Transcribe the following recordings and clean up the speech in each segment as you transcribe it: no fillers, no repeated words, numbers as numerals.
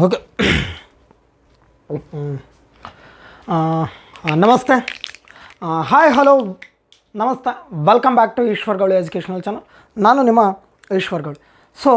Okay. ನಮಸ್ತೆ, hi, hello, ನಮಸ್ತೆ, welcome back to ಈಶ್ವರ್ಗಳು ಎಜುಕೇಷನಲ್ ಚಾನಲ್. ನಾನು ನಿಮ್ಮ ಈಶ್ವರ್ಗಳು. ಸೊ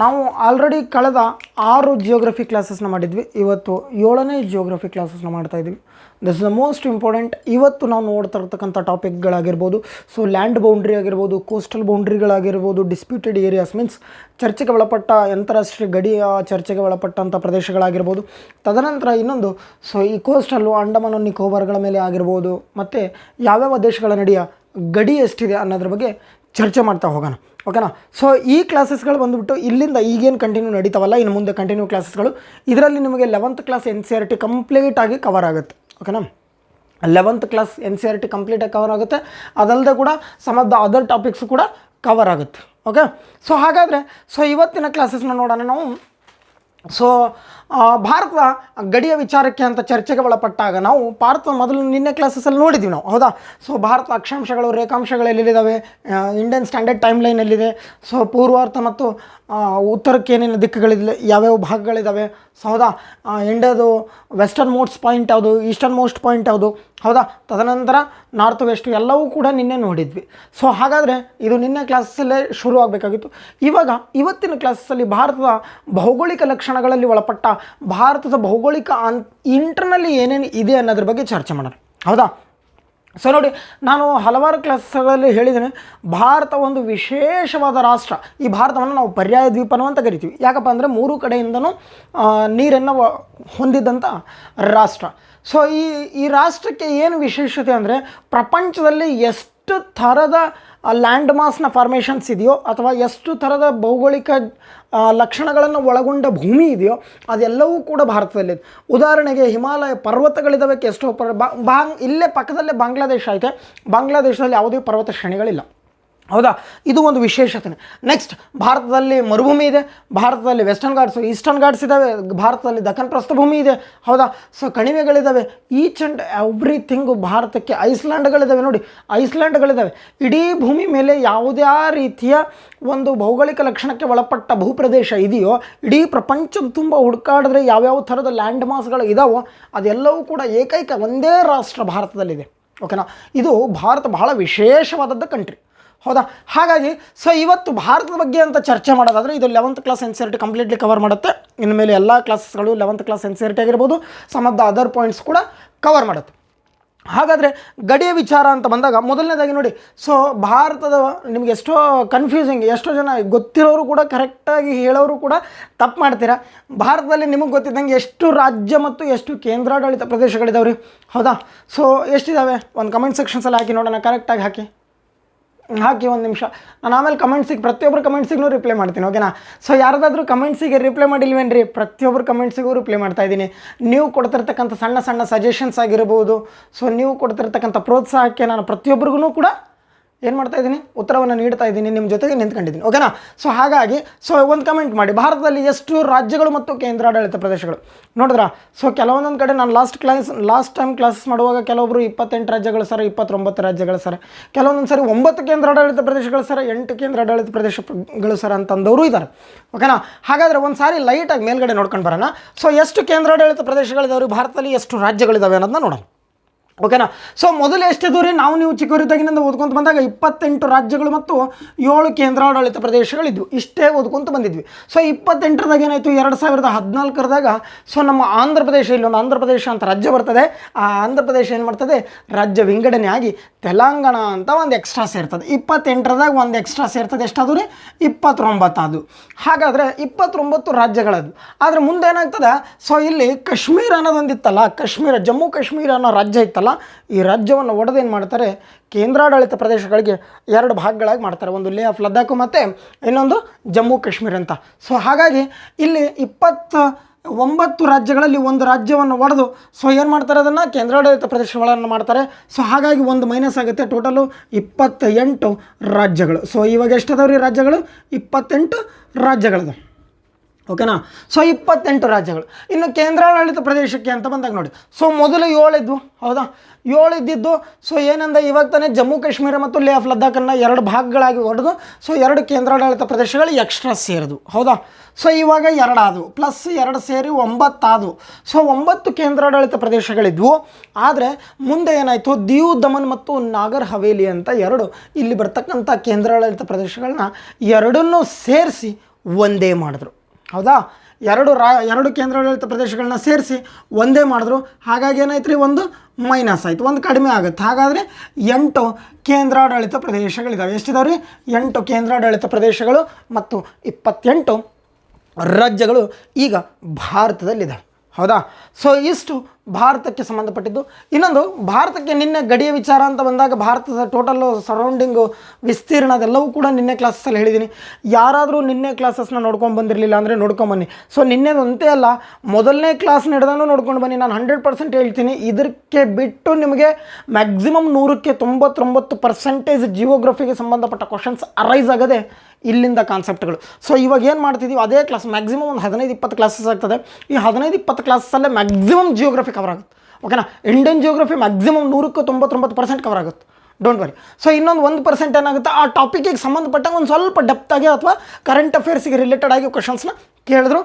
ನಾವು ಆಲ್ರೆಡಿ ಕಳೆದ 6 ಜಿಯೋಗ್ರಫಿ ಕ್ಲಾಸಸ್ನ ಮಾಡಿದ್ವಿ. ಇವತ್ತು 7ನೇ ಜಿಯೋಗ್ರಫಿ ಕ್ಲಾಸಸ್ನ ಮಾಡ್ತಾಯಿದ್ವಿ. This is the most important. ಇವತ್ತು ನಾವು ನೋಡ್ತಾ ಇರ್ತಕ್ಕಂಥ ಟಾಪಿಕ್ಗಳಾಗಿರ್ಬೋದು, ಸೊ ಲ್ಯಾಂಡ್ ಬೌಂಡ್ರಿ ಆಗಿರ್ಬೋದು, ಕೋಸ್ಟಲ್ ಬೌಂಡ್ರಿಗಳಾಗಿರ್ಬೋದು, ಡಿಸ್ಪ್ಯೂಟೆಡ್ ಏರಿಯಾಸ್ ಮೀನ್ಸ್ ಚರ್ಚೆಗೆ ಒಳಪಟ್ಟ ಅಂತಾರಾಷ್ಟ್ರೀಯ ಗಡಿಯ ಚರ್ಚೆಗೆ ಒಳಪಟ್ಟಂಥ ಪ್ರದೇಶಗಳಾಗಿರ್ಬೋದು. ತದನಂತರ ಇನ್ನೊಂದು, ಸೊ ಈ ಕೋಸ್ಟಲ್ಲು ಅಂಡಮಾನ್ ನಿಕೋಬಾರ್ಗಳ ಮೇಲೆ ಆಗಿರ್ಬೋದು, ಮತ್ತು ಯಾವ್ಯಾವ ದೇಶಗಳ ನಡುವೆ ಗಡಿ ಎಷ್ಟಿದೆ ಅನ್ನೋದ್ರ ಬಗ್ಗೆ ಚರ್ಚೆ ಮಾಡ್ತಾ ಹೋಗೋಣ. ಓಕೆನಾ. ಸೊ ಈ ಕ್ಲಾಸಸ್ಗಳು ಬಂದುಬಿಟ್ಟು ಇಲ್ಲಿಂದ ಈಗೇನು ಕಂಟಿನ್ಯೂ ನಡೀತಾವಲ್ಲ, ಇನ್ನು ಮುಂದೆ ಕಂಟಿನ್ಯೂ ಕ್ಲಾಸಸ್ಗಳು, ಇದರಲ್ಲಿ ನಿಮಗೆ 11th ಕ್ಲಾಸ್ NCERT ಕಂಪ್ಲೀಟಾಗಿ ಕವರ್ ಆಗುತ್ತೆ. ಓಕೆನಾ. 11th ಕ್ಲಾಸ್ NCERT ಕಂಪ್ಲೀಟಾಗಿ ಕವರ್ ಆಗುತ್ತೆ. ಅದಲ್ಲದೆ ಕೂಡ some of the other topics ಕೂಡ ಕವರ್ ಆಗುತ್ತೆ. ಓಕೆ. ಸೊ ಹಾಗಾದರೆ ಇವತ್ತಿನ ಕ್ಲಾಸಸ್ನ ನೋಡೋಣ ನಾವು. ಸೊ ಭಾರತದ ಗಡಿಯ ವಿಚಾರಕ್ಕೆ ಅಂತ ಚರ್ಚೆಗೆ ಒಳಪಟ್ಟಾಗ ನಾವು ಭಾರತದ ಮೊದಲು ನಿನ್ನೆ ಕ್ಲಾಸಸ್ಸಲ್ಲಿ ನೋಡಿದ್ವಿ ನಾವು, ಹೌದಾ. ಸೊ ಭಾರತ ಅಕ್ಷಾಂಶಗಳು, ರೇಖಾಂಶಗಳು ಎಲ್ಲಿದ್ದಾವೆ, ಇಂಡಿಯನ್ ಸ್ಟ್ಯಾಂಡರ್ಡ್ ಟೈಮ್ ಲೈನ್ ಎಲ್ಲಿದೆ, ಸೊ ಪೂರ್ವಾರ್ಥ ಮತ್ತು ಉತ್ತರಕ್ಕೆ ಏನೇನು ದಿಕ್ಕುಗಳಿದೆ, ಯಾವ್ಯಾವ ಭಾಗಗಳಿದ್ದಾವೆ, ಸೊ ಹೌದಾ. ಇಂಡಿಯಾದು ವೆಸ್ಟರ್ನ್ ಮೋಸ್ಟ್ ಪಾಯಿಂಟ್ ಯಾವುದು, ಈಸ್ಟರ್ನ್ ಮೋಸ್ಟ್ ಪಾಯಿಂಟ್ ಯಾವುದು, ಹೌದಾ. ತದನಂತರ ನಾರ್ತ್ ವೆಸ್ಟ್ ಎಲ್ಲವೂ ಕೂಡ ನಿನ್ನೆ ನೋಡಿದ್ವಿ. ಸೊ ಹಾಗಾದರೆ ಇದು ನಿನ್ನೆ ಕ್ಲಾಸಲ್ಲೇ ಶುರು ಆಗಬೇಕಾಗಿತ್ತು. ಇವತ್ತಿನ ಕ್ಲಾಸಲ್ಲಿ ಭಾರತದ ಭೌಗೋಳಿಕ ಲಕ್ಷಣಗಳಲ್ಲಿ ಒಳಪಟ್ಟ ಭಾರತದ ಭೌಗೋಳಿಕ ಇಂಟರ್ನಲ್ಲಿ ಏನೇನು ಇದೆ ಅನ್ನೋದ್ರ ಬಗ್ಗೆ ಚರ್ಚೆ ಮಾಡೋಣ, ಹೌದಾ. ಸೊ ನೋಡಿ, ನಾನು ಹಲವಾರು ಕ್ಲಾಸ್ಗಳಲ್ಲಿ ಹೇಳಿದ್ದೇನೆ, ಭಾರತ ಒಂದು ವಿಶೇಷವಾದ ರಾಷ್ಟ್ರ. ಈ ಭಾರತವನ್ನು ನಾವು ಪರ್ಯಾಯ ದ್ವೀಪನು ಅಂತ ಕರಿತೀವಿ. ಯಾಕಪ್ಪ ಅಂದರೆ 3 ಕಡೆಯಿಂದನೂ ನೀರನ್ನು ಹೊಂದಿದ್ದಂಥ ರಾಷ್ಟ್ರ. ಸೊ ಈ ರಾಷ್ಟ್ರಕ್ಕೆ ಏನು ವಿಶೇಷತೆ ಅಂದರೆ, ಪ್ರಪಂಚದಲ್ಲಿ ಎಷ್ಟು ಥರದ ಲ್ಯಾಂಡ್ ಮಾಸ್ನ ಫಾರ್ಮೇಷನ್ಸ್ ಇದೆಯೋ, ಅಥವಾ ಎಷ್ಟು ಥರದ ಭೌಗೋಳಿಕ ಲಕ್ಷಣಗಳನ್ನು ಒಳಗೊಂಡ ಭೂಮಿ ಇದೆಯೋ, ಅದೆಲ್ಲವೂ ಕೂಡ ಭಾರತದಲ್ಲಿದೆ. ಉದಾಹರಣೆಗೆ ಹಿಮಾಲಯ ಪರ್ವತಗಳಿದ್ದಾವೆ, ಎಷ್ಟೋ ಇಲ್ಲೇ ಪಕ್ಕದಲ್ಲೇ ಬಾಂಗ್ಲಾದೇಶ ಐತೆ. ಬಾಂಗ್ಲಾದೇಶದಲ್ಲಿ ಯಾವುದೇ ಪರ್ವತ ಶ್ರೇಣಿಗಳಿಲ್ಲ, ಹೌದಾ. ಇದು ಒಂದು ವಿಶೇಷತೆ. ನೆಕ್ಸ್ಟ್, ಭಾರತದಲ್ಲಿ ಮರುಭೂಮಿ ಇದೆ, ಭಾರತದಲ್ಲಿ ವೆಸ್ಟರ್ನ್ ಘಾಟ್ಸು, ಈಸ್ಟರ್ನ್ ಘಾಟ್ಸ್ ಇದ್ದಾವೆ, ಭಾರತದಲ್ಲಿ ದಕ್ಕನ್ ಪ್ರಸ್ಥಭೂಮಿ ಇದೆ, ಹೌದಾ. ಸೊ ಕಣಿವೆಗಳಿದ್ದಾವೆ, ಈಚ್ ಆ್ಯಂಡ್ ಎವ್ರಿಥಿಂಗು. ಭಾರತಕ್ಕೆ ಐಸ್ಲ್ಯಾಂಡ್ಗಳಿದ್ದಾವೆ, ನೋಡಿ ಐಸ್ಲ್ಯಾಂಡ್ಗಳಿದ್ದಾವೆ. ಇಡೀ ಭೂಮಿ ಮೇಲೆ ಯಾವುದೇ ರೀತಿಯ ಒಂದು ಭೌಗೋಳಿಕ ಲಕ್ಷಣಕ್ಕೆ ಒಳಪಟ್ಟ ಭೂಪ್ರದೇಶ ಇದೆಯೋ, ಇಡೀ ಪ್ರಪಂಚದ ತುಂಬ ಹುಡುಕಾಡಿದ್ರೆ ಯಾವ್ಯಾವ ಥರದ ಲ್ಯಾಂಡ್ ಮಾಸ್ಗಳು ಇದಾವೋ ಅದೆಲ್ಲವೂ ಕೂಡ ಏಕೈಕ ಒಂದೇ ರಾಷ್ಟ್ರ ಭಾರತದಲ್ಲಿದೆ. ಓಕೆನಾ. ಇದು ಭಾರತ ಬಹಳ ವಿಶೇಷವಾದದ್ದು ಕಂಟ್ರಿ, ಹೌದಾ. ಹಾಗಾಗಿ ಇವತ್ತು ಭಾರತದ ಬಗ್ಗೆ ಅಂತ ಚರ್ಚೆ ಮಾಡೋದಾದರೆ ಇದು 11th class NCERT completely cover ಮಾಡುತ್ತೆ. ಇನ್ನು ಮೇಲೆ ಎಲ್ಲ ಕ್ಲಾಸಸ್ಗಳು 11th ಕ್ಲಾಸ್ NCERT ಆಗಿರ್ಬೋದು, some of the other points ಕೂಡ ಕವರ್ ಮಾಡುತ್ತೆ. ಹಾಗಾದರೆ ಗಡಿಯ ವಿಚಾರ ಅಂತ ಬಂದಾಗ ಮೊದಲನೇದಾಗಿ ನೋಡಿ, ಸೊ ಭಾರತದ ನಿಮಗೆ ಎಷ್ಟೋ ಕನ್ಫ್ಯೂಸಿಂಗ್, ಎಷ್ಟೋ ಜನ ಗೊತ್ತಿರೋರು ಕೂಡ ಕರೆಕ್ಟಾಗಿ ಹೇಳೋರು ಕೂಡ ತಪ್ಪು ಮಾಡ್ತೀರಾ. ಭಾರತದಲ್ಲಿ ನಿಮಗೆ ಗೊತ್ತಿದ್ದಂಗೆ ಎಷ್ಟು ರಾಜ್ಯ ಮತ್ತು ಎಷ್ಟು ಕೇಂದ್ರಾಡಳಿತ ಪ್ರದೇಶಗಳಿದಾವೆ ರೀ, ಹೌದಾ. ಸೊ ಎಷ್ಟಿದ್ದಾವೆ ಒಂದು ಕಮೆಂಟ್ ಸೆಕ್ಷನ್ಸಲ್ಲಿ ಹಾಕಿ ನೋಡೋಣ, ಕರೆಕ್ಟಾಗಿ ಹಾಕಿ ಒಂದು ನಿಮಿಷ. ನಾನು ಆಮೇಲೆ ಕಮೆಂಟ್ಸಿಗೆ ಪ್ರತಿಯೊಬ್ಬರು ಕಮೆಂಟ್ಸಿಗೂ ರಿಪ್ಲೈ ಮಾಡ್ತೀನಿ, ಓಕೆನಾ. ಸೊ ಯಾರ್ದಾದ್ರೂ ಕಮೆಂಟ್ಸಿಗೆ ರಿಪ್ಲೈ ಮಾಡಿಲ್ವೇನ್ರಿ? ಪ್ರತಿಯೊಬ್ಬರು ಕಮೆಂಟ್ಸಿಗೂ ರಿಪ್ಲೈ ಮಾಡ್ತಾಯಿದ್ದೀನಿ. ನೀವು ಕೊಡ್ತಿರ್ತಕ್ಕಂಥ ಸಣ್ಣ ಸಣ್ಣ ಸಜೆಷನ್ಸ್ ಆಗಿರ್ಬೋದು, ಸೊ ನೀವು ಕೊಡ್ತಿರ್ತಕ್ಕಂಥ ಪ್ರೋತ್ಸಾಹಕ್ಕೆ ನಾನು ಪ್ರತಿಯೊಬ್ಬರಿಗೂ ಕೂಡ ಏನು ಮಾಡ್ತಾಯಿದ್ದೀನಿ, ಉತ್ತರವನ್ನು ನೀಡ್ತಾ ಇದ್ದೀನಿ, ನಿಮ್ಮ ಜೊತೆಗೆ ನಿಂತ್ಕೊಂಡಿದ್ದೀನಿ, ಓಕೆನಾ. ಸೊ ಹಾಗಾಗಿ ಒಂದು ಕಮೆಂಟ್ ಮಾಡಿ, ಭಾರತದಲ್ಲಿ ಎಷ್ಟು ರಾಜ್ಯಗಳು ಮತ್ತು ಕೇಂದ್ರಾಡಳಿತ ಪ್ರದೇಶಗಳು ನೋಡಿದ್ರಾ. ಸೊ ಕೆಲವೊಂದೊಂದು ಕಡೆ ನಾನು ಲಾಸ್ಟ್ ಟೈಮ್ ಕ್ಲಾಸಸ್ ಮಾಡುವಾಗ ಕೆಲವೊಬ್ಬರು 28 ರಾಜ್ಯಗಳು ಸರ್, 29 ರಾಜ್ಯಗಳು ಸರ್, ಕೆಲವೊಂದೊಂದು ಸರಿ 9 ಕೇಂದ್ರಾಡಳಿತ ಪ್ರದೇಶಗಳು ಸರ್, 8 ಕೇಂದ್ರಾಡಳಿತ ಪ್ರದೇಶಗಳು ಸರ್ ಅಂತಂದವರು ಇದ್ದಾರೆ, ಓಕೆನಾ. ಹಾಗಾದರೆ ಒಂದು ಸಾರಿ ಲೈಟಾಗಿ ಮೇಲ್ಗಡೆ ನೋಡ್ಕೊಂಡು ಬರೋಣ. ಸೊ ಎಷ್ಟು ಕೇಂದ್ರಾಡಳಿತ ಪ್ರದೇಶಗಳಿದಾವೆ ಭಾರತದಲ್ಲಿ, ಎಷ್ಟು ರಾಜ್ಯಗಳಿದ್ದಾವೆ ಅನ್ನೋದನ್ನ ನೋಡೋಣ, ಓಕೆನಾ. ಸೊ ಮೊದಲು ಎಷ್ಟಿದ್ದು ರೀ, ನೀವು ಚಿಕ್ಕವರಿದ್ದಾಗಿನಿಂದ ಓದ್ಕೊಂತ ಬಂದಾಗ 28 ರಾಜ್ಯಗಳು ಮತ್ತು 7 ಕೇಂದ್ರಾಡಳಿತ ಪ್ರದೇಶಗಳಿದ್ವು, ಇಷ್ಟೇ ಓದ್ಕೊಂತ ಬಂದಿದ್ವಿ. ಸೊ 28ರದಾಗ ಏನಾಯಿತು, 2014 ಸೊ ನಮ್ಮ ಆಂಧ್ರ ಪ್ರದೇಶ, ಇಲ್ಲೊಂದು ಆಂಧ್ರ ಪ್ರದೇಶ ಅಂತ ರಾಜ್ಯ ಬರ್ತದೆ. ಆ ಆಂಧ್ರ ಪ್ರದೇಶ ಏನು ಮಾಡ್ತದೆ, ರಾಜ್ಯ ವಿಂಗಡಣೆ ಆಗಿ ತೆಲಂಗಾಣ ಅಂತ ಒಂದು ಎಕ್ಸ್ಟ್ರಾ ಸೇರ್ತದೆ. 28ರದಾಗ ಒಂದು ಎಕ್ಸ್ಟ್ರಾ ಸೇರ್ತದೆ, ಎಷ್ಟಾದರೂ ರೀ 29 ಅದು. ಹಾಗಾದರೆ 29 ರಾಜ್ಯಗಳದು. ಆದರೆ ಮುಂದೆ ಏನಾಗ್ತದೆ, ಸೊ ಇಲ್ಲಿ ಕಾಶ್ಮೀರ ಅನ್ನೋದೊಂದಿತ್ತಲ್ಲ, ಕಾಶ್ಮೀರ, ಜಮ್ಮು ಕಾಶ್ಮೀರ ಅನ್ನೋ ರಾಜ್ಯ ಇತ್ತಲ್ಲ, ಈ ರಾಜ್ಯವನ್ನು ಒಡೆದೇನು ಮಾಡ್ತಾರೆ, ಕೇಂದ್ರಾಡಳಿತ ಪ್ರದೇಶಗಳಿಗೆ 2 ಭಾಗಗಳಾಗಿ ಮಾಡ್ತಾರೆ. ಒಂದು ಲೇ ಆಫ್ ಲದ್ದಾಖ್ ಮತ್ತು ಇನ್ನೊಂದು ಜಮ್ಮು ಕಾಶ್ಮೀರ ಅಂತ. ಸೊ ಹಾಗಾಗಿ ಇಲ್ಲಿ 29 ರಾಜ್ಯಗಳಲ್ಲಿ ಒಂದು ರಾಜ್ಯವನ್ನು ಒಡೆದು ಸೊ ಏನು ಮಾಡ್ತಾರೆ, ಅದನ್ನು ಕೇಂದ್ರಾಡಳಿತ ಪ್ರದೇಶಗಳನ್ನು ಮಾಡ್ತಾರೆ. ಸೊ ಹಾಗಾಗಿ ಒಂದು ಮೈನಸ್ ಆಗುತ್ತೆ, ಟೋಟಲು 28 ರಾಜ್ಯಗಳು. ಸೊ ಇವಾಗ ಎಷ್ಟದಾವ್ರಿ ರಾಜ್ಯಗಳು, 28 ರಾಜ್ಯಗಳದು, ಓಕೆನಾ. ಸೊ 28 ರಾಜ್ಯಗಳು. ಇನ್ನು ಕೇಂದ್ರಾಡಳಿತ ಪ್ರದೇಶಕ್ಕೆ ಅಂತ ಬಂದಾಗ ನೋಡಿ, ಸೊ ಮೊದಲು 7 ಇದ್ವು, ಹೌದಾ, 7 ಇದ್ದಿದ್ದು. ಸೊ ಏನಂದ, ಇವಾಗ ತಾನೇ ಜಮ್ಮು ಕಾಶ್ಮೀರ ಮತ್ತು ಲೇ ಆಫ್ ಲದ್ದಾಖನ್ನು 2 ಭಾಗಗಳಾಗಿ ಹೊಡೆದು ಸೊ 2 ಕೇಂದ್ರಾಡಳಿತ ಪ್ರದೇಶಗಳು ಎಕ್ಸ್ಟ್ರಾ ಸೇರಿದ್ವು, ಹೌದಾ. ಸೊ ಇವಾಗ 2 ಆದವು, ಪ್ಲಸ್ 2 ಸೇರಿ 9 ಆದವು. ಸೊ 9 ಕೇಂದ್ರಾಡಳಿತ ಪ್ರದೇಶಗಳಿದ್ವು. ಆದರೆ ಮುಂದೆ ಏನಾಯಿತು, ದಿಯು ದಮನ್ ಮತ್ತು ನಾಗರ್ ಹವೇಲಿ ಅಂತ 2 ಇಲ್ಲಿ ಬರ್ತಕ್ಕಂಥ ಕೇಂದ್ರಾಡಳಿತ ಪ್ರದೇಶಗಳನ್ನ ಎರಡನ್ನೂ ಸೇರಿಸಿ ಒಂದೇ ಮಾಡಿದ್ರು, ಹೌದಾ. 2 ಕೇಂದ್ರಾಡಳಿತ ಪ್ರದೇಶಗಳನ್ನ ಸೇರಿಸಿ ಒಂದೇ ಮಾಡಿದ್ರು. ಹಾಗಾಗಿ ಏನಾಯ್ತು ರೀ, ಒಂದು ಮೈನಸ್ ಆಯಿತು, ಒಂದು ಕಡಿಮೆ ಆಗುತ್ತೆ. ಹಾಗಾದರೆ 8 ಕೇಂದ್ರಾಡಳಿತ ಪ್ರದೇಶಗಳಿದ್ದಾವೆ. ಎಷ್ಟಿದಾವೆ ರೀ, 8 ಕೇಂದ್ರಾಡಳಿತ ಪ್ರದೇಶಗಳು ಮತ್ತು 28 ರಾಜ್ಯಗಳು ಈಗ ಭಾರತದಲ್ಲಿದ್ದಾವೆ, ಹೌದಾ. ಸೊ ಇಷ್ಟು ಭಾರತಕ್ಕೆ ಸಂಬಂಧಪಟ್ಟಿದ್ದು. ಇನ್ನೊಂದು, ಭಾರತಕ್ಕೆ ನಿನ್ನೆ ಗಡಿಯ ವಿಚಾರ ಅಂತ ಬಂದಾಗ ಭಾರತದ ಟೋಟಲ್ಲು ಸರೌಂಡಿಂಗು ವಿಸ್ತೀರ್ಣ ಅದೆಲ್ಲವೂ ಕೂಡ ನಿನ್ನೆ ಕ್ಲಾಸಲ್ಲಿ ಹೇಳಿದ್ದೀನಿ. ಯಾರಾದರೂ ನಿನ್ನೆ ಕ್ಲಾಸಸ್ನ ನೋಡ್ಕೊಂಡು ಬಂದಿರಲಿಲ್ಲ ಅಂದರೆ ನೋಡ್ಕೊಂಬನ್ನಿ. ಸೊ ನಿನ್ನೆದಂತೆ ಅಲ್ಲ, ಮೊದಲನೇ ಕ್ಲಾಸ್ ನಡೆದಾನು ನೋಡ್ಕೊಂಡು ಬನ್ನಿ. ನಾನು 100% ಹೇಳ್ತೀನಿ, ಇದಕ್ಕೆ ಬಿಟ್ಟು ನಿಮಗೆ ಮ್ಯಾಕ್ಸಿಮಮ್ 100ಕ್ಕೆ 99% ಜಿಯೋಗ್ರಫಿಗೆ ಸಂಬಂಧಪಟ್ಟ ಕ್ವಶನ್ಸ್ ಅರೈಸ್ ಆಗೋದೆ ಇಲ್ಲಿಂದ ಕಾನ್ಸೆಪ್ಟ್ಗಳು. ಸೊ ಇವಾಗ ಏನು ಮಾಡ್ತಿದ್ದೀವಿ, ಅದೇ ಕ್ಲಾಸ್ ಮ್ಯಾಕ್ಸಿಮಮ್ ಒಂದು 15-20 ಕ್ಲಾಸಸ್ ಆಗ್ತದೆ. ಈ 15-20 ಕ್ಲಾಸಲ್ಲೇ ಮ್ಯಾಕ್ಸಿಮಮ್ ಜಿಯೋಗ್ರಫಿ ಕವರ್ ಆಗುತ್ತೆ, ಓಕೆನಾ. ಇಂಡಿಯನ್ ಜಿಯೋಗ್ರಫಿ ಮ್ಯಾಕ್ಸಿಮಮ್ 100ಕ್ಕೆ 99% ಕವರ್ ಆಗುತ್ತೆ, ಡೋಂಟ್ ವರಿ. ಸೊ ಇನ್ನೊಂದು 1% ಏನಾಗುತ್ತೆ, ಆ ಟಾಪಿಕಿಗೆ ಸಂಬಂಧಪಟ್ಟಂಗೆ ಒಂದು ಸ್ವಲ್ಪ ಡೆಪ್ತಾಗಿ ಅಥವಾ ಕರೆಂಟ್ ಅಫೇರ್ಸಿಗೆ ರಿಲೇಟೆಡ್ ಆಗಿ ಕ್ವಶನ್ಸ್ನ ಕೇಳ್ಬೋದು.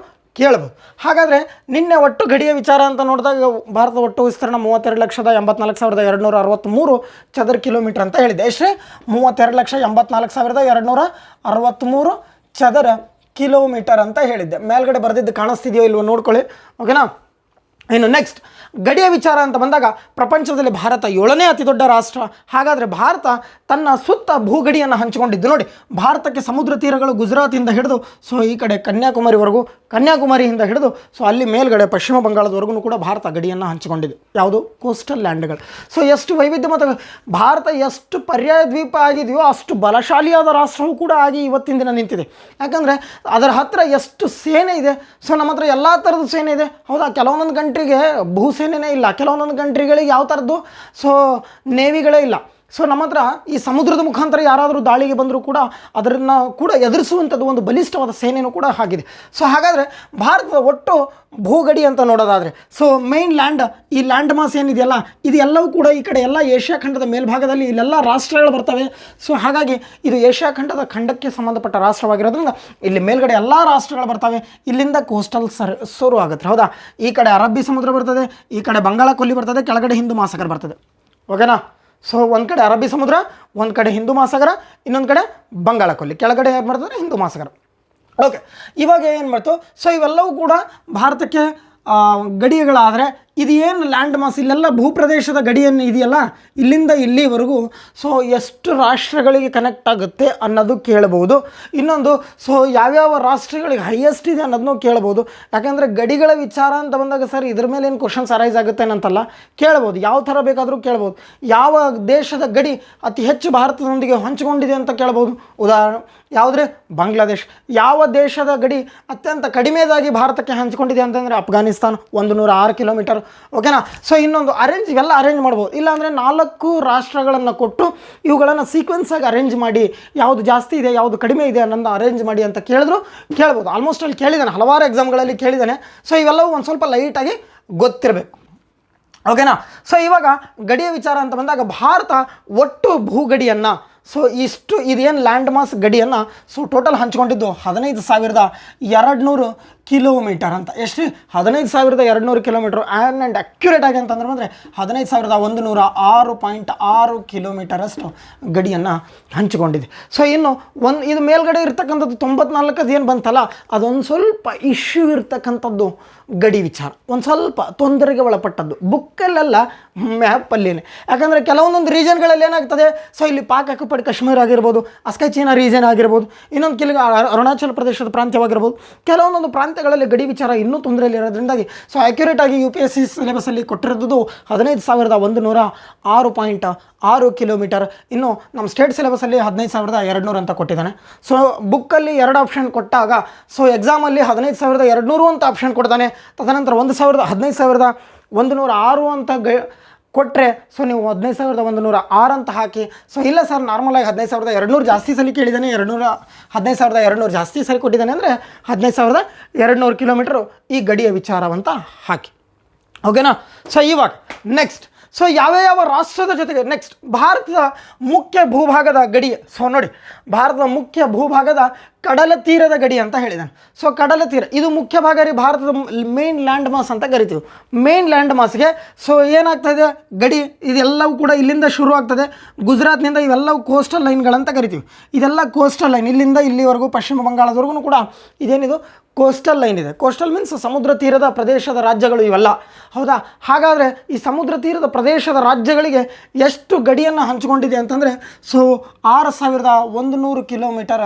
ಹಾಗಾದರೆ ನಿನ್ನೆ ಒಟ್ಟು ಗಡಿಯ ವಿಚಾರ ಅಂತ ನೋಡಿದಾಗ ಭಾರತದ ಒಟ್ಟು ವಿಸ್ತೀರ್ಣ 32,84,263 ಚದರ ಕಿಲೋಮೀಟರ್ ಅಂತ ಹೇಳಿದೆ. ಎಷ್ಟೇ, 32,84,263 ಚದರ ಕಿಲೋಮೀಟರ್ ಅಂತ ಹೇಳಿದ್ದೆ. ಮೇಲ್ಗಡೆ ಬರೆದಿದ್ದು ಕಾಣಿಸ್ತಿದೆಯೋ ಇಲ್ವೋ ನೋಡ್ಕೊಳ್ಳಿ, ಓಕೆನಾ. ಇನ್ನು ನೆಕ್ಸ್ಟ್ ಗಡಿಯ ವಿಚಾರ ಅಂತ ಬಂದಾಗ ಪ್ರಪಂಚದಲ್ಲಿ ಭಾರತ 7ನೇ ಅತಿ ದೊಡ್ಡ ರಾಷ್ಟ್ರ. ಹಾಗಾದರೆ ಭಾರತ ತನ್ನ ಸುತ್ತ ಭೂಗಡಿಯನ್ನು ಹಂಚಿಕೊಂಡಿದ್ದು ನೋಡಿ. ಭಾರತಕ್ಕೆ ಸಮುದ್ರ ತೀರಗಳು ಗುಜರಾತಿಂದ ಹಿಡಿದು ಸೊ ಈ ಕಡೆ ಕನ್ಯಾಕುಮಾರಿಯಿಂದ ಹಿಡಿದು ಸೊ ಅಲ್ಲಿ ಮೇಲ್ಗಡೆ ಪಶ್ಚಿಮ ಬಂಗಾಳದವರೆಗೂ ಕೂಡ ಭಾರತ ಗಡಿಯನ್ನು ಹಂಚಿಕೊಂಡಿದೆ. ಯಾವುದು, ಕೋಸ್ಟಲ್ ಲ್ಯಾಂಡ್ಗಳು. ಸೊ ಎಷ್ಟು ವೈವಿಧ್ಯಮಯ ಭಾರತ ಎಷ್ಟು ಪರ್ಯಾಯ ದ್ವೀಪ ಆಗಿದೆಯೋ ಅಷ್ಟು ಬಲಶಾಲಿಯಾದ ರಾಷ್ಟ್ರವೂ ಕೂಡ ಆಗಿ ಇವತ್ತಿನ ದಿನ ನಿಂತಿದೆ. ಯಾಕಂದರೆ ಅದರ ಹತ್ತಿರ ಎಷ್ಟು ಸೇನೆ ಇದೆ. ಸೊ ನಮ್ಮ ಹತ್ರ ಎಲ್ಲ ಥರದ ಸೇನೆ ಇದೆ, ಹೌದಾ. ಕೆಲವೊಂದೊಂದು ಕಂಟ್ರಿಗೆ ಭೂಸೇನೆನೇ ಇಲ್ಲ, ಕೆಲವೊಂದೊಂದು ಕಂಟ್ರಿಗಳಿಗೆ ಯಾವ ಥರದ್ದು ಸೊ ನೇವಿಗಳೇ ಇಲ್ಲ. ಸೊ ನಮ್ಮ ಹತ್ರ ಈ ಸಮುದ್ರದ ಮುಖಾಂತರ ಯಾರಾದರೂ ದಾಳಿಗೆ ಬಂದರೂ ಕೂಡ ಅದನ್ನು ಕೂಡ ಎದುರಿಸುವಂಥದ್ದು ಒಂದು ಬಲಿಷ್ಠವಾದ ಸೇನೆಯೂ ಕೂಡ ಆಗಿದೆ. ಸೊ ಹಾಗಾದರೆ ಭಾರತದ ಒಟ್ಟು ಭೂಗಡಿ ಅಂತ ನೋಡೋದಾದರೆ ಸೊ ಮೇನ್ ಲ್ಯಾಂಡ್, ಈ ಲ್ಯಾಂಡ್ ಮಾಸ್ ಏನಿದೆಯಲ್ಲ ಇದು ಎಲ್ಲವೂ ಕೂಡ ಈ ಕಡೆ ಎಲ್ಲ ಏಷ್ಯಾ ಖಂಡದ ಮೇಲ್ಭಾಗದಲ್ಲಿ ಇಲ್ಲೆಲ್ಲ ರಾಷ್ಟ್ರಗಳು ಬರ್ತವೆ. ಸೊ ಹಾಗಾಗಿ ಇದು ಏಷ್ಯಾ ಖಂಡಕ್ಕೆ ಸಂಬಂಧಪಟ್ಟ ರಾಷ್ಟ್ರವಾಗಿರೋದ್ರಿಂದ ಇಲ್ಲಿ ಮೇಲ್ಗಡೆ ಎಲ್ಲ ರಾಷ್ಟ್ರಗಳು ಬರ್ತವೆ. ಇಲ್ಲಿಂದ ಕೋಸ್ಟಲ್ ಶುರು ಆಗುತ್ತೆ, ಹೌದಾ. ಈ ಕಡೆ ಅರಬ್ಬಿ ಸಮುದ್ರ ಬರ್ತದೆ, ಈ ಕಡೆ ಬಂಗಾಳ ಕೊಲ್ಲಿ ಬರ್ತದೆ, ಕೆಳಗಡೆ ಹಿಂದೂ ಮಹಾಸಾಗರ ಬರ್ತದೆ, ಓಕೆನಾ. ಸೊ ಒಂದು ಕಡೆ ಅರಬ್ಬಿ ಸಮುದ್ರ, ಒಂದು ಕಡೆ ಹಿಂದೂ ಮಹಾಸಾಗರ, ಇನ್ನೊಂದು ಕಡೆ ಬಂಗಾಳ ಕೊಲ್ಲಿ, ಕೆಳಗಡೆ ಏನು ಬರ್ತದೆ ಹಿಂದೂ ಮಹಾಸಾಗರ. ಓಕೆ, ಇವಾಗ ಏನು ಮಾಡ್ತು, ಸೊ ಇವೆಲ್ಲವೂ ಕೂಡ ಭಾರತಕ್ಕೆ ಗಡಿಗಳಾದರೆ ಇದು ಏನು ಲ್ಯಾಂಡ್ ಮಾಸ್ ಇಲ್ಲೆಲ್ಲ ಭೂಪ್ರದೇಶದ ಗಡಿಯನ್ನು ಇದೆಯಲ್ಲ ಇಲ್ಲಿಂದ ಇಲ್ಲಿವರೆಗೂ ಸೊ ಎಷ್ಟು ರಾಷ್ಟ್ರಗಳಿಗೆ ಕನೆಕ್ಟ್ ಆಗುತ್ತೆ ಅನ್ನೋದು ಕೇಳ್ಬೋದು. ಇನ್ನೊಂದು ಸೊ ಯಾವ್ಯಾವ ರಾಷ್ಟ್ರಗಳಿಗೆ ಹೈಯೆಸ್ಟ್ ಇದೆ ಅನ್ನೋದನ್ನು ಕೇಳ್ಬೋದು. ಯಾಕಂದರೆ ಗಡಿಗಳ ವಿಚಾರ ಅಂತ ಬಂದಾಗ ಸರ್ ಇದ್ರ ಮೇಲೆ ಏನು ಕ್ವಶನ್ಸ್ ಅರೈಸ್ ಆಗುತ್ತೆ ಅನ್ನಂತಲ್ಲ, ಕೇಳ್ಬೋದು, ಯಾವ ಥರ ಬೇಕಾದರೂ ಕೇಳ್ಬೋದು. ಯಾವ ದೇಶದ ಗಡಿ ಅತಿ ಹೆಚ್ಚು ಭಾರತದೊಂದಿಗೆ ಹಂಚಿಕೊಂಡಿದೆ ಅಂತ ಕೇಳ್ಬೋದು. ಉದಾಹರಣೆ ಯಾವುದ್ರೆ, ಬಾಂಗ್ಲಾದೇಶ್. ಯಾವ ದೇಶದ ಗಡಿ ಅತ್ಯಂತ ಕಡಿಮೆದಾಗಿ ಭಾರತಕ್ಕೆ ಹಂಚಿಕೊಂಡಿದೆ ಅಂತಂದರೆ ಅಫ್ಘಾನಿಸ್ತಾನ್ 106 ಕಿಲೋಮೀಟರ್, ಓಕೆನಾ. ಸೊ ಇನ್ನೊಂದು ಇವೆಲ್ಲ ಅರೇಂಜ್ ಮಾಡ್ಬೋದು. ಇಲ್ಲಾಂದರೆ 4 ರಾಷ್ಟ್ರಗಳನ್ನು ಕೊಟ್ಟು ಇವುಗಳನ್ನು ಸೀಕ್ವೆನ್ಸಾಗಿ ಅರೇಂಜ್ ಮಾಡಿ ಯಾವುದು ಜಾಸ್ತಿ ಇದೆ ಯಾವುದು ಕಡಿಮೆ ಇದೆ ಅನ್ನೋದು ಅರೇಂಜ್ ಮಾಡಿ ಅಂತ ಕೇಳ್ಬೋದು. ಆಲ್ಮೋಸ್ಟ್ ಅಲ್ಲಿ ಕೇಳಿದ್ದಾನೆ, ಹಲವಾರು ಎಕ್ಸಾಮ್ಗಳಲ್ಲಿ ಕೇಳಿದ್ದಾನೆ. ಸೊ ಇವೆಲ್ಲವೂ ಒಂದು ಸ್ವಲ್ಪ ಲೈಟಾಗಿ ಗೊತ್ತಿರಬೇಕು, ಓಕೆನಾ. ಸೊ ಇವಾಗ ಗಡಿಯ ವಿಚಾರ ಅಂತ ಬಂದಾಗ ಭಾರತ ಒಟ್ಟು ಭೂಗಡಿಯನ್ನು ಸೊ ಇದೇನು ಲ್ಯಾಂಡ್ ಮಾಸ್ ಗಡಿಯನ್ನು ಸೊ ಟೋಟಲ್ ಹಂಚ್ಕೊಂಡಿದ್ದು 15,200 ಕಿಲೋಮೀಟರ್ ಅಂತ. ಎಷ್ಟು, 15,200 ಕಿಲೋಮೀಟ್ರು. ಆ್ಯಂಡ್ ಅಕ್ಯುರೇಟ್ ಆಗಿ ಅಂತಂದ್ರೆ ಬಂದರೆ 15,106.6 ಕಿಲೋಮೀಟರಷ್ಟು ಗಡಿಯನ್ನು ಹಂಚಿಕೊಂಡಿದೆ. ಸೊ ಇನ್ನು ಇದು ಮೇಲ್ಗಡೆ ಇರ್ತಕ್ಕಂಥದ್ದು 94 ಏನು ಬಂತಲ್ಲ ಅದೊಂದು ಸ್ವಲ್ಪ ಇಶ್ಯೂ ಇರ್ತಕ್ಕಂಥದ್ದು ಗಡಿ ವಿಚಾರ, ಒಂದು ಸ್ವಲ್ಪ ತೊಂದರೆಗೆ ಒಳಪಟ್ಟದ್ದು. ಬುಕ್ಕಲ್ಲೆಲ್ಲ ಮ್ಯಾಪಲ್ಲಿನೇ. ಯಾಕಂದರೆ ಕೆಲವೊಂದೊಂದು ರೀಜನ್ಗಳಲ್ಲಿ ಏನಾಗ್ತದೆ, ಸೊ ಇಲ್ಲಿ ಪಾಕ್ ಆಕ್ಯುಪೈಡ್ ಕಾಶ್ಮೀರ ಆಗಿರ್ಬೋದು, ಅಸ್ಕೈ ಚೀನಾ ರೀಜನ್ ಆಗಿರ್ಬೋದು, ಇನ್ನೊಂದು ಅರುಣಾಚಲ ಪ್ರದೇಶದ ಪ್ರಾಂತ್ಯವಾಗಿರ್ಬೋದು, ಕೆಲವೊಂದೊಂದು ಪ್ರಾಂತ್ಯಗಳಲ್ಲಿ ಗಡಿ ವಿಚಾರ ಇನ್ನೂ ತೊಂದರೆಯಲ್ಲಿ ಇರೋದ್ರಿಂದಾಗಿ ಸೊ ಅಕ್ಯುರೇಟಾಗಿ UPSC ಸಿಲೆಬಸಲ್ಲಿ ಕೊಟ್ಟಿರೋದು 15,106.6 ಕಿಲೋಮೀಟರ್. ಇನ್ನು ನಮ್ಮ ಸ್ಟೇಟ್ ಸಿಲೆಬಸಲ್ಲಿ 15,200 ಅಂತ ಕೊಟ್ಟಿದ್ದಾನೆ. ಸೊ ಬುಕ್ಕಲ್ಲಿ 2 ಆಪ್ಷನ್ ಕೊಟ್ಟಾಗ ಸೊ ಎಕ್ಸಾಮಲ್ಲಿ 15,200 ಅಂತ ಆಪ್ಷನ್ ಕೊಡ್ತಾನೆ. ತದನಂತರ 15,106 ಅಂತ ಕೊಟ್ಟರೆ ಸೊ ನೀವು 15,106 ಅಂತ ಹಾಕಿ. ಸೊ ಇಲ್ಲ ಸರ್ ನಾರ್ಮಲಾಗಿ 15,200 ಜಾಸ್ತಿ ಸಲ ಕೇಳಿದ್ದಾನೆ, 15,200 ಜಾಸ್ತಿ ಸಲ ಕೊಟ್ಟಿದ್ದಾನೆ ಅಂದರೆ 15,200 ಕಿಲೋಮೀಟ್ರು ಈ ಗಡಿಯ ವಿಚಾರವಂತ ಹಾಕಿ. ಓಕೆನಾ. ಸೊ ಇವಾಗ ನೆಕ್ಸ್ಟ್, ಸೊ ಯಾವ ರಾಷ್ಟ್ರದ ಜೊತೆಗೆ ನೆಕ್ಸ್ಟ್ ಭಾರತದ ಮುಖ್ಯ ಭೂಭಾಗದ ಗಡಿ. ಸೊ ನೋಡಿ, ಭಾರತದ ಮುಖ್ಯ ಭೂಭಾಗದ ಕಡಲ ತೀರದ ಗಡಿ ಅಂತ ಹೇಳಿದ್ದಾನೆ. ಸೊ ಕಡಲ ತೀರ ಇದು ಮುಖ್ಯ ಭಾಗ ರೀ, ಭಾರತದ ಮೇನ್ ಲ್ಯಾಂಡ್ ಮಾಸ್ ಅಂತ ಕರಿತೀವಿ. ಮೇನ್ ಲ್ಯಾಂಡ್ ಮಾಸ್ಗೆ ಸೊ ಏನಾಗ್ತದೆ ಗಡಿ ಇದೆಲ್ಲವೂ ಕೂಡ ಇಲ್ಲಿಂದ ಶುರು ಆಗ್ತದೆ, ಗುಜರಾತ್ನಿಂದ ಇವೆಲ್ಲವೂ ಕೋಸ್ಟಲ್ ಲೈನ್ಗಳಂತ ಕರಿತೀವಿ. ಇದೆಲ್ಲ ಕೋಸ್ಟಲ್ ಲೈನ್, ಇಲ್ಲಿಂದ ಇಲ್ಲಿವರೆಗೂ ಪಶ್ಚಿಮ ಬಂಗಾಳದವರೆಗೂ ಕೂಡ ಇದೇನಿದು ಕೋಸ್ಟಲ್ ಲೈನ್ ಇದೆ. ಕೋಸ್ಟಲ್ ಮೀನ್ಸ್ ಸಮುದ್ರ ತೀರದ ಪ್ರದೇಶದ ರಾಜ್ಯಗಳು ಇವೆಲ್ಲ, ಹೌದಾ. ಹಾಗಾದರೆ ಈ ಸಮುದ್ರ ತೀರದ ಪ್ರದೇಶದ ರಾಜ್ಯಗಳಿಗೆ ಎಷ್ಟು ಗಡಿಯನ್ನು ಹಂಚಿಕೊಂಡಿದೆ ಅಂತಂದರೆ ಸೊ 6,100 ಕಿಲೋಮೀಟರ್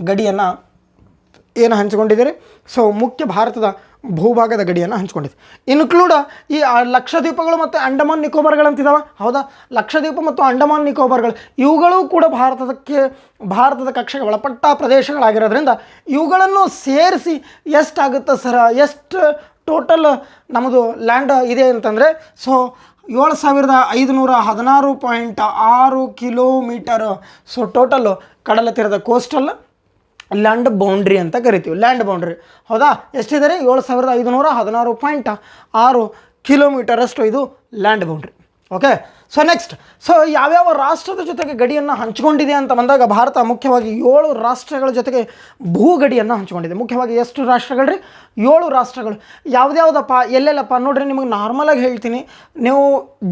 ಗಡಿಯನ್ನು ಏನು ಹಂಚಿಕೊಂಡಿದ್ದೀರಿ. ಸೊ ಮುಖ್ಯ ಭಾರತದ ಭೂಭಾಗದ ಗಡಿಯನ್ನು ಹಂಚ್ಕೊಂಡಿದೆ. ಇನ್ಕ್ಲೂಡ್ ಈ ಲಕ್ಷದ್ವೀಪಗಳು ಮತ್ತು ಅಂಡಮಾನ್ ನಿಕೋಬಾರ್ಗಳಂತಿದ್ದಾವೆ, ಹೌದಾ. ಲಕ್ಷದ್ವೀಪ ಮತ್ತು ಅಂಡಮಾನ್ ನಿಕೋಬಾರ್ಗಳು ಇವುಗಳು ಕೂಡ ಭಾರತದ ಕಕ್ಷೆಗೆ ಒಳಪಟ್ಟ ಪ್ರದೇಶಗಳಾಗಿರೋದ್ರಿಂದ ಇವುಗಳನ್ನು ಸೇರಿಸಿ ಎಷ್ಟಾಗುತ್ತೆ ಸರ್, ಎಷ್ಟು ಟೋಟಲ್ ನಮ್ಮದು ಲ್ಯಾಂಡ್ ಇದೆ ಅಂತಂದರೆ ಸೊ 7,516.6 ಕಿಲೋಮೀಟರ್. ಸೊ ಟೋಟಲ್ಲು ಕಡಲ ತೀರದ ಕೋಸ್ಟಲ್ ಲ್ಯಾಂಡ್ ಬೌಂಡ್ರಿ ಅಂತ ಕರಿತೀವಿ, ಲ್ಯಾಂಡ್ ಬೌಂಡ್ರಿ, ಹೌದಾ. ಎಷ್ಟಿದೆ 7,516.6 ಕಿಲೋಮೀಟರಷ್ಟು ಇದು land boundary. Okay. So next, so ಯಾವ್ಯಾವ ರಾಷ್ಟ್ರದ ಜೊತೆಗೆ ಗಡಿಯನ್ನು ಹಂಚಿಕೊಂಡಿದೆ ಅಂತ ಬಂದಾಗ ಭಾರತ ಮುಖ್ಯವಾಗಿ 7 ರಾಷ್ಟ್ರಗಳ ಜೊತೆಗೆ ಭೂಗಡಿಯನ್ನು ಹಂಚಿಕೊಂಡಿದೆ. ಮುಖ್ಯವಾಗಿ ಎಷ್ಟು ರಾಷ್ಟ್ರಗಳು ರೀ? 7 ರಾಷ್ಟ್ರಗಳು. ಯಾವುದ್ಯಾವುದಪ್ಪ, ಎಲ್ಲೆಲ್ಲಪ್ಪ ನೋಡ್ರಿ, ನಿಮಗೆ ನಾರ್ಮಲಾಗಿ ಹೇಳ್ತೀನಿ. ನೀವು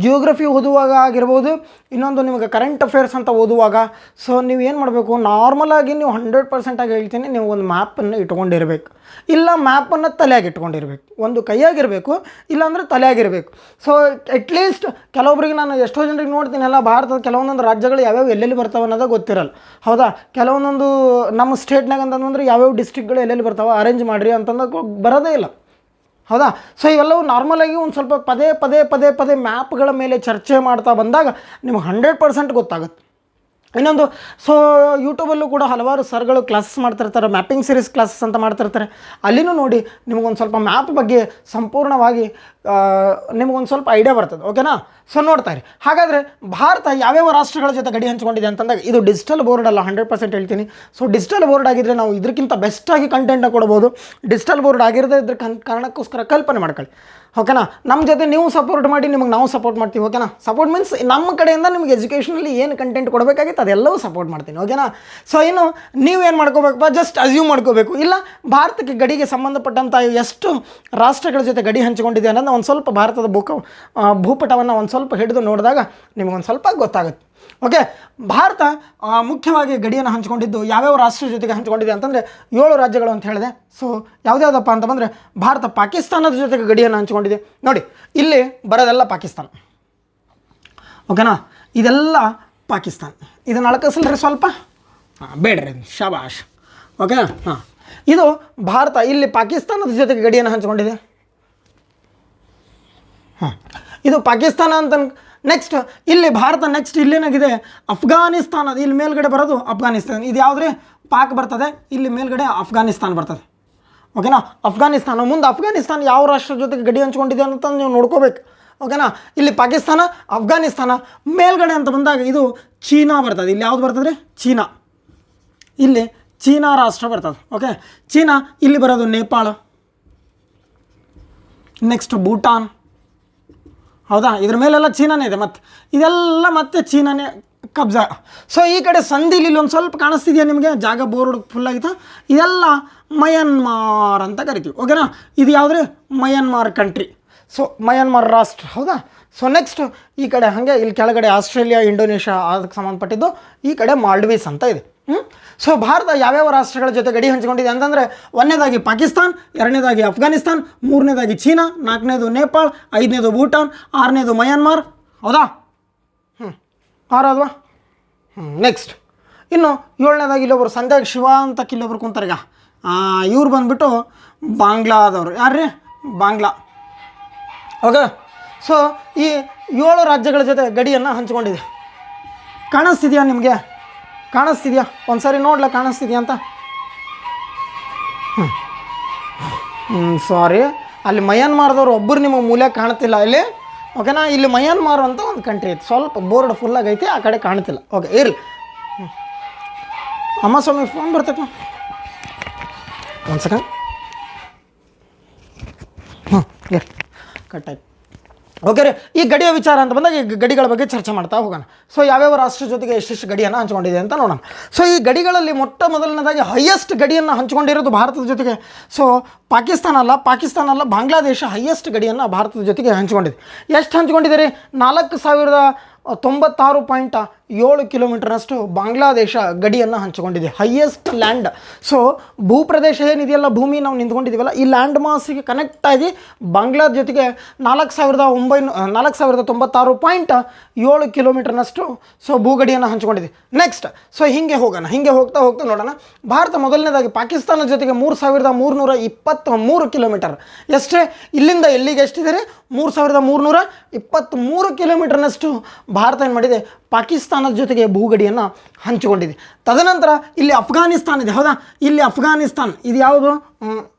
ಜಿಯೋಗ್ರಫಿ ಓದುವಾಗ ಆಗಿರ್ಬೋದು, ಇನ್ನೊಂದು ನಿಮಗೆ ಕರೆಂಟ್ ಅಫೇರ್ಸ್ ಅಂತ ಓದುವಾಗ ಸೊ ನೀವು ಏನು ಮಾಡಬೇಕು, ನಾರ್ಮಲಾಗಿ ನೀವು 100% ಆಗಿ ಹೇಳ್ತೀನಿ, ನೀವು ಒಂದು ಮ್ಯಾಪನ್ನು ಇಟ್ಕೊಂಡಿರಬೇಕು. ಇಲ್ಲ ಮ್ಯಾಪನ್ನು ತಲೆಯಾಗಿ ಇಟ್ಕೊಂಡಿರಬೇಕು, ಒಂದು ಕೈಯಾಗಿರಬೇಕು, ಇಲ್ಲಾಂದರೆ ತಲೆಯಾಗಿರಬೇಕು. ಸೊ ಅಟ್ಲೀಸ್ಟ್ ಕೆಲವೊಬ್ಬರಿಗೆ ನಾನು ಎಷ್ಟೋ ಜನರಿಗೆ ನೋಡ್ತೀನಲ್ಲ, ಭಾರತದ ಕೆಲವೊಂದೊಂದು ರಾಜ್ಯಗಳು ಯಾವ್ಯಾವ ಎಲ್ಲೆಲ್ಲಿ ಬರ್ತಾವೆ ಅನ್ನೋದು ಗೊತ್ತಿರಲ್ಲ, ಹೌದಾ. ಕೆಲವೊಂದೊಂದು ನಮ್ಮ ಸ್ಟೇಟ್ನಾಗ ಅಂತಂದ್ರೆ ಯಾವ್ಯಾವ ಡಿಸ್ಟ್ರಿಕ್ಗಳು ಎಲ್ಲೆಲ್ಲಿ ಬರ್ತಾವೆ ಅರೇಂಜ್ ಮಾಡಿರಿ ಅಂತಂದಾಗ ಬರೋದೇ ಇಲ್ಲ, ಹೌದಾ. ಸೊ ಇವೆಲ್ಲವೂ ನಾರ್ಮಲಾಗಿ ಒಂದು ಸ್ವಲ್ಪ ಪದೇ ಮ್ಯಾಪ್ಗಳ ಮೇಲೆ ಚರ್ಚೆ ಮಾಡ್ತಾ ಬಂದಾಗ ನಿಮಗೆ 100% ಗೊತ್ತಾಗುತ್ತೆ. ಇನ್ನೊಂದು, ಸೊ ಯೂಟ್ಯೂಬಲ್ಲೂ ಕೂಡ ಹಲವಾರು ಸರ್ಗಳು ಕ್ಲಾಸಸ್ ಮಾಡ್ತಿರ್ತಾರೆ, ಮ್ಯಾಪಿಂಗ್ ಸೀರೀಸ್ ಕ್ಲಾಸಸ್ ಅಂತ ಮಾಡ್ತಿರ್ತಾರೆ. ಅಲ್ಲಿನೂ ನೋಡಿ ನಿಮಗೊಂದು ಸ್ವಲ್ಪ ಮ್ಯಾಪ್ ಬಗ್ಗೆ ಸಂಪೂರ್ಣವಾಗಿ ನಿಮಗೊಂದು ಸ್ವಲ್ಪ ಐಡಿಯಾ ಬರ್ತದೆ. ಓಕೆನಾ. ಸೊ ನೋಡ್ತಾ ಇರಿ. ಹಾಗಾದರೆ ಭಾರತ ಯಾವ್ಯಾವ ರಾಷ್ಟ್ರಗಳ ಜೊತೆ ಗಡಿ ಹಂಚಿಕೊಂಡಿದೆ ಅಂತಂದಾಗ ಇದು ಡಿಜಿಟಲ್ ಬೋರ್ಡ್ ಅಲ್ಲ, 100% ಹೇಳ್ತೀನಿ. ಸೊ ಡಿಜಿಟಲ್ ಬೋರ್ಡ್ ಆಗಿದ್ದರೆ ನಾವು ಇದಕ್ಕಿಂತ ಬೆಸ್ಟಾಗಿ ಕಂಟೆಂಟ್ನ ಕೊಡ್ಬೋದು. ಡಿಜಿಟಲ್ ಬೋರ್ಡ್ ಆಗಿರದೇ ಇದ್ರ ಕಾರಣಕ್ಕೋಸ್ಕರ ಕಲ್ಪನೆ ಮಾಡ್ಕೊಳ್ಳಿ, ಓಕೆನಾ. ನಮ್ಮ ಜೊತೆ ನೀವು ಸಪೋರ್ಟ್ ಮಾಡಿ, ನಿಮಗೆ ನಾವು ಸಪೋರ್ಟ್ ಮಾಡ್ತೀವಿ, ಓಕೆನಾ. ಸಪೋರ್ಟ್ ಮೀನ್ಸ್ ನಮ್ಮ ಕಡೆಯಿಂದ ನಿಮಗೆ ಎಜುಕೇಷನಲ್ಲಿ ಏನು ಕಂಟೆಂಟ್ ಕೊಡಬೇಕಾಗಿತ್ತು ಅದೆಲ್ಲವೂ ಸಪೋರ್ಟ್ ಮಾಡ್ತೀನಿ, ಓಕೆನಾ. ಸೊ ಇನ್ನು ನೀವೇನು ಮಾಡ್ಕೋಬೇಕಪ್ಪ, ಜಸ್ಟ್ ಅಸ್ಯೂಮ್ ಮಾಡ್ಕೋಬೇಕು. ಇಲ್ಲ ಭಾರತಕ್ಕೆ ಗಡಿಗೆ ಸಂಬಂಧಪಟ್ಟಂಥ ಎಷ್ಟು ರಾಷ್ಟ್ರಗಳ ಜೊತೆ ಗಡಿ ಹಂಚಿಕೊಂಡಿದೆ ಅನ್ನೋದು ಒಂದು ಸ್ವಲ್ಪ ಭಾರತದ ಭೂಪಟವನ್ನು ಒಂದು ಸ್ವಲ್ಪ ಹಿಡಿದು ನೋಡಿದಾಗ ನಿಮಗೊಂದು ಸ್ವಲ್ಪ ಗೊತ್ತಾಗುತ್ತೆ. ಓಕೆ. ಭಾರತ ಮುಖ್ಯವಾಗಿ ಗಡಿಯನ್ನು ಹಂಚಿಕೊಂಡಿದ್ದು ಯಾವ್ಯಾವ ರಾಷ್ಟ್ರದ ಜೊತೆಗೆ ಹಂಚಿಕೊಂಡಿದೆ ಅಂತಂದರೆ 7 ರಾಜ್ಯಗಳು ಅಂತ ಹೇಳಿದೆ. ಸೊ ಯಾವುದ್ಯಾವುದಪ್ಪ ಅಂತ ಬಂದರೆ ಭಾರತ ಪಾಕಿಸ್ತಾನದ ಜೊತೆಗೆ ಗಡಿಯನ್ನು ಹಂಚಿಕೊಂಡಿದೆ. ನೋಡಿ ಇಲ್ಲಿ ಬರೋದೆಲ್ಲ ಪಾಕಿಸ್ತಾನ, ಓಕೆನಾ. ಇದೆಲ್ಲ ಪಾಕಿಸ್ತಾನ. ಇದನ್ನು ಅಳಕಸಲ್ರಿ ಸ್ವಲ್ಪ, ಬೇಡ್ರಿ, ಶಾಬಾಷ್, ಓಕೆ. ಹಾಂ, ಇದು ಭಾರತ ಇಲ್ಲಿ ಪಾಕಿಸ್ತಾನದ ಜೊತೆಗೆ ಗಡಿಯನ್ನು ಹಂಚಿಕೊಂಡಿದೆ. ಹಾಂ, ಇದು ಪಾಕಿಸ್ತಾನ ಅಂತ. ನೆಕ್ಸ್ಟ್ ಇಲ್ಲಿ ಭಾರತ, ನೆಕ್ಸ್ಟ್ ಇಲ್ಲೇನಾಗಿದೆ ಅಫ್ಘಾನಿಸ್ತಾನ, ಇಲ್ಲಿ ಮೇಲ್ಗಡೆ ಬರೋದು ಅಫ್ಘಾನಿಸ್ತಾನ. ಇದು ಯಾವುದ್ರಿ ಪಾಕ್ ಬರ್ತದೆ, ಇಲ್ಲಿ ಮೇಲ್ಗಡೆ ಅಫ್ಘಾನಿಸ್ತಾನ ಬರ್ತದೆ, ಓಕೆನಾ. ಅಫ್ಘಾನಿಸ್ತಾನ ಮುಂದೆ ಅಫ್ಘಾನಿಸ್ತಾನ ಯಾವ ರಾಷ್ಟ್ರದ ಜೊತೆಗೆ ಗಡಿ ಹಂಚ್ಕೊಂಡಿದೆ ಅಂತ ನೀವು ನೋಡ್ಕೋಬೇಕು, ಓಕೆನಾ. ಇಲ್ಲಿ ಪಾಕಿಸ್ತಾನ, ಅಫ್ಘಾನಿಸ್ತಾನ, ಮೇಲ್ಗಡೆ ಅಂತ ಬಂದಾಗ ಇದು ಚೀನಾ ಬರ್ತದೆ. ಇಲ್ಲಿ ಯಾವ್ದು ಬರ್ತದೆ ರೀ? ಚೀನಾ. ಇಲ್ಲಿ ಚೀನಾ ರಾಷ್ಟ್ರ ಬರ್ತದೆ, ಓಕೆ. ಚೀನಾ. ಇಲ್ಲಿ ಬರೋದು ನೇಪಾಳ, ನೆಕ್ಸ್ಟ್ ಭೂಟಾನ್, ಹೌದಾ. ಇದ್ರ ಮೇಲೆಲ್ಲ ಚೀನಾನೇ ಇದೆ, ಮತ್ತು ಇದೆಲ್ಲ ಮತ್ತೆ ಚೀನಾನೇ ಕಬ್ಜಾ. ಸೊ ಈ ಕಡೆ ಸಂಧಿಲಿ ಒಂದು ಸ್ವಲ್ಪ ಕಾಣಿಸ್ತಿದೆಯಾ ನಿಮಗೆ ಜಾಗ, ಬೋರ್ಡ್ ಫುಲ್ ಆಗಿತ್ತು. ಇದೆಲ್ಲ ಮಯನ್ಮಾರ್ ಅಂತ ಕರಿತೀವಿ, ಓಕೆನಾ. ಇದು ಯಾವುದ್ರಿ? ಮಯನ್ಮಾರ್ ಕಂಟ್ರಿ. ಸೊ ಮಯನ್ಮಾರ್ ರಾಷ್ಟ್ರ, ಹೌದಾ. ಸೊ ನೆಕ್ಸ್ಟ್ ಈ ಕಡೆ ಹಾಗೆ ಇಲ್ಲಿ ಕೆಳಗಡೆ ಆಸ್ಟ್ರೇಲಿಯಾ, ಇಂಡೋನೇಷ್ಯಾ ಅದಕ್ಕೆ ಸಂಬಂಧಪಟ್ಟಿದ್ದು, ಈ ಕಡೆ ಮಾಲ್ಡೀವ್ಸ್ ಅಂತ ಇದೆ. ಸೊ ಭಾರತ ಯಾವ್ಯಾವ ರಾಷ್ಟ್ರಗಳ ಜೊತೆ ಗಡಿ ಹಂಚಿಕೊಂಡಿದೆ ಅಂತಂದರೆ 1ನೇದಾಗಿ ಪಾಕಿಸ್ತಾನ್, 2ನೇದಾಗಿ ಅಫ್ಘಾನಿಸ್ತಾನ್, 3ನೇದಾಗಿ ಚೀನಾ, 4ನೇದು ನೇಪಾಳ್, 5ನೇದು ಭೂಟಾನ್, 6ನೇದು ಮಯನ್ಮಾರ್, ಹೌದಾ. 6 ಅಲ್ವಾ. ನೆಕ್ಸ್ಟ್ ಇನ್ನು 7ನೇದಾಗಿ ಇಲ್ಲೊಬ್ರು ಸಂಧ್ಯಾಗ್ ಶಿವ ಅಂತ ಇಲ್ಲೊಬ್ರು ಕುಂತಾರೀಗ, ಇವ್ರು ಬಂದುಬಿಟ್ಟು ಬಾಂಗ್ಲಾದವರು. ಯಾರ್ರೀ? ಬಾಂಗ್ಲಾ, ಓಕೆ. ಸೊ ಈ 7 ರಾಜ್ಯಗಳ ಜೊತೆ ಗಡಿಯನ್ನು ಹಂಚಿಕೊಂಡಿದೆ. ಕಾಣಿಸ್ತಿದೆಯಾ ನಿಮಗೆ? ಕಾಣಿಸ್ತಿದೆಯಾ? ಒಂದು ಸಾರಿ ನೋಡ್ಲ ಕಾಣಿಸ್ತಿದೆಯಾ ಅಂತ. ಸಾರಿ, ಅಲ್ಲಿ ಮಯನ್ಮಾರ್ದವ್ರು ಒಬ್ಬರು ನಿಮ್ಮ ಮೂಲೆ ಕಾಣ್ತಿಲ್ಲ. ಇಲ್ಲಿ ಓಕೆನಾ. ಇಲ್ಲಿ ಮಯನ್ಮಾರ್ ಅಂತ ಒಂದು ಕಂಟ್ರಿ ಐತೆ, ಸ್ವಲ್ಪ ಬೋರ್ಡ್ ಫುಲ್ಲಾಗಿ ಐತಿ, ಆ ಕಡೆ ಕಾಣ್ತಿಲ್ಲ. ಓಕೆ ಇರಲಿ. ಅಮ್ಮ ಸ್ವಾಮಿ ಫೋನ್ ಬರ್ತೈತೆ ಒಂದು ಸೆಕೆಂಡ್. ಇರಲಿ, ಕಟ್ಟಾಯ್ತು. ಓಕೆ ರೀ, ಈ ಗಡಿಯ ವಿಚಾರ ಅಂತ ಬಂದಾಗ ಈ ಗಡಿಗಳ ಬಗ್ಗೆ ಚರ್ಚೆ ಮಾಡ್ತಾ ಹೋಗೋಣ. ಸೊ ಯಾವ್ಯಾವ ರಾಷ್ಟ್ರ ಜೊತೆಗೆ ಎಷ್ಟೆಷ್ಟು ಗಡಿಯನ್ನು ಹಂಚ್ಕೊಂಡಿದೆ ಅಂತ ನೋಡೋಣ. ಸೊ ಈ ಗಡಿಗಳಲ್ಲಿ ಮೊಟ್ಟ ಮೊದಲನೇದಾಗಿ ಹೈಯೆಸ್ಟ್ ಗಡಿಯನ್ನು ಹಂಚ್ಕೊಂಡಿರೋದು ಭಾರತದ ಜೊತೆಗೆ. ಸೊ ಪಾಕಿಸ್ತಾನ ಅಲ್ಲ, ಬಾಂಗ್ಲಾದೇಶ ಹೈಯೆಸ್ಟ್ ಗಡಿಯನ್ನು ಭಾರತದ ಜೊತೆಗೆ ಹಂಚ್ಕೊಂಡಿದೆ. ಎಷ್ಟು ಹಂಚ್ಕೊಂಡಿದೆ ರೀ? 4096.7 ಕಿಲೋಮೀಟರ್ನಷ್ಟು ಬಾಂಗ್ಲಾದೇಶ ಗಡಿಯನ್ನು ಹಂಚಿಕೊಂಡಿದೆ, ಹೈಯೆಸ್ಟ್ ಲ್ಯಾಂಡ್. ಸೊ ಭೂಪ್ರದೇಶ ಏನಿದೆಯಲ್ಲ, ಭೂಮಿ ನಾವು ನಿಂತ್ಕೊಂಡಿದ್ದೀವಲ್ಲ, ಈ ಲ್ಯಾಂಡ್ ಮಾಸಿಗೆ ಕನೆಕ್ಟ್ ಆಗಿ ಬಾಂಗ್ಲಾ ಜೊತೆಗೆ 4096.7 ಕಿಲೋಮೀಟರ್ನಷ್ಟು ಸೊ ಭೂಗಡಿಯನ್ನು ಹಂಚಿಕೊಂಡಿದೆ. ನೆಕ್ಸ್ಟ್ ಸೊ ಹಿಂಗೆ ಹೋಗ್ತಾ ನೋಡೋಣ. ಭಾರತ ಮೊದಲನೇದಾಗಿ ಪಾಕಿಸ್ತಾನದ ಜೊತೆಗೆ 3323 ಕಿಲೋಮೀಟರ್. ಎಷ್ಟೇ ಇಲ್ಲಿಂದ ಎಲ್ಲಿಗೆ ಎಷ್ಟಿದೆ ರೀ? 3323 ಕಿಲೋಮೀಟರ್ನಷ್ಟು ಭಾರತ ಏನು ಮಾಡಿದೆ? ಪಾಕಿಸ್ತಾನದ ಜೊತೆಗೆ ಭೂಗಡಿಯನ್ನು ಹಂಚಿಕೊಂಡಿದೆ. ತದನಂತರ ಇಲ್ಲಿ ಅಫ್ಘಾನಿಸ್ತಾನ ಇದೆ, ಹೌದಾ? ಇಲ್ಲಿ ಅಫ್ಘಾನಿಸ್ತಾನ್ ಇದು ಯಾವುದು?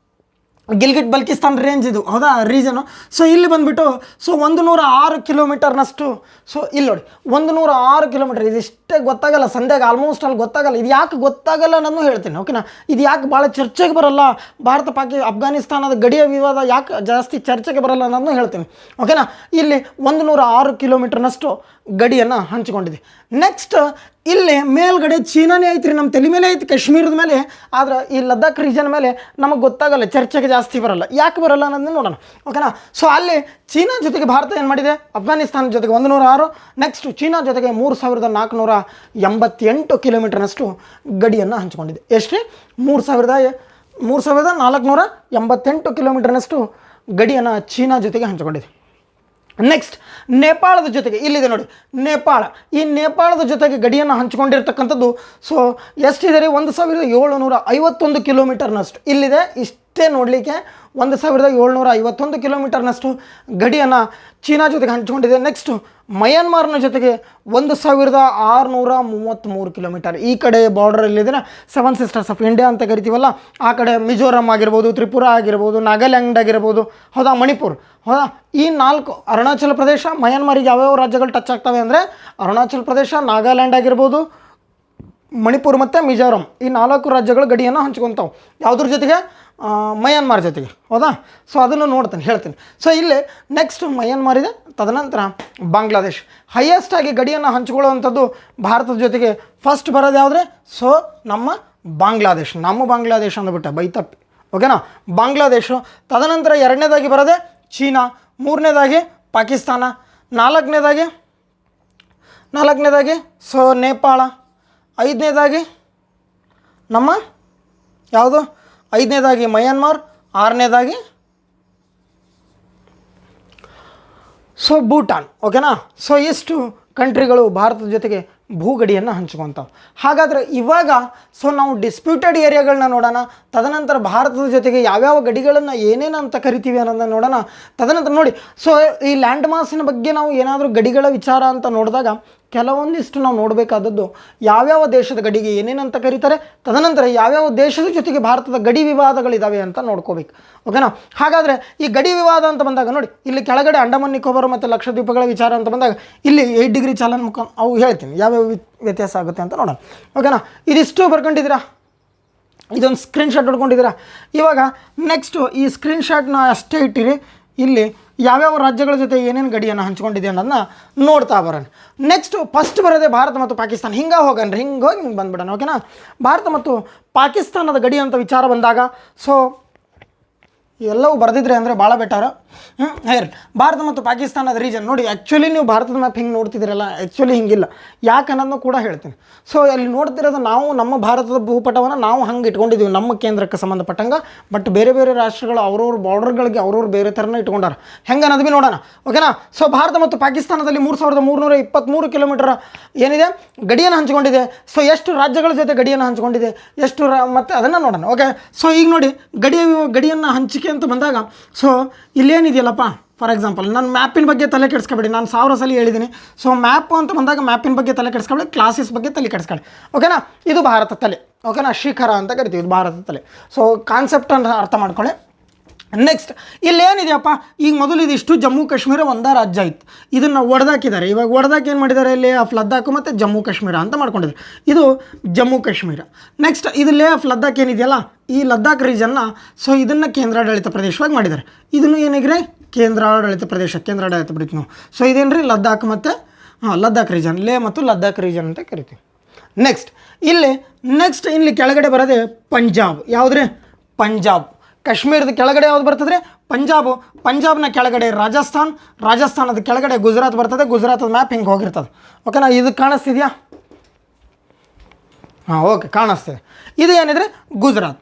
ಗಿಲ್ಗಿಟ್ ಬಲ್ಕಿಸ್ತಾನ್ ರೇಂಜ್ ಇದು, ಹೌದಾ, ರೀಜನು. ಸೊ ಇಲ್ಲಿ ಬಂದುಬಿಟ್ಟು ಸೊ 106 ಕಿಲೋಮೀಟರ್ನಷ್ಟು. ಸೊ ಇಲ್ಲಿ ನೋಡಿ 106 ಕಿಲೋಮೀಟರ್. ಇದಿಷ್ಟೇ ಗೊತ್ತಾಗಲ್ಲ ಸಂಧ್ಯಾಗ, ಆಲ್ಮೋಸ್ಟ್ ಅಲ್ಲಿ ಗೊತ್ತಾಗಲ್ಲ. ಇದು ಯಾಕೆ ಗೊತ್ತಾಗಲ್ಲ ನಾನು ಹೇಳ್ತೀನಿ, ಓಕೆನಾ. ಇದು ಯಾಕೆ ಭಾಳ ಚರ್ಚೆಗೆ ಬರಲ್ಲ, ಭಾರತ ಅಫ್ಘಾನಿಸ್ತಾನದ ಗಡಿಯ ವಿವಾದ ಯಾಕೆ ಜಾಸ್ತಿ ಚರ್ಚೆಗೆ ಬರಲ್ಲ ಅನ್ನೋದನ್ನು ಹೇಳ್ತೀನಿ, ಓಕೆನಾ. ಇಲ್ಲಿ 106 ಕಿಲೋಮೀಟರ್ನಷ್ಟು ಗಡಿಯನ್ನು ಹಂಚಿಕೊಂಡಿದೆ. ನೆಕ್ಸ್ಟ್ ಇಲ್ಲಿ ಮೇಲ್ಗಡೆ ಚೀನಾನೇ ಐತ್ರಿ, ನಮ್ಮ ತಲೆ ಮೇಲೆ ಐತಿ, ಕಾಶ್ಮೀರದ ಮೇಲೆ. ಆದ್ರೆ ಈ ಲದ್ದಾಖ್ ರೀಜನ್ ಮೇಲೆ ನಮಗೆ ಗೊತ್ತಾಗಲ್ಲ, ಚರ್ಚೆಗೆ ಜಾಸ್ತಿ ಬರಲ್ಲ. ಯಾಕೆ ಬರಲ್ಲ ಅನ್ನೋದನ್ನ ನೋಡೋಣ, ಓಕೆನಾ. ಸೊ ಅಲ್ಲಿ ಚೀನಾ ಜೊತೆಗೆ ಭಾರತ ಏನು ಮಾಡಿದೆ? ಅಫ್ಘಾನಿಸ್ತಾನ ಜೊತೆಗೆ 106, ನೆಕ್ಸ್ಟ್ ಚೀನಾ ಜೊತೆಗೆ 3488 ಕಿಲೋಮೀಟರ್ನಷ್ಟು ಗಡಿಯನ್ನು ಹಂಚಿಕೊಂಡಿದೆ. ಎಷ್ಟು? 3488 ಕಿಲೋಮೀಟರ್ನಷ್ಟು ಗಡಿಯನ್ನು ಚೀನಾ ಜೊತೆಗೆ ಹಂಚಿಕೊಂಡಿದೆ. ನೆಕ್ಸ್ಟ್ ನೇಪಾಳದ ಜೊತೆಗೆ ಇಲ್ಲಿದೆ ನೋಡಿ, ನೇಪಾಳ. ಈ ನೇಪಾಳದ ಜೊತೆಗೆ ಗಡಿಯನ್ನು ಹಂಚಿಕೊಂಡಿರ್ತಕ್ಕಂಥದ್ದು ಸೊ ಎಷ್ಟಿದೆ ರೀ? 1751 ಕಿಲೋಮೀಟರ್ನಷ್ಟು ಇಲ್ಲಿದೆ. ಇಷ್ಟೇ ನೋಡಲಿಕ್ಕೆ 1751 ಕಿಲೋಮೀಟರ್ನಷ್ಟು ಗಡಿಯನ್ನು ಚೀನಾ ಜೊತೆಗೆ ಹಂಚಿಕೊಂಡಿದೆ. ನೆಕ್ಸ್ಟು ಮಯನ್ಮಾರ್ನ ಜೊತೆಗೆ 1633 ಕಿಲೋಮೀಟರ್. ಈ ಕಡೆ ಬಾರ್ಡರಲ್ಲಿದೆ 7 ಸಿಸ್ಟರ್ಸ್ ಆಫ್ ಇಂಡಿಯಾ ಅಂತ ಕರಿತೀವಲ್ಲ, ಆ ಕಡೆ ಮಿಜೋರಾಮ್ ಆಗಿರ್ಬೋದು, ತ್ರಿಪುರಾ ಆಗಿರ್ಬೋದು, ನಾಗಾಲ್ಯಾಂಡ್ ಆಗಿರ್ಬೋದು, ಹೌದಾ, ಮಣಿಪುರ್, ಹೌದಾ. ಈ 4 ಅರುಣಾಚಲ ಪ್ರದೇಶ, ಮಯನ್ಮಾರಿಗೆ ಯಾವ್ಯಾವ ರಾಜ್ಯಗಳು ಟಚ್ ಆಗ್ತವೆ ಅಂದರೆ ಅರುಣಾಚಲ ಪ್ರದೇಶ, ನಾಗಾಲ್ಯಾಂಡ್ ಆಗಿರ್ಬೋದು, ಮಣಿಪುರ್ ಮತ್ತು ಮಿಜೋರಾಮ್, ಈ 4 ರಾಜ್ಯಗಳು ಗಡಿಯನ್ನು ಹಂಚ್ಕೊತಾವೆ. ಯಾವುದ್ರ ಜೊತೆಗೆ? ಮಯನ್ಮಾರ್ ಜೊತೆಗೆ, ಹೌದಾ. ಸೊ ಅದನ್ನು ಹೇಳ್ತೀನಿ. ಸೊ ಇಲ್ಲಿ ನೆಕ್ಸ್ಟ್ ಮಯನ್ಮಾರ್ ಇದೆ, ತದನಂತರ ಬಾಂಗ್ಲಾದೇಶ್. ಹೈಯೆಸ್ಟಾಗಿ ಗಡಿಯನ್ನು ಹಂಚಿಕೊಳ್ಳುವಂಥದ್ದು ಭಾರತದ ಜೊತೆಗೆ ಫಸ್ಟ್ ಬರೋದು ಯಾವುದ್ರೆ? ಸೊ ನಮ್ಮ ಬಾಂಗ್ಲಾದೇಶ್ ಅಂದ್ಬಿಟ್ಟೆ ಬೈತಪ್ಪಿ, ಓಕೆನಾ. ಬಾಂಗ್ಲಾದೇಶು, ತದನಂತರ 2ನೇದಾಗಿ ಬರೋದೆ ಚೀನಾ, 3ನೇದಾಗಿ ಪಾಕಿಸ್ತಾನ, 4ನೇದಾಗಿ ಸೊ ನೇಪಾಳ, 5ನೇದಾಗಿ ನಮ್ಮ ಯಾವುದು? 5ನೇದಾಗಿ ಮಯನ್ಮಾರ್, 6ನೇದಾಗಿ ಸೊ ಭೂಟಾನ್, ಓಕೆನಾ. ಸೊ ಇಷ್ಟು ಕಂಟ್ರಿಗಳು ಭಾರತದ ಜೊತೆಗೆ ಭೂಗಡಿಯನ್ನು ಹಂಚ್ಕೊತಾವೆ. ಹಾಗಾದರೆ ಇವಾಗ ಸೊ ನಾವು ಡಿಸ್ಪ್ಯೂಟೆಡ್ ಏರಿಯಾಗಳನ್ನ ನೋಡೋಣ. ತದನಂತರ ಭಾರತದ ಜೊತೆಗೆ ಯಾವ್ಯಾವ ಗಡಿಗಳನ್ನು ಏನೇನು ಅಂತ ಕರಿತೀವಿ ಅನ್ನೋದನ್ನ ನೋಡೋಣ. ತದನಂತರ ನೋಡಿ, ಸೊ ಈ ಲ್ಯಾಂಡ್ ಮಾಸಿನ ಬಗ್ಗೆ ನಾವು ಏನಾದರೂ ಗಡಿಗಳ ವಿಚಾರ ಅಂತ ನೋಡಿದಾಗ ಕೆಲವೊಂದಿಷ್ಟು ನಾವು ನೋಡಬೇಕಾದದ್ದು ಯಾವ್ಯಾವ ದೇಶದ ಗಡಿಗೆ ಏನೇನಂತ ಕರೀತಾರೆ, ತದನಂತರ ಯಾವ್ಯಾವ ದೇಶದ ಜೊತೆಗೆ ಭಾರತದ ಗಡಿ ವಿವಾದಗಳಿದ್ದಾವೆ ಅಂತ ನೋಡ್ಕೋಬೇಕು, ಓಕೆನಾ. ಹಾಗಾದರೆ ಈ ಗಡಿ ವಿವಾದ ಅಂತ ಬಂದಾಗ ನೋಡಿ, ಇಲ್ಲಿ ಕೆಳಗಡೆ ಅಂಡಮಾನ್ ನಿಕೋಬಾರ್ ಮತ್ತು ಲಕ್ಷದ್ವೀಪಗಳ ವಿಚಾರ ಅಂತ ಬಂದಾಗ ಇಲ್ಲಿ 8 ಡಿಗ್ರಿ ಚಾಲನ್ ಮುಖ ಅವು ಹೇಳ್ತೀನಿ ಯಾವ್ಯಾವ ವ್ಯತ್ಯಾಸ ಆಗುತ್ತೆ ಅಂತ ನೋಡೋಣ, ಓಕೆನಾ. ಇದಿಷ್ಟು ಬರ್ಕೊಂಡಿದ್ದೀರಾ, ಇದೊಂದು ಸ್ಕ್ರೀನ್ಶಾಟ್ ಹೊಡ್ಕೊಂಡಿದ್ದೀರಾ. ಇವಾಗ ನೆಕ್ಸ್ಟು ಈ ಸ್ಕ್ರೀನ್ಶಾಟ್ನ ಅಷ್ಟೇ ಇಟ್ಟಿರಿ. ಇಲ್ಲಿ ಯಾವ್ಯಾವ ರಾಜ್ಯಗಳ ಜೊತೆ ಏನೇನು ಗಡಿಯನ್ನು ಹಂಚ್ಕೊಂಡಿದೆ ಅನ್ನೋದನ್ನ ನೋಡ್ತಾ ಬರೋಣ. ನೆಕ್ಸ್ಟು ಫಸ್ಟ್ ಬರೋದೇ ಭಾರತ ಮತ್ತು ಪಾಕಿಸ್ತಾನ. ಹಿಂಗೆ ಹೋಗಿ ಬಂದುಬಿಡೋಣ, ಓಕೆನಾ. ಭಾರತ ಮತ್ತು ಪಾಕಿಸ್ತಾನದ ಗಡಿ ಅಂತ ವಿಚಾರ ಬಂದಾಗ ಸೊ ಎಲ್ಲವೂ ಬರೆದಿದ್ರೆ ಅಂದರೆ ಭಾಳ ಬೆಟರ್. ಹೇಳಿ, ಭಾರತ ಮತ್ತು ಪಾಕಿಸ್ತಾನದ ರೀಜನ್ ನೋಡಿ. ಆ್ಯಕ್ಚುಲಿ ನೀವು ಭಾರತದ ಮ್ಯಾಪ್ ಹಿಂಗೆ ನೋಡ್ತಿದ್ದೀರಲ್ಲ, ಆ್ಯಕ್ಚುಲಿ ಹಿಂಗಿಲ್ಲ. ಯಾಕೆ ಅನ್ನೋದನ್ನು ಕೂಡ ಹೇಳ್ತೀನಿ. ಸೊ ಅಲ್ಲಿ ನೋಡ್ತಿರೋದು ನಾವು ನಮ್ಮ ಭಾರತದ ಭೂಪಟವನ್ನು ನಾವು ಹಂಗೆ ಇಟ್ಕೊಂಡಿದ್ದೀವಿ ನಮ್ಮ ಕೇಂದ್ರಕ್ಕೆ ಸಂಬಂಧಪಟ್ಟಂಗೆ. ಬಟ್ ಬೇರೆ ಬೇರೆ ರಾಷ್ಟ್ರಗಳು ಅವ್ರವ್ರ ಬಾರ್ಡರ್ಗಳಿಗೆ ಅವ್ರವ್ರು ಬೇರೆ ಥರನೇ ಇಟ್ಕೊಂಡಾರ. ಹೆಂಗೆ ಅನ್ನೋದು ಭೀ ನೋಡೋಣ, ಓಕೆನಾ. ಸೊ ಭಾರತ ಮತ್ತು ಪಾಕಿಸ್ತಾನದಲ್ಲಿ 3323 ಕಿಲೋಮೀಟರ್ ಏನಿದೆ ಗಡಿಯನ್ನು ಹಂಚಿಕೊಂಡಿದೆ. ಸೊ ಎಷ್ಟು ರಾಜ್ಯಗಳ ಜೊತೆ ಗಡಿಯನ್ನು ಹಂಚಿಕೊಂಡಿದೆ, ಎಷ್ಟು ಮತ್ತು ಅದನ್ನು ನೋಡೋಣ, ಓಕೆ. ಸೊ ಈಗ ನೋಡಿ, ಗಡಿಯನ್ನು ಹಂಚಿಕೆ ಅಂತ ಬಂದಾಗ ಸೊ ಇಲ್ಲೇನಿದೆಯಲ್ಲಪ್ಪ, ಫಾರ್ ಎಕ್ಸಾಂಪಲ್ ನಾನು ಮ್ಯಾಪಿನ ಬಗ್ಗೆ ತಲೆ ಕೆಡಿಸ್ಕೊಬೇಡಿ, ನಾನು 1000 ಸಲ ಹೇಳಿದ್ದೀನಿ. ಸೊ ಮ್ಯಾಪ್ ಅಂತ ಬಂದಾಗ ಮ್ಯಾಪಿನ ಬಗ್ಗೆ ತಲೆ ಕೆಡಿಸ್ಕೊಳ್ಳಿ, ಕ್ಲಾಸಸ್ ಬಗ್ಗೆ ತಲೆ ಕೆಡಿಸ್ಕೊಳ್ಳಿ, ಓಕೆನಾ. ಇದು ಭಾರತ ತಲೆ, ಓಕೆನಾ. ಶಿಖರ ಅಂತ ಕರಿತೀವಿ, ಇದು ಭಾರತ ತಲೆ. ಸೊ ಕಾನ್ಸೆಪ್ಟನ್ನು ಅರ್ಥ ಮಾಡ್ಕೊಳ್ಳಿ. ನೆಕ್ಸ್ಟ್ ಇಲ್ಲೇನಿದೆಯಪ್ಪ, ಈಗ ಮೊದಲು ಇದಿಷ್ಟು ಜಮ್ಮು ಕಾಶ್ಮೀರ ಒಂದೇ ರಾಜ್ಯ ಇತ್ತು, ಇದನ್ನು ಒಡೆದಾಕಿದ್ದಾರೆ. ಇವಾಗ ಒಡೆದಾಕಿ ಏನು ಮಾಡಿದ್ದಾರೆ, ಲೇ ಆಫ್ ಲದ್ದಾಖ್ ಮತ್ತು ಜಮ್ಮು ಕಾಶ್ಮೀರ ಅಂತ ಮಾಡ್ಕೊಂಡಿದ್ದಾರೆ. ಇದು ಜಮ್ಮು ಕಾಶ್ಮೀರ. ನೆಕ್ಸ್ಟ್ ಇದು ಲೇ ಆಫ್ ಲದ್ದಾಖ್ ಏನಿದೆಯಲ್ಲ, ಈ ಲದ್ದಾಖ್ ರೀಜನ್ನ ಸೊ ಇದನ್ನು ಕೇಂದ್ರಾಡಳಿತ ಪ್ರದೇಶವಾಗಿ ಮಾಡಿದ್ದಾರೆ. ಇದನ್ನು ಏನಿಗ್ರೆ ಕೇಂದ್ರಾಡಳಿತ ಪ್ರದೇಶ ನಾವು. ಸೊ ಇದೇನು ರೀ ಲದ್ದಾಖ್ ಮತ್ತು ಲದ್ದಾಖ್ ರೀಜನ್, ಲೇ ಮತ್ತು ಲದ್ದಾಖ್ ರೀಜನ್ ಅಂತ ಕರಿತೀವಿ. ನೆಕ್ಸ್ಟ್ ಇಲ್ಲಿ ಕೆಳಗಡೆ ಬರೋದೇ ಪಂಜಾಬ್. ಯಾವುದ್ರಿ ಪಂಜಾಬ್. ಕಾಶ್ಮೀರದ ಕೆಳಗಡೆ ಯಾವ್ದು ಬರ್ತದೆ ರೀ ಪಂಜಾಬ್ನ ಕೆಳಗಡೆ ರಾಜಸ್ಥಾನದ ಕೆಳಗಡೆ ಗುಜರಾತ್ ಬರ್ತದೆ. ಗುಜರಾತದ ಮ್ಯಾಪ್ ಹಿಂಗೆ ಹೋಗಿರ್ತದೆ. ಓಕೆನಾ, ಇದು ಕಾಣಿಸ್ತಿದೆಯಾ? ಓಕೆ, ಕಾಣಿಸ್ತದೆ. ಇದು ಏನಿದ್ರೆ ಗುಜರಾತ್.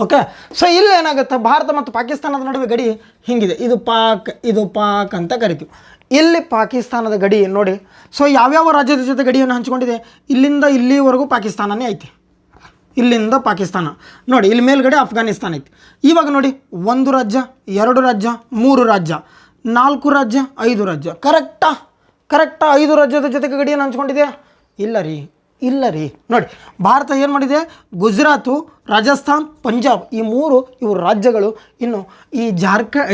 ಓಕೆ, ಸೊ ಇಲ್ಲಿ ಏನಾಗುತ್ತೆ, ಭಾರತ ಮತ್ತು ಪಾಕಿಸ್ತಾನದ ನಡುವೆ ಗಡಿ ಹಿಂಗಿದೆ. ಇದು ಪಾಕ್ ಅಂತ ಕರಿತೀವಿ. ಇಲ್ಲಿ ಪಾಕಿಸ್ತಾನದ ಗಡಿ ನೋಡಿ. ಸೊ ಯಾವ್ಯಾವ ರಾಜ್ಯದ ಜೊತೆ ಗಡಿಯನ್ನು ಹಂಚಿಕೊಂಡಿದೆ, ಇಲ್ಲಿಂದ ಇಲ್ಲಿವರೆಗೂ ಪಾಕಿಸ್ತಾನನೇ ಐತಿ. ಇಲ್ಲಿಂದ ಪಾಕಿಸ್ತಾನ ನೋಡಿ, ಇಲ್ಲಿ ಮೇಲ್ಗಡೆ ಅಫ್ಘಾನಿಸ್ತಾನ ಐತಿ. ಇವಾಗ ನೋಡಿ, 1 ರಾಜ್ಯ 2 ರಾಜ್ಯ 3 ರಾಜ್ಯ 4 ರಾಜ್ಯ 5 ರಾಜ್ಯ. ಕರೆಕ್ಟಾ 5 ರಾಜ್ಯದ ಜೊತೆಗೆ ಗಡಿಯನ್ನು ಹಂಚ್ಕೊಂಡಿದೆಯಾ? ಇಲ್ಲ ರೀ. ನೋಡಿ, ಭಾರತ ಏನು ಮಾಡಿದೆ, ಗುಜರಾತು, ರಾಜಸ್ಥಾನ್, ಪಂಜಾಬ್ ಇವು ರಾಜ್ಯಗಳು. ಇನ್ನು ಈ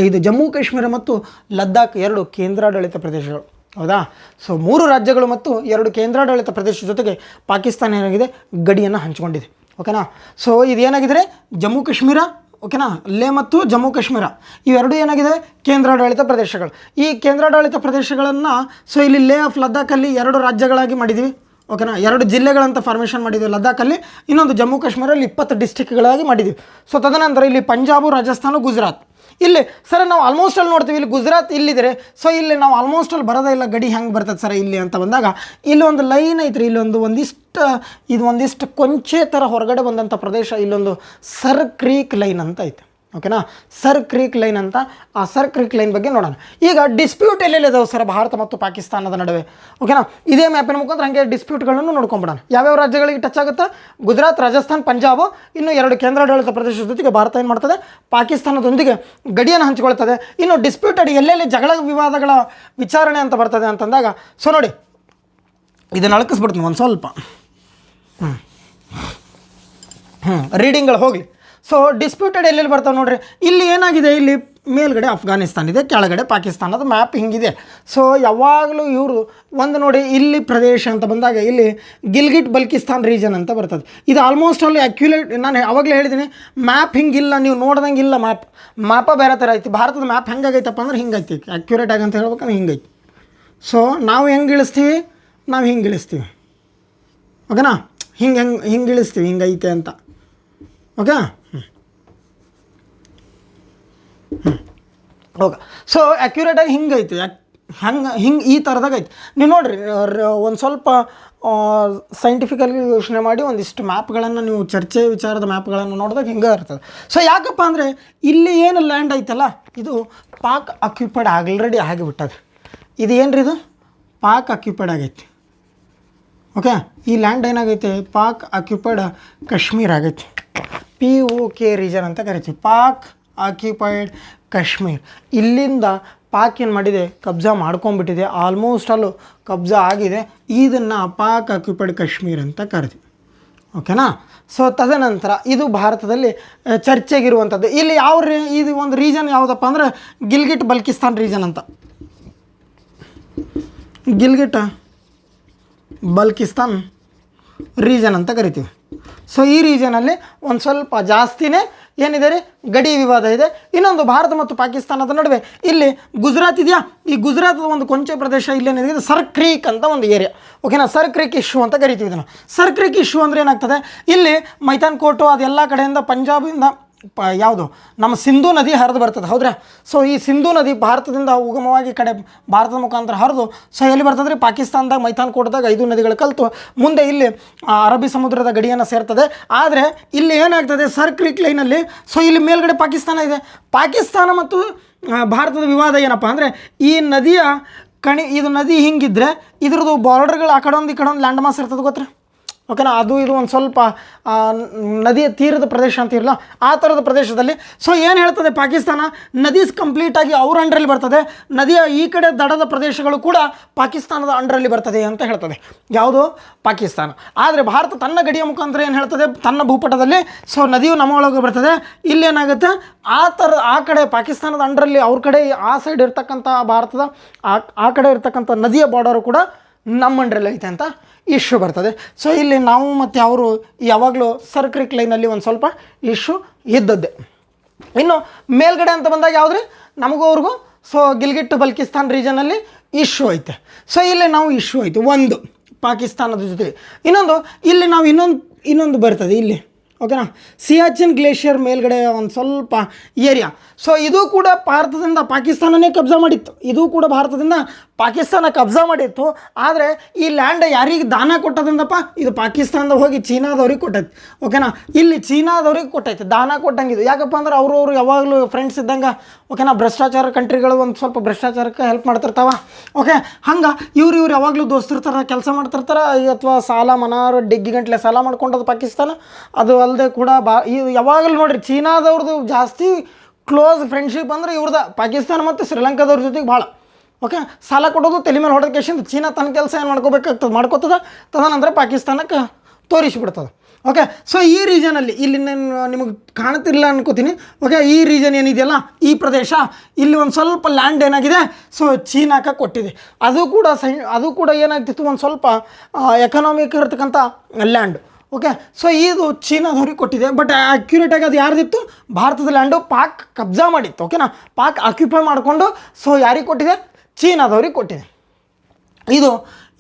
ಇದು ಜಮ್ಮು ಕಾಶ್ಮೀರ ಮತ್ತು ಲದ್ದಾಖ್ 2 ಕೇಂದ್ರಾಡಳಿತ ಪ್ರದೇಶಗಳು. ಹೌದಾ? ಸೊ 3 ರಾಜ್ಯಗಳು ಮತ್ತು 2 ಕೇಂದ್ರಾಡಳಿತ ಪ್ರದೇಶದ ಜೊತೆಗೆ ಪಾಕಿಸ್ತಾನ ಏನಾಗಿದೆ, ಗಡಿಯನ್ನು ಹಂಚಿಕೊಂಡಿದೆ. ಓಕೆನಾ? ಸೊ ಇದೇನಾಗಿದ್ರೆ ಜಮ್ಮು ಕಾಶ್ಮೀರ, ಓಕೆನಾ, ಲೇ ಮತ್ತು ಜಮ್ಮು ಕಾಶ್ಮೀರ ಇವೆರಡು ಏನಾಗಿದೆ, ಕೇಂದ್ರಾಡಳಿತ ಪ್ರದೇಶಗಳು. ಈ ಕೇಂದ್ರಾಡಳಿತ ಪ್ರದೇಶಗಳನ್ನು ಸೊ ಇಲ್ಲಿ ಲೇ ಆಫ್ ಲದ್ದಾಖಲ್ಲಿ 2 ರಾಜ್ಯಗಳಾಗಿ ಮಾಡಿದ್ದೀವಿ. ಓಕೆನಾ, 2 ಜಿಲ್ಲೆಗಳಂತ ಫಾರ್ಮೇಷನ್ ಮಾಡಿದ್ದೀವಿ ಲದ್ದಾಖಲ್ಲಿ. ಇನ್ನೊಂದು ಜಮ್ಮು ಕಾಶ್ಮೀರಲ್ಲಿ 20 ಡಿಸ್ಟಿಕ್ಗಳಾಗಿ ಮಾಡಿದ್ದೀವಿ. ಸೊ ತದನಂತರ ಇಲ್ಲಿ ಪಂಜಾಬು, ರಾಜಸ್ಥಾನ, ಗುಜರಾತ್. ಇಲ್ಲಿ ಸರ್ ನಾವು ಆಲ್ಮೋಸ್ಟ್ ಅಲ್ಲಿ ನೋಡ್ತೀವಿ, ಇಲ್ಲಿ ಗುಜರಾತ್ ಇಲ್ಲಿದ್ರೆ, ಸೊ ಇಲ್ಲಿ ನಾವು ಆಲ್ಮೋಸ್ಟ್ ಅಲ್ಲಿ ಬರೋದೇ ಇಲ್ಲ, ಗಡಿ ಹೆಂಗೆ ಬರ್ತದೆ ಸರ್ ಇಲ್ಲಿ ಅಂತ ಬಂದಾಗ, ಇಲ್ಲಿ ಒಂದು ಲೈನ್ ಐತ್ರಿ, ಒಂದಿಷ್ಟು ಕೊಂಚೆ ಥರ ಹೊರಗಡೆ ಬಂದಂಥ ಪ್ರದೇಶ, ಇಲ್ಲೊಂದು ಸರ್ ಕ್ರೀಕ್ ಲೈನ್ ಅಂತ ಐತೆ. ಓಕೆನಾ, ಸರ್ ಕ್ರೀಕ್ ಲೈನ್ ಅಂತ. ಆ ಸರ್ ಕ್ರೀಕ್ ಲೈನ್ ಬಗ್ಗೆ ನೋಡೋಣ. ಈಗ ಡಿಸ್ಪ್ಯೂಟ್ ಎಲ್ಲೆಲ್ಲಿದಾವೆ ಸರ್ ಭಾರತ ಮತ್ತು ಪಾಕಿಸ್ತಾನದ ನಡುವೆ? ಓಕೆನಾ, ಇದೇ ಮ್ಯಾಪಿನ ಮುಖಾಂತರ ಹಾಗೆ ಡಿಸ್ಪ್ಯೂಟ್ಗಳನ್ನು ನೋಡ್ಕೊಂಬಿಡೋಣ. ಯಾವ್ಯಾವ ರಾಜ್ಯಗಳಿಗೆ ಟಚ್ ಆಗುತ್ತೆ? ಗುಜರಾತ್, ರಾಜಸ್ಥಾನ್, ಪಂಜಾಬ್, ಇನ್ನು 2 ಕೇಂದ್ರಾಡಳಿತ ಪ್ರದೇಶದ ಜೊತೆಗೆ ಭಾರತ ಏನು ಮಾಡ್ತದೆ, ಪಾಕಿಸ್ತಾನದೊಂದಿಗೆ ಗಡಿಯನ್ನು ಹಂಚಿಕೊಳ್ತದೆ. ಇನ್ನು ಡಿಸ್ಪ್ಯೂಟೆಡ್ ಎಲ್ಲೆಲ್ಲಿ ಜಗಳ ವಿವಾದಗಳ ವಿಚಾರಣೆ ಅಂತ ಬರ್ತದೆ ಅಂತಂದಾಗ, ಸೊ ನೋಡಿ ಇದನ್ನು ಅಳಕಿಸ್ಬಿಡ್ತೀನಿ ಒಂದು ಸ್ವಲ್ಪ. ರೀಡಿಂಗ್ಗಳು ಹೋಗಲಿ. ಸೊ ಡಿಸ್ಪ್ಯೂಟೆಡ್ ಎಲ್ಲೆಲ್ಲಿ ಬರ್ತಾವೆ ನೋಡ್ರಿ. ಇಲ್ಲಿ ಏನಾಗಿದೆ, ಇಲ್ಲಿ ಮೇಲ್ಗಡೆ ಅಫ್ಘಾನಿಸ್ತಾನ ಇದೆ, ಕೆಳಗಡೆ ಪಾಕಿಸ್ತಾನದ ಮ್ಯಾಪ್ ಹಿಂಗಿದೆ. ಸೊ ಯಾವಾಗಲೂ ಇವರು ಒಂದು ನೋಡಿ, ಇಲ್ಲಿ ಪ್ರದೇಶ ಅಂತ ಬಂದಾಗ ಇಲ್ಲಿ ಗಿಲ್ಗಿಟ್ ಬಲ್ಕಿಸ್ತಾನ್ ರೀಜನ್ ಅಂತ ಬರ್ತದೆ. ಇದು ಆಲ್ಮೋಸ್ಟ್ ಅಲ್ಲಿ ಅಕ್ಯುರೇಟ್. ನಾನು ಆವಾಗಲೇ ಹೇಳಿದ್ದೀನಿ, ಮ್ಯಾಪ್ ಹಿಂಗಿಲ್ಲ, ನೀವು ನೋಡ್ದಂಗೆ ಇಲ್ಲ. ಮ್ಯಾಪ ಬೇರೆ ಥರ ಐತಿ. ಭಾರತದ ಮ್ಯಾಪ್ ಹೆಂಗಾಗೈತಪ್ಪ ಅಂದ್ರೆ ಹಿಂಗೈತಿ, ಅಕ್ಯುರೇಟ್ ಆಗಿ ಅಂತ ಹೇಳ್ಬೇಕಂದ್ರೆ ಹಿಂಗೈತಿ. ಸೊ ನಾವು ಹೆಂಗೆ ಇಳಿಸ್ತೀವಿ, ಓಕೆನಾ, ಹಿಂಗೆ ಇಳಿಸ್ತೀವಿ, ಹಿಂಗೈತೆ ಅಂತ. Okay, okay. ಸೊ ಅಕ್ಯುರೇಟಾಗಿ ಹಿಂಗೈತಿ, ಹಿಂಗೆ ಈ ಥರದಾಗ ಐತಿ. ನೀವು ನೋಡಿರಿ, ಒಂದು ಸ್ವಲ್ಪ ಸೈಂಟಿಫಿಕಲಿ ಯೋಚನೆ ಮಾಡಿ ಒಂದಿಷ್ಟು ಮ್ಯಾಪ್ಗಳನ್ನು ನೀವು ಚರ್ಚೆ ವಿಚಾರದ ಮ್ಯಾಪ್ಗಳನ್ನು ನೋಡಿದಾಗ ಹಿಂಗೆ ಇರ್ತದೆ. ಸೊ ಯಾಕಪ್ಪ ಅಂದರೆ ಇಲ್ಲಿ ಏನು ಲ್ಯಾಂಡ್ ಐತಲ್ಲ, ಇದು ಪಾಕ್ ಆಕ್ಯುಪೈಡ್ ಆಲ್ರೆಡಿ ಆಗಿಬಿಟ್ಟದೆ. ಇದು ಏನು ರೀ, ಇದು ಪಾಕ್ ಆಕ್ಯುಪೈಡ್ ಆಗೈತಿ. ಓಕೆ, ಈ ಲ್ಯಾಂಡ್ ಏನಾಗೈತೆ, ಪಾಕ್ ಆಕ್ಯುಪೈಡ್ ಕಾಶ್ಮೀರ್ ಆಗೈತಿ. POK ರೀಜನ್ ಅಂತ ಕರಿತೀವಿ, ಪಾಕ್ ಆಕ್ಯುಪೈಡ್ ಕಾಶ್ಮೀರ್. ಇಲ್ಲಿಂದ ಪಾಕ್ ಏನು ಮಾಡಿದೆ, ಕಬ್ಜಾ ಮಾಡ್ಕೊಂಡ್ಬಿಟ್ಟಿದೆ. ಆಲ್ಮೋಸ್ಟ್ ಅಲ್ಲೂ ಕಬ್ಜಾ ಆಗಿದೆ. ಇದನ್ನು ಪಾಕ್ ಆಕ್ಯುಪೈಡ್ ಕಾಶ್ಮೀರ್ ಅಂತ ಕರಿತೀವಿ. ಓಕೆನಾ? ಸೊ ತದನಂತರ ಇದು ಭಾರತದಲ್ಲಿ ಚರ್ಚೆಗಿರುವಂಥದ್ದು. ಇಲ್ಲಿ ಇದು ಒಂದು ರೀಜನ್ ಯಾವುದಪ್ಪ ಅಂದರೆ ಗಿಲ್ಗಿಟ್ ಬಲ್ಕಿಸ್ತಾನ್ ರೀಜನ್ ಅಂತ. ಗಿಲ್ಗಿಟ್ ಬಲ್ಕಿಸ್ತಾನ್ ರೀಜನ್ ಅಂತ ಕರಿತೀವಿ. ಸೊ ಈ ರೀಜನಲ್ಲಿ ಒಂದು ಸ್ವಲ್ಪ ಜಾಸ್ತಿನೇ ಏನಿದೆ ರೀ, ಗಡಿ ವಿವಾದ ಇದೆ. ಇನ್ನೊಂದು ಭಾರತ ಮತ್ತು ಪಾಕಿಸ್ತಾನದ ನಡುವೆ ಇಲ್ಲಿ ಗುಜರಾತ್ ಇದೆಯಾ, ಈ ಗುಜರಾತದ ಒಂದು ಕೊಂಚ ಪ್ರದೇಶ ಇಲ್ಲೇನಿದೆ, ಸರ್ ಕ್ರೀಕ್ ಅಂತ ಒಂದು ಏರಿಯಾ. ಓಕೆನಾ, ಸರ್ ಕ್ರೀಕ್ ಇಶ್ಯೂ ಅಂತ ಕರಿತೀವಿ ಇದನ್ನು. ಸರ್ ಕ್ರೀಕ್ ಇಶ್ಯೂ ಅಂದರೆ ಏನಾಗ್ತದೆ, ಇಲ್ಲಿ ಮೈತಾನ್ ಕೋಟು ಅದೆಲ್ಲ ಕಡೆಯಿಂದ ಪಂಜಾಬಿಂದ ಯಾವುದು ನಮ್ಮ ಸಿಂಧೂ ನದಿ ಹರಿದು ಬರ್ತದೆ. ಹೌದ್ರಾ? ಸೊ ಈ ಸಿಂಧೂ ನದಿ ಭಾರತದಿಂದ ಉಗಮವಾಗಿ ಭಾರತದ ಮುಖಾಂತರ ಹರಿದು ಸೊ ಎಲ್ಲಿ ಬರ್ತದೆ ರೀ, ಪಾಕಿಸ್ತಾನದಾಗ ಮೈತಾನ್ ಕೋಟದಾಗ 5 ನದಿಗಳು ಕಲಿತು ಮುಂದೆ ಇಲ್ಲಿ ಅರಬ್ಬಿ ಸಮುದ್ರದ ಗಡಿಯನ್ನು ಸೇರ್ತದೆ. ಆದರೆ ಇಲ್ಲಿ ಏನಾಗ್ತದೆ, ಸರ್ ಕ್ರೀಕ್ ಲೈನಲ್ಲಿ ಸೊ ಇಲ್ಲಿ ಮೇಲ್ಗಡೆ ಪಾಕಿಸ್ತಾನ ಇದೆ. ಪಾಕಿಸ್ತಾನ ಮತ್ತು ಭಾರತದ ವಿವಾದ ಏನಪ್ಪ ಅಂದರೆ, ಈ ನದಿಯ ಇದು ನದಿ ಹಿಂಗಿದ್ರೆ ಇದ್ರದ್ದು ಬಾರ್ಡರ್ಗಳು ಆ ಕಡೆ ಒಂದು ಈ ಕಡೆ ಒಂದು ಲ್ಯಾಂಡ್ ಮಾಸ್ ಇರ್ತದೆ, ಗೊತ್ತಾ? ಓಕೆನಾ. ಅದು ಇದು ಒಂದು ಸ್ವಲ್ಪ ನದಿಯ ತೀರದ ಪ್ರದೇಶ ಅಂತ ಇರಲ್ಲ, ಆ ಥರದ ಪ್ರದೇಶದಲ್ಲಿ. ಸೊ ಏನು ಹೇಳ್ತದೆ ಪಾಕಿಸ್ತಾನ, ನದೀಸ್ ಕಂಪ್ಲೀಟಾಗಿ ಅವ್ರ ಅಂಡರಲ್ಲಿ ಬರ್ತದೆ, ನದಿಯ ಈ ಕಡೆ ದಡದ ಪ್ರದೇಶಗಳು ಕೂಡ ಪಾಕಿಸ್ತಾನದ ಅಂಡರಲ್ಲಿ ಬರ್ತದೆ ಅಂತ ಹೇಳ್ತದೆ. ಯಾವುದು? ಪಾಕಿಸ್ತಾನ. ಆದರೆ ಭಾರತ ತನ್ನ ಗಡಿಯ ಮುಖಾಂತರ ಏನು ಹೇಳ್ತದೆ, ತನ್ನ ಭೂಪಟದಲ್ಲಿ ಸೊ ನದಿಯು ನಮ್ಮ ಒಳಗೆ ಬರ್ತದೆ. ಇಲ್ಲೇನಾಗುತ್ತೆ, ಆ ಕಡೆ ಪಾಕಿಸ್ತಾನದ ಅಂಡರಲ್ಲಿ ಅವ್ರ ಕಡೆ ಆ ಸೈಡ್ ಇರ್ತಕ್ಕಂಥ ಭಾರತದ ಆ ಕಡೆ ಇರ್ತಕ್ಕಂಥ ನದಿಯ ಬಾರ್ಡರು ಕೂಡ ನಮ್ಮ ಅಂಡರಲ್ಲಿ ಐತೆ ಅಂತ ಇಶ್ಯೂ ಬರ್ತದೆ. ಸೊ ಇಲ್ಲಿ ನಾವು ಮತ್ತು ಅವರು ಯಾವಾಗಲೂ ಸರ್ಕ್ರಿಕ್ ಲೈನಲ್ಲಿ ಒಂದು ಸ್ವಲ್ಪ ಇಶ್ಯೂ ಇದ್ದದ್ದೇ. ಇನ್ನು ಮೇಲ್ಗಡೆ ಅಂತ ಬಂದಾಗ ಯಾವುದ್ರಿ, ನಮಗೂ ಅವ್ರಿಗೂ ಸೊ ಗಿಲ್ಗಿಟ್ ಬಲ್ಕಿಸ್ತಾನ್ ರೀಜನಲ್ಲಿ ಇಶ್ಯೂ ಐತೆ. ಸೊ ಇಲ್ಲಿ ನಾವು ಇಶ್ಯೂ ಐತೆ ಒಂದು ಪಾಕಿಸ್ತಾನದ ಜೊತೆ. ಇನ್ನೊಂದು ಇಲ್ಲಿ ನಾವು ಇನ್ನೊಂದು ಬರ್ತದೆ ಇಲ್ಲಿ, ಓಕೆನಾ, ಸಿಯಾಚಿನ್ ಗ್ಲೇಷಿಯರ್ ಮೇಲ್ಗಡೆ ಒಂದು ಸ್ವಲ್ಪ ಏರಿಯಾ. ಸೊ ಇದು ಕೂಡ ಭಾರತದಿಂದ ಪಾಕಿಸ್ತಾನನೇ ಕಬ್ಜಾ ಮಾಡಿತ್ತು, ಇದು ಕೂಡ ಭಾರತದಿಂದ ಪಾಕಿಸ್ತಾನ ಕಬ್ಜಾ ಮಾಡಿತ್ತು. ಆದರೆ ಈ ಲ್ಯಾಂಡ್ ಯಾರಿಗೆ ದಾನ ಕೊಟ್ಟದಿಂದಪ್ಪ, ಇದು ಪಾಕಿಸ್ತಾನದ ಹೋಗಿ ಚೀನಾದವ್ರಿಗೆ ಕೊಟ್ಟೈತಿ, ಓಕೆನಾ. ಇಲ್ಲಿ ಚೀನಾದವ್ರಿಗೆ ಕೊಟ್ಟೈತಿ, ದಾನ ಕೊಟ್ಟಂಗಿದು. ಯಾಕಪ್ಪ ಅಂದ್ರೆ ಅವರು ಯಾವಾಗಲೂ ಫ್ರೆಂಡ್ಸ್ ಇದ್ದಂಗೆ, ಓಕೆನಾ. ಭ್ರಷ್ಟಾಚಾರ ಕಂಟ್ರಿಗಳು ಒಂದು ಸ್ವಲ್ಪ ಭ್ರಷ್ಟಾಚಾರಕ್ಕೆ ಹೆಲ್ಪ್ ಮಾಡ್ತಿರ್ತಾವ, ಓಕೆ. ಹಂಗೆ ಇವ್ರು ಯಾವಾಗಲೂ ದೋಸ್ತಿರ್ತಾರೆ, ಕೆಲಸ ಮಾಡ್ತಿರ್ತಾರೆ, ಅಥವಾ ಸಾಲ ಮನಾರು ಡಿಗ್ಗಿ ಗಂಟ್ಲೆ ಸಾಲ ಮಾಡ್ಕೊಂಡದು ಪಾಕಿಸ್ತಾನ. ಅದು ಅಲ್ಲದೆ ಕೂಡ ಯಾವಾಗಲೂ ನೋಡಿರಿ ಚೀನಾದವ್ರದ್ದು ಜಾಸ್ತಿ ಕ್ಲೋಸ್ ಫ್ರೆಂಡ್ಶಿಪ್ ಅಂದ್ರೆ ಇವ್ರದ್ದು ಪಾಕಿಸ್ತಾನ ಮತ್ತು ಶ್ರೀಲಂಕಾದವ್ರ ಜೊತೆಗೆ ಭಾಳ, ಓಕೆ. ಸಾಲ ಕೊಡೋದು ತಲೆ ಮೇಲೆ ಹೊಡೆದ ಕೇಶಿಂದ ಚೀನಾ ತನ್ನ ಕೆಲಸ ಏನು ಮಾಡ್ಕೋಬೇಕಾಗ್ತದೆ ಮಾಡ್ಕೋತದ, ತದನಂತರ ಪಾಕಿಸ್ತಾನಕ್ಕೆ ತೋರಿಸಿಬಿಡ್ತದೆ, ಓಕೆ. ಸೊ ಈ ರೀಜನಲ್ಲಿ ಇಲ್ಲಿ ನಿಮಗೆ ಕಾಣ್ತಿಲ್ಲ ಅನ್ಕೋತೀನಿ, ಓಕೆ. ಈ ರೀಜನ್ ಏನಿದೆಯಲ್ಲ, ಈ ಪ್ರದೇಶ ಇಲ್ಲಿ ಒಂದು ಸ್ವಲ್ಪ ಲ್ಯಾಂಡ್ ಏನಾಗಿದೆ, ಸೊ ಚೀನಾಕ್ಕೆ ಕೊಟ್ಟಿದೆ. ಅದು ಕೂಡ ಏನಾಗ್ತಿತ್ತು, ಒಂದು ಸ್ವಲ್ಪ ಎಕನಾಮಿಕ್ ಇರತಕ್ಕಂಥ ಲ್ಯಾಂಡ್, ಓಕೆ. ಸೊ ಇದು ಚೀನಾದವ್ರಿಗೆ ಕೊಟ್ಟಿದೆ. ಬಟ್ ಅಕ್ಯುರೇಟಾಗಿ ಅದು ಯಾರ್ದಿತ್ತು, ಭಾರತದ ಲ್ಯಾಂಡು ಪಾಕ್ ಕಬ್ಜಾ ಮಾಡಿತ್ತು, ಓಕೆನಾ. ಪಾಕ್ ಆಕ್ಯುಪೈ ಮಾಡಿಕೊಂಡು ಸೊ ಯಾರಿಗೆ ಕೊಟ್ಟಿದೆ, ಚೀನಾದವ್ರಿಗೆ ಕೊಟ್ಟಿದೆ. ಇದು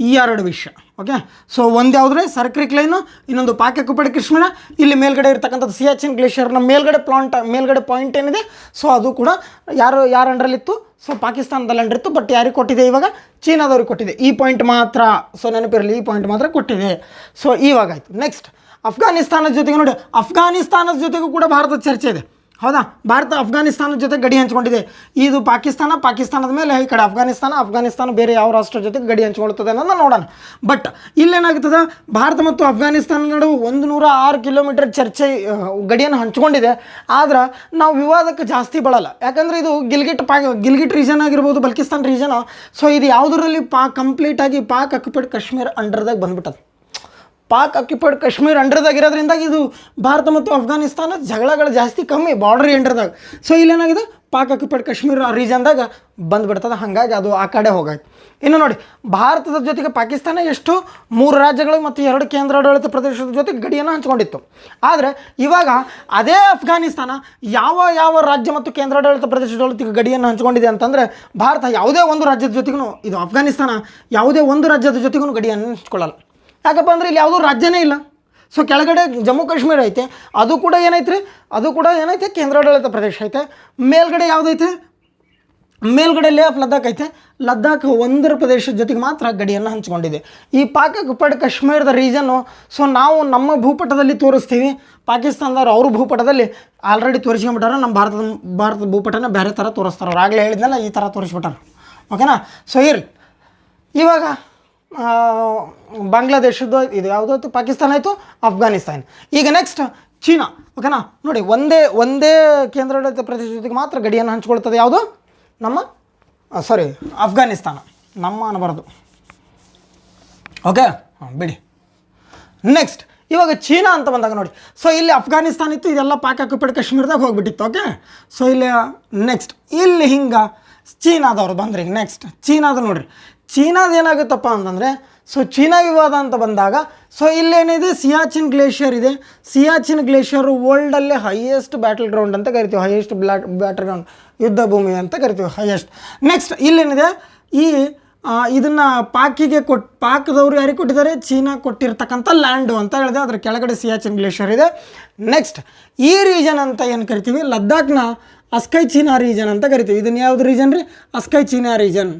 ಈ ಎರಡು ವಿಷಯ, ಓಕೆ. ಸೊ ಒಂದು ಯಾವುದ್ರೆ ಸರ್ಕ್ರಿಕ್ ಲೈನು, ಇನ್ನೊಂದು ಪಾಕ್ ಆಕ್ಯುಪೈಡ್ ಕಾಶ್ಮೀರ. ಇಲ್ಲಿ ಮೇಲ್ಗಡೆ ಇರ್ತಕ್ಕಂಥದ್ದು ಸಿಯಾಚಿನ್ ಗ್ಲೇಷಿಯರ್ನ ಮೇಲ್ಗಡೆ ಪಾಯಿಂಟ್ ಏನಿದೆ, ಸೊ ಅದು ಕೂಡ ಯಾರ ಅಂಡರಲ್ಲಿತ್ತು, ಸೊ ಪಾಕಿಸ್ತಾನದಲ್ಲಿ ಅಂಡರಿತ್ತು. ಬಟ್ ಯಾರಿಗೆ ಕೊಟ್ಟಿದೆ, ಇವಾಗ ಚೀನಾದವ್ರಿಗೆ ಕೊಟ್ಟಿದೆ. ಈ ಪಾಯಿಂಟ್ ಮಾತ್ರ ಸೊ ನೆನಪಿರಲಿ, ಈ ಪಾಯಿಂಟ್ ಮಾತ್ರ ಕೊಟ್ಟಿದೆ. ಸೊ ಇವಾಗಾಯಿತು. ನೆಕ್ಸ್ಟ್ ಅಫ್ಘಾನಿಸ್ತಾನದ ಜೊತೆಗೆ ನೋಡಿ, ಅಫ್ಘಾನಿಸ್ತಾನದ ಜೊತೆಗೂ ಕೂಡ ಭಾರತದ ಚರ್ಚೆ ಇದೆ, ಹೌದಾ. ಭಾರತ ಅಫ್ಘಾನಿಸ್ತಾನದ ಜೊತೆ ಗಡಿ ಹಂಚ್ಕೊಂಡಿದೆ. ಇದು ಪಾಕಿಸ್ತಾನದ ಮೇಲೆ ಈ ಕಡೆ ಅಫ್ಘಾನಿಸ್ತಾನ ಬೇರೆ ಯಾವ ರಾಷ್ಟ್ರ ಜೊತೆಗೆ ಗಡಿ ಹಂಚ್ಕೊಳ್ತದೆ ಅನ್ನೋದನ್ನ ನೋಡೋಣ. ಬಟ್ ಇಲ್ಲೇನಾಗ್ತದೆ, ಭಾರತ ಮತ್ತು ಅಫ್ಘಾನಿಸ್ತಾನ ನಡುವೆ 106 ಕಿಲೋಮೀಟರ್ ಗಡಿಯನ್ನು ಹಂಚ್ಕೊಂಡಿದೆ. ಆದ್ರೆ ನಾವು ವಿವಾದಕ್ಕೆ ಜಾಸ್ತಿ ಬಳಲ್ಲ, ಯಾಕಂದರೆ ಇದು ಗಿಲ್ಗಿಟ್ ರೀಜನ್ ಆಗಿರ್ಬೋದು, ಬಲ್ಕಿಸ್ತಾನ್ ರೀಜನ್. ಸೊ ಇದು ಯಾವುದರಲ್ಲಿ ಕಂಪ್ಲೀಟಾಗಿ ಪಾಕ್ ಆಕ್ಯುಪೈಡ್ ಕಾಶ್ಮೀರ ಅಂಡರ್ದಾಗ ಬಂದ್ಬಿಟ್ಟದು. ಪಾಕ್ ಆಕ್ಯುಪೈಡ್ ಕಾಶ್ಮೀರ್ ಅಂಡರ್ದಾಗಿರೋದ್ರಿಂದ ಇದು ಭಾರತ ಮತ್ತು ಅಫ್ಘಾನಿಸ್ತಾನ ಜಗಳಗಳು ಜಾಸ್ತಿ ಕಮ್ಮಿ ಬಾರ್ಡರ್ ಎಂಡರ್ದಾಗ. ಸೊ ಇಲ್ಲೇನಾಗಿದೆ, ಪಾಕ್ ಆಕ್ಯುಪೈಡ್ ಕಾಶ್ಮೀರ ರೀಜನ್ದಾಗ ಬಂದುಬಿಡ್ತದೆ. ಹಾಗಾಗಿ ಅದು ಆ ಕಡೆ ಹೋಗಾಯ್ತು. ಇನ್ನು ನೋಡಿ, ಭಾರತದ ಜೊತೆಗೆ ಪಾಕಿಸ್ತಾನ ಎಷ್ಟು 3 ರಾಜ್ಯಗಳು ಮತ್ತು 2 ಕೇಂದ್ರಾಡಳಿತ ಪ್ರದೇಶದ ಜೊತೆಗೆ ಗಡಿಯನ್ನು ಹಂಚ್ಕೊಂಡಿತ್ತು. ಆದರೆ ಇವಾಗ ಅದೇ ಅಫ್ಘಾನಿಸ್ತಾನ ಯಾವ ರಾಜ್ಯ ಮತ್ತು ಕೇಂದ್ರಾಡಳಿತ ಪ್ರದೇಶದ ಜೊತೆಗೆ ಗಡಿಯನ್ನು ಹಂಚ್ಕೊಂಡಿದೆ ಅಂತಂದರೆ, ಭಾರತ ಯಾವುದೇ ಒಂದು ರಾಜ್ಯದ ಜೊತೆಗೂ, ಇದು ಅಫ್ಘಾನಿಸ್ತಾನ ಯಾವುದೇ ಒಂದು ರಾಜ್ಯದ ಜೊತೆಗೂ ಗಡಿಯನ್ನು ಹಂಚ್ಕೊಳ್ಳಲ್ಲ. ಯಾಕಪ್ಪ ಅಂದರೆ ಇಲ್ಲಿ ಯಾವುದೂ ರಾಜ್ಯನೇ ಇಲ್ಲ. ಸೊ ಕೆಳಗಡೆ ಜಮ್ಮು ಕಾಶ್ಮೀರ ಐತೆ, ಅದು ಕೂಡ ಏನೈತೆ ಕೇಂದ್ರಾಡಳಿತ ಪ್ರದೇಶ ಐತೆ. ಮೇಲ್ಗಡೆ ಯಾವುದೈತೆ, ಮೇಲ್ಗಡೆ ಲೇಹ್ ಲದ್ದಾಖ್ ಐತೆ. ಲದ್ದಾಖ್ ಒಂದರ ಪ್ರದೇಶದ ಜೊತೆಗೆ ಮಾತ್ರ ಗಡಿಯನ್ನು ಹಂಚಿಕೊಂಡಿದೆ. ಈ ಪಾಕ್ ಆಕ್ಯುಪೈಡ್ ಕಾಶ್ಮೀರದ ರೀಜನ್ನು ಸೊ ನಾವು ನಮ್ಮ ಭೂಪಟದಲ್ಲಿ ತೋರಿಸ್ತೀವಿ, ಪಾಕಿಸ್ತಾನದವ್ರು ಅವ್ರ ಭೂಪಟದಲ್ಲಿ ಆಲ್ರೆಡಿ ತೋರಿಸ್ಕೊಂಬಿಟ್ಟಾರೆ. ನಮ್ಮ ಭಾರತದ ಭೂಪಟನ ಬೇರೆ ಥರ ತೋರಿಸ್ತಾರೆ. ಅವ್ರು ಆಗಲೇ ಹೇಳಿದ್ನಲ್ಲ, ಈ ಥರ ತೋರಿಸ್ಬಿಟ್ಟಾರೆ, ಓಕೆನಾ. ಸೊ ಇರಲಿ, ಇವಾಗ ಬಾಂಗ್ಲಾದೇಶದ್ದು ಇದು ಯಾವುದಾಯ್ತು, ಪಾಕಿಸ್ತಾನ ಆಯಿತು, ಅಫ್ಘಾನಿಸ್ತಾನ. ಈಗ ನೆಕ್ಸ್ಟ್ ಚೀನಾ, ಓಕೆನಾ. ನೋಡಿ, ಒಂದೇ ಕೇಂದ್ರಾಡಳಿತ ಪ್ರದೇಶ ಜೊತೆಗೆ ಮಾತ್ರ ಗಡಿಯನ್ನು ಹಂಚ್ಕೊಳ್ತದೆ. ಯಾವುದು, ಅಫ್ಘಾನಿಸ್ತಾನ. ನಮ್ಮ ಅನ್ನಬಾರ್ದು, ಓಕೆ, ಬಿಡಿ. ನೆಕ್ಸ್ಟ್ ಇವಾಗ ಚೀನಾ ಅಂತ ಬಂದಾಗ ನೋಡಿ, ಸೊ ಇಲ್ಲಿ ಅಫ್ಘಾನಿಸ್ತಾನ ಇತ್ತು, ಇದೆಲ್ಲ ಪಾಕ್ ಆಕ್ಯುಪೈಡ್ ಕಾಶ್ಮೀರದಾಗ ಹೋಗ್ಬಿಟ್ಟಿತ್ತು, ಓಕೆ. ಸೊ ಇಲ್ಲಿ ನೆಕ್ಸ್ಟ್ ಇಲ್ಲಿ ಹಿಂಗೆ ಚೀನಾದವ್ರು ಬಂದ್ರಿ. ನೆಕ್ಸ್ಟ್ ಚೀನಾದ ನೋಡಿರಿ, ಚೀನಾದ ಏನಾಗುತ್ತಪ್ಪ ಅಂತಂದರೆ, ಸೊ ಚೀನಾ ವಿವಾದ ಅಂತ ಬಂದಾಗ, ಸೊ ಇಲ್ಲೇನಿದೆ, ಸಿಯಾಚಿನ್ ಗ್ಲೇಷಿಯರ್ ಇದೆ. ಸಿಯಾಚಿನ್ ಗ್ಲೇಷಿಯರು ವರ್ಲ್ಡಲ್ಲೇ ಹೈಯೆಸ್ಟ್ ಬ್ಯಾಟಲ್ ಗ್ರೌಂಡ್ ಅಂತ ಕರಿತೀವಿ, ಹೈಯೆಸ್ಟ್ ಬ್ಯಾಟಲ್ ಗ್ರೌಂಡ್, ಯುದ್ಧ ಭೂಮಿ ಅಂತ ಕರಿತೀವಿ, ಹೈಯೆಸ್ಟ್. ನೆಕ್ಸ್ಟ್ ಇಲ್ಲೇನಿದೆ, ಇದನ್ನು ಪಾಕದವರು ಯಾರಿಗೆ ಕೊಟ್ಟಿದ್ದಾರೆ, ಚೀನಾ ಕೊಟ್ಟಿರ್ತಕ್ಕಂಥ ಲ್ಯಾಂಡು ಅಂತ ಹೇಳಿದೆ. ಅದ್ರ ಕೆಳಗಡೆ ಸಿಯಾಚಿನ್ ಗ್ಲೇಷಿಯರ್ ಇದೆ. ನೆಕ್ಸ್ಟ್ ಈ ರೀಜನ್ ಅಂತ ಏನು ಕರಿತೀವಿ, ಲದ್ದಾಖ್ನ ಅಸ್ಕೈ ಚೀನಾ ರೀಜನ್ ಅಂತ ಕರಿತೀವಿ. ಇದನ್ನು ಯಾವುದು ರೀಜನ್ ರೀ, ಅಸ್ಕೈ ಚೀನಾ ರೀಜನ್,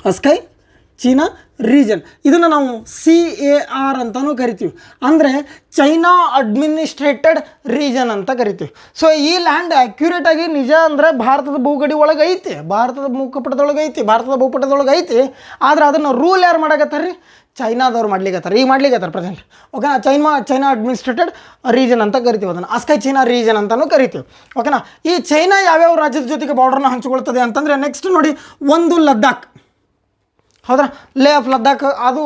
ಅಸ್ಕೈ ಚೀನಾ ರೀಜನ್. ಇದನ್ನು ನಾವು CAR ಅಂತಲೂ ಕರಿತೀವಿ, ಅಂದರೆ ಚೈನಾ ಅಡ್ಮಿನಿಸ್ಟ್ರೇಟೆಡ್ ರೀಜನ್ ಅಂತ ಕರಿತೀವಿ. ಸೊ ಈ ಲ್ಯಾಂಡ್ ಆ್ಯಕ್ಯುರೇಟಾಗಿ ನಿಜ ಅಂದರೆ ಭಾರತದ ಭೂಗಡಿ ಒಳಗೆ ಐತಿ, ಭಾರತದ ಮುಖಪಟದೊಳಗೆ ಐತಿ, ಭಾರತದ ಭೂಪಟದೊಳಗೆ ಐತಿ. ಆದರೆ ಅದನ್ನು ರೂಲ್ ಯಾರು ಮಾಡಕತ್ತಾರೆ ರೀ? ಚೈನಾದವ್ರು ಮಾಡ್ಲಿಕ್ಕತ್ತಾರೆ, ಈಗ ಮಾಡ್ಲಿಕ್ಕತ್ತಾರೆ ಪ್ರೆಸೆಂಟ್. ಓಕೆನಾ? ಚೈನಾ ಅಡ್ಮಿನಿಸ್ಟ್ರೇಟೆಡ್ ರೀಜನ್ ಅಂತ ಕರಿತೀವಿ, ಅದನ್ನು ಅಸ್ಕೈ ಚೈನಾ ರೀಜನ್ ಅಂತಲೂ ಕರಿತೀವಿ. ಓಕೆನಾ? ಈ ಚೈನಾ ಯಾವ್ಯಾವ ರಾಜ್ಯದ ಜೊತೆಗೆ ಬಾರ್ಡ್ರನ್ನ ಹಂಚಿಕೊಳ್ತದೆ ಅಂತಂದರೆ, ನೆಕ್ಸ್ಟ್ ನೋಡಿ, ಒಂದು ಲದ್ದಾಖ್, ಹೌದಾ, ಲೇ ಆಫ್ ಲದ್ದಾಖ್, ಅದು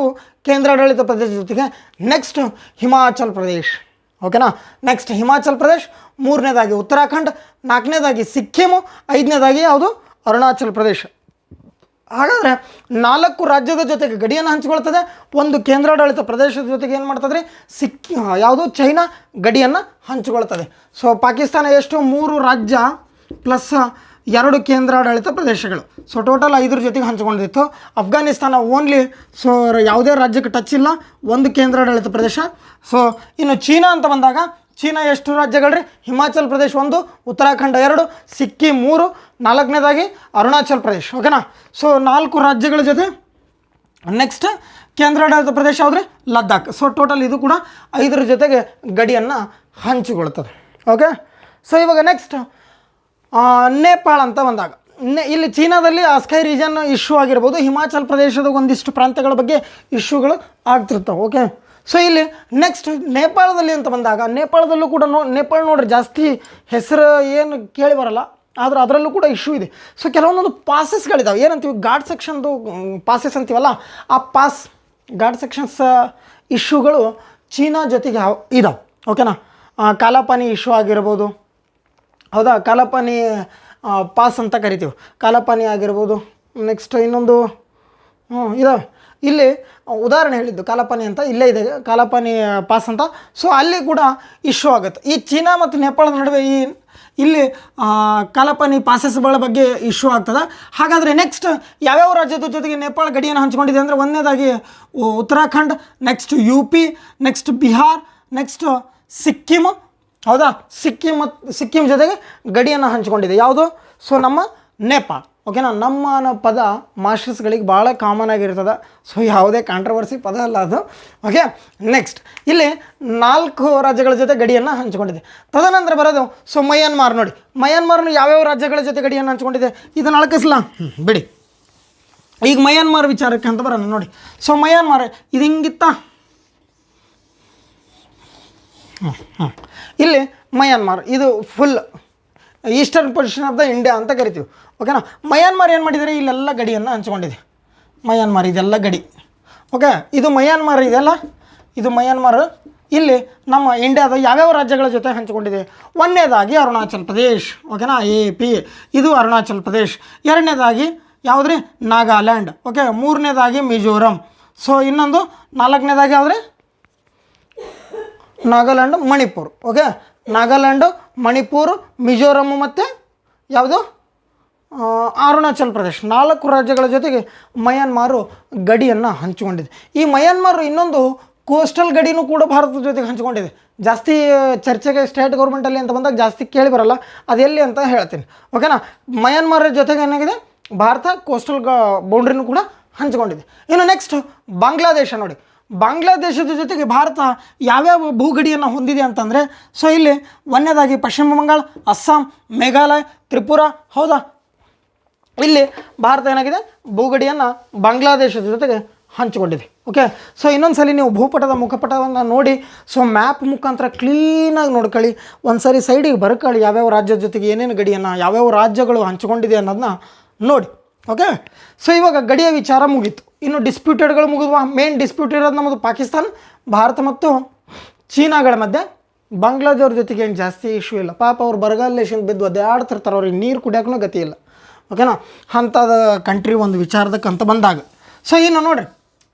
ಕೇಂದ್ರಾಡಳಿತ ಪ್ರದೇಶದ ಜೊತೆಗೆ. ನೆಕ್ಸ್ಟ್ ಹಿಮಾಚಲ್ ಪ್ರದೇಶ್. ಓಕೆನಾ? ನೆಕ್ಸ್ಟ್ ಹಿಮಾಚಲ್ ಪ್ರದೇಶ್, ಮೂರನೇದಾಗಿ ಉತ್ತರಾಖಂಡ್, ನಾಲ್ಕನೇದಾಗಿ ಸಿಕ್ಕಿಮು, ಐದನೇದಾಗಿ ಯಾವುದು? ಅರುಣಾಚಲ್ ಪ್ರದೇಶ್. ಹಾಗಾದರೆ 4 ರಾಜ್ಯದ ಜೊತೆಗೆ ಗಡಿಯನ್ನು ಹಂಚಿಕೊಳ್ತದೆ, ಒಂದು ಕೇಂದ್ರಾಡಳಿತ ಪ್ರದೇಶದ ಜೊತೆಗೆ ಏನು ಮಾಡ್ತದೆ ರೀ? ಯಾವುದು? ಚೈನಾ ಗಡಿಯನ್ನು ಹಂಚಿಕೊಳ್ತದೆ. ಸೊ ಪಾಕಿಸ್ತಾನ ಎಷ್ಟು? 3 ರಾಜ್ಯ ಪ್ಲಸ್ 2 ಕೇಂದ್ರಾಡಳಿತ ಪ್ರದೇಶಗಳು. ಸೊ ಟೋಟಲ್ 5 ಜೊತೆಗೆ ಹಂಚಿಕೊಂಡಿತ್ತು. ಅಫ್ಘಾನಿಸ್ತಾನ ಓನ್ಲಿ, ಸೊ ಯಾವುದೇ ರಾಜ್ಯಕ್ಕೆ ಟಚ್ ಇಲ್ಲ, ಒಂದು ಕೇಂದ್ರಾಡಳಿತ ಪ್ರದೇಶ. ಸೊ ಇನ್ನು ಚೀನಾ ಅಂತ ಬಂದಾಗ, ಚೀನಾ ಎಷ್ಟು ರಾಜ್ಯಗಳು ರೀ? ಹಿಮಾಚಲ್ ಪ್ರದೇಶ್ 1, ಉತ್ತರಾಖಂಡ 2, ಸಿಕ್ಕಿಂ 3, 4ನೇದಾಗಿ ಅರುಣಾಚಲ್ ಪ್ರದೇಶ್. ಓಕೆನಾ? ಸೊ 4 ರಾಜ್ಯಗಳ ಜೊತೆ ನೆಕ್ಸ್ಟ್ ಕೇಂದ್ರಾಡಳಿತ ಪ್ರದೇಶ ಯಾವುದ್ರಿ? ಲದ್ದಾಖ್. ಸೊ ಟೋಟಲ್ ಇದು ಕೂಡ 5 ಜೊತೆಗೆ ಗಡಿಯನ್ನು ಹಂಚಿಕೊಳ್ತದೆ. ಓಕೆ. ಸೊ ಇವಾಗ ನೆಕ್ಸ್ಟ್ ನೇಪಾಳ ಅಂತ ಬಂದಾಗ, ಇಲ್ಲಿ ಚೀನಾದಲ್ಲಿ ಅಸ್ಕೈ ರೀಜನ್ ಇಶ್ಯೂ ಆಗಿರ್ಬೋದು, ಹಿಮಾಚಲ್ ಪ್ರದೇಶದ ಒಂದಿಷ್ಟು ಪ್ರಾಂತ್ಯಗಳ ಬಗ್ಗೆ ಇಶ್ಯೂಗಳು ಆಗ್ತಿರ್ತಾವೆ. ಓಕೆ. ಸೊ ಇಲ್ಲಿ ನೆಕ್ಸ್ಟ್ ನೇಪಾಳದಲ್ಲಿ ಅಂತ ಬಂದಾಗ, ನೇಪಾಳದಲ್ಲೂ ಕೂಡ ನೇಪಾಳ ನೋಡ್ರಿ ಜಾಸ್ತಿ ಹೆಸರು ಏನು ಕೇಳಿ ಬರಲ್ಲ, ಆದ್ರೆ ಅದರಲ್ಲೂ ಕೂಡ ಇಶ್ಯೂ ಇದೆ. ಸೊ ಕೆಲವೊಂದೊಂದು ಪಾಸಸ್ಗಳಿದ್ದಾವೆ, ಏನಂತೀವಿ? ಘಾಟ್ ಸೆಕ್ಷನ್ದು ಪಾಸಸ್ ಅಂತೀವಲ್ಲ, ಆ ಘಾಟ್ ಸೆಕ್ಷನ್ಸ್ ಇಶ್ಯೂಗಳು ಚೀನಾ ಜೊತೆಗೆ ಇದಾವೆ. ಓಕೆನಾ? ಕಾಲಾಪಾನಿ ಇಶ್ಯೂ ಆಗಿರ್ಬೋದು, ಹೌದಾ, ಕಾಲಾಪಾನಿ ಪಾಸ್ ಅಂತ ಕರಿತೀವಿ, ಕಾಲಾಪಾನಿ ಆಗಿರ್ಬೋದು. ನೆಕ್ಸ್ಟ್ ಇನ್ನೊಂದು ಇದಾವೆ, ಇಲ್ಲಿ ಉದಾಹರಣೆ ಹೇಳಿದ್ದು ಕಾಲಾಪಾನಿ ಅಂತ, ಇಲ್ಲೇ ಇದೆ ಕಾಲಾಪಾನಿ ಪಾಸ್ ಅಂತ. ಸೊ ಅಲ್ಲಿ ಕೂಡ ಇಶ್ಯೂ ಆಗುತ್ತೆ. ಈ ಚೀನಾ ಮತ್ತು ನೇಪಾಳದ ನಡುವೆ ಇಲ್ಲಿ ಕಾಲಾಪಾನಿ ಪಾಸಸ್ಗಳ ಬಗ್ಗೆ ಇಶ್ಯೂ ಆಗ್ತದೆ. ಹಾಗಾದರೆ ನೆಕ್ಸ್ಟ್ ಯಾವ್ಯಾವ ರಾಜ್ಯದ ಜೊತೆಗೆ ನೇಪಾಳ ಗಡಿಯನ್ನು ಹಂಚ್ಕೊಂಡಿದೆ ಅಂದರೆ, ಒಂದನೇದಾಗಿ Uttarakhand, next UP, next Bihar, next Sikkim. ಹೌದಾ? ಸಿಕ್ಕಿಂ ಜೊತೆಗೆ ಗಡಿಯನ್ನು ಹಂಚಿಕೊಂಡಿದೆ. ಯಾವುದು? ಸೊ ನಮ್ಮ ನೇಪಾಳ. ಓಕೆನಾ? ನಮ್ಮ ಅನ್ನೋ ಪದ ಮಾಸ್ಟರ್ಸ್ಗಳಿಗೆ ಭಾಳ ಕಾಮನ್ ಆಗಿರ್ತದೆ. ಸೊ ಯಾವುದೇ ಕಾಂಟ್ರವರ್ಸಿ ಪದ ಅಲ್ಲ ಅದು. ಓಕೆ. ನೆಕ್ಸ್ಟ್ ಇಲ್ಲಿ 4 ರಾಜ್ಯಗಳ ಜೊತೆ ಗಡಿಯನ್ನು ಹಂಚಿಕೊಂಡಿದೆ. ತದನಂತರ ಬರೋದು ಸೊ ಮಯನ್ಮಾರ್. ನೋಡಿ, ಮಯನ್ಮಾರ್ನು ಯಾವ್ಯಾವ ರಾಜ್ಯಗಳ ಜೊತೆ ಗಡಿಯನ್ನು ಹಂಚಿಕೊಂಡಿದೆ? ಇದನ್ನು ಅಳಕಿಸ್ಲಾ? ಬಿಡಿ, ಈಗ ಮಯನ್ಮಾರ್ ವಿಚಾರಕ್ಕೆ ಅಂತ ಬರೋಣ. ನೋಡಿ, ಸೊ ಮಯನ್ಮಾರ್ ಇದು ಹಿಂಗಿತ್ತ. ಇಲ್ಲಿ ಮಯನ್ಮಾರ್ ಇದು full eastern position of the India ಅಂತ ಕರಿತೀವಿ. ಓಕೆನಾ? ಮಯನ್ಮಾರ್ ಏನು ಮಾಡಿದರೆ ಇಲ್ಲೆಲ್ಲ ಗಡಿಯನ್ನು ಹಂಚ್ಕೊಂಡಿದೆ. ಮಯನ್ಮಾರ್ ಇದೆಲ್ಲ ಗಡಿ. ಓಕೆ. ಇದು ಮಯನ್ಮಾರ್ ಇದೆಲ್ಲ, ಇದು ಮಯನ್ಮಾರ್. ಇಲ್ಲಿ ನಮ್ಮ ಇಂಡಿಯಾದ ಯಾವ್ಯಾವ ರಾಜ್ಯಗಳ ಜೊತೆ ಹಂಚಿಕೊಂಡಿದೆ? ಒಂದನೇದಾಗಿ ಅರುಣಾಚಲ್ ಪ್ರದೇಶ್. ಓಕೆನಾ? AP, ಇದು ಅರುಣಾಚಲ್ ಪ್ರದೇಶ್. ಎರಡನೇದಾಗಿ ಯಾವುದ್ರಿ? ನಾಗಾಲ್ಯಾಂಡ್. ಓಕೆ. ಮೂರನೇದಾಗಿ ಮಿಜೋರಂ. ಸೊ ಇನ್ನೊಂದು 4ನೇದಾಗಿ ಯಾವುದ್ರಿ? ನಾಗಾಲ್ಯಾಂಡು, ಮಣಿಪುರ್. ಓಕೆ. ನಾಗಾಲ್ಯಾಂಡು, ಮಣಿಪುರ್, ಮಿಜೋರಂ ಮತ್ತು ಯಾವುದು? ಅರುಣಾಚಲ್ ಪ್ರದೇಶ್. 4 ರಾಜ್ಯಗಳ ಜೊತೆಗೆ ಮಯನ್ಮಾರು ಗಡಿಯನ್ನು ಹಂಚಿಕೊಂಡಿದೆ. ಈ ಮಯನ್ಮಾರ್ ಇನ್ನೊಂದು ಕೋಸ್ಟಲ್ ಗಡಿನೂ ಕೂಡ ಭಾರತದ ಜೊತೆಗೆ ಹಂಚಿಕೊಂಡಿದೆ. ಜಾಸ್ತಿ ಚರ್ಚೆಗೆ ಸ್ಟೇಟ್ ಗೌರ್ಮೆಂಟಲ್ಲಿ ಅಂತ ಬಂದಾಗ ಜಾಸ್ತಿ ಕೇಳಿ ಬರಲ್ಲ, ಅದೆಲ್ಲಿ ಅಂತ ಹೇಳ್ತೀನಿ. ಓಕೆನಾ? ಮಯನ್ಮಾರ್ ಜೊತೆಗೆ ಏನಾಗಿದೆ? ಭಾರತ ಕೋಸ್ಟಲ್ ಬೌಂಡ್ರಿನೂ ಕೂಡ ಹಂಚಿಕೊಂಡಿದೆ. ಇನ್ನು ನೆಕ್ಸ್ಟ್ ಬಾಂಗ್ಲಾದೇಶ. ನೋಡಿ, ಬಾಂಗ್ಲಾದೇಶದ ಜೊತೆಗೆ ಭಾರತ ಯಾವ್ಯಾವ ಭೂಗಡಿಯನ್ನು ಹೊಂದಿದೆ ಅಂತಂದರೆ, ಸೊ ಇಲ್ಲಿ ಒಂದನೇದಾಗಿ ಪಶ್ಚಿಮ ಬಂಗಾಳ, ಅಸ್ಸಾಂ, ಮೇಘಾಲಯ, ತ್ರಿಪುರಾ. ಹೌದಾ? ಇಲ್ಲಿ ಭಾರತ ಏನಾಗಿದೆ? ಭೂಗಡಿಯನ್ನು ಬಾಂಗ್ಲಾದೇಶದ ಜೊತೆಗೆ ಹಂಚಿಕೊಂಡಿದೆ. ಓಕೆ. ಸೊ ಇನ್ನೊಂದು ಸಲ ನೀವು ಭೂಪಟದ ಮುಖಪಟವನ್ನು ನೋಡಿ, ಸೊ ಮ್ಯಾಪ್ ಮುಖಾಂತರ ಕ್ಲೀನಾಗಿ ನೋಡ್ಕೊಳ್ಳಿ. ಒಂದು ಸರಿ ಸೈಡಿಗೆ ಬರ್ಕೊಳ್ಳಿ, ಯಾವ್ಯಾವ ರಾಜ್ಯದ ಜೊತೆಗೆ ಏನೇನು ಗಡಿಯನ್ನು ಯಾವ್ಯಾವ ರಾಜ್ಯಗಳು ಹಂಚಿಕೊಂಡಿದೆ ಅನ್ನೋದನ್ನ ನೋಡಿ. ಓಕೆ. ಸೊ ಇವಾಗ ಗಡಿಯ ವಿಚಾರ ಮುಗೀತು. ಇನ್ನು ಡಿಸ್ಪ್ಯೂಟೆಡ್ಗಳು ಮುಗಿದ್ವಾ? ಮೇನ್ ಡಿಸ್ಪ್ಯೂಟ್ ಇರೋದು ನಮ್ಮದು ಪಾಕಿಸ್ತಾನ, ಭಾರತ ಮತ್ತು ಚೀನಾಗಳ ಮಧ್ಯೆ. ಬಾಂಗ್ಲಾದೇವ್ರ ಜೊತೆಗೆ ಏನು ಜಾಸ್ತಿ ಇಶ್ಯೂ ಇಲ್ಲ. ಪಾಪ ಅವ್ರು ಬರಗಾಲೇಶನ್ ಬಿದ್ದು ಒದ್ದಾಡ್ತಿರ್ತಾರೆ, ಅವ್ರಿಗೆ ನೀರು ಕುಡಿಯೋಕ್ಕೂ ಗತಿ ಇಲ್ಲ. ಓಕೆನಾ? ಅಂಥದ್ದು ಕಂಟ್ರಿ ಒಂದು ವಿಚಾರದಕ್ಕಂತ ಬಂದಾಗ. ಸೊ ಇನ್ನು ನೋಡಿರಿ,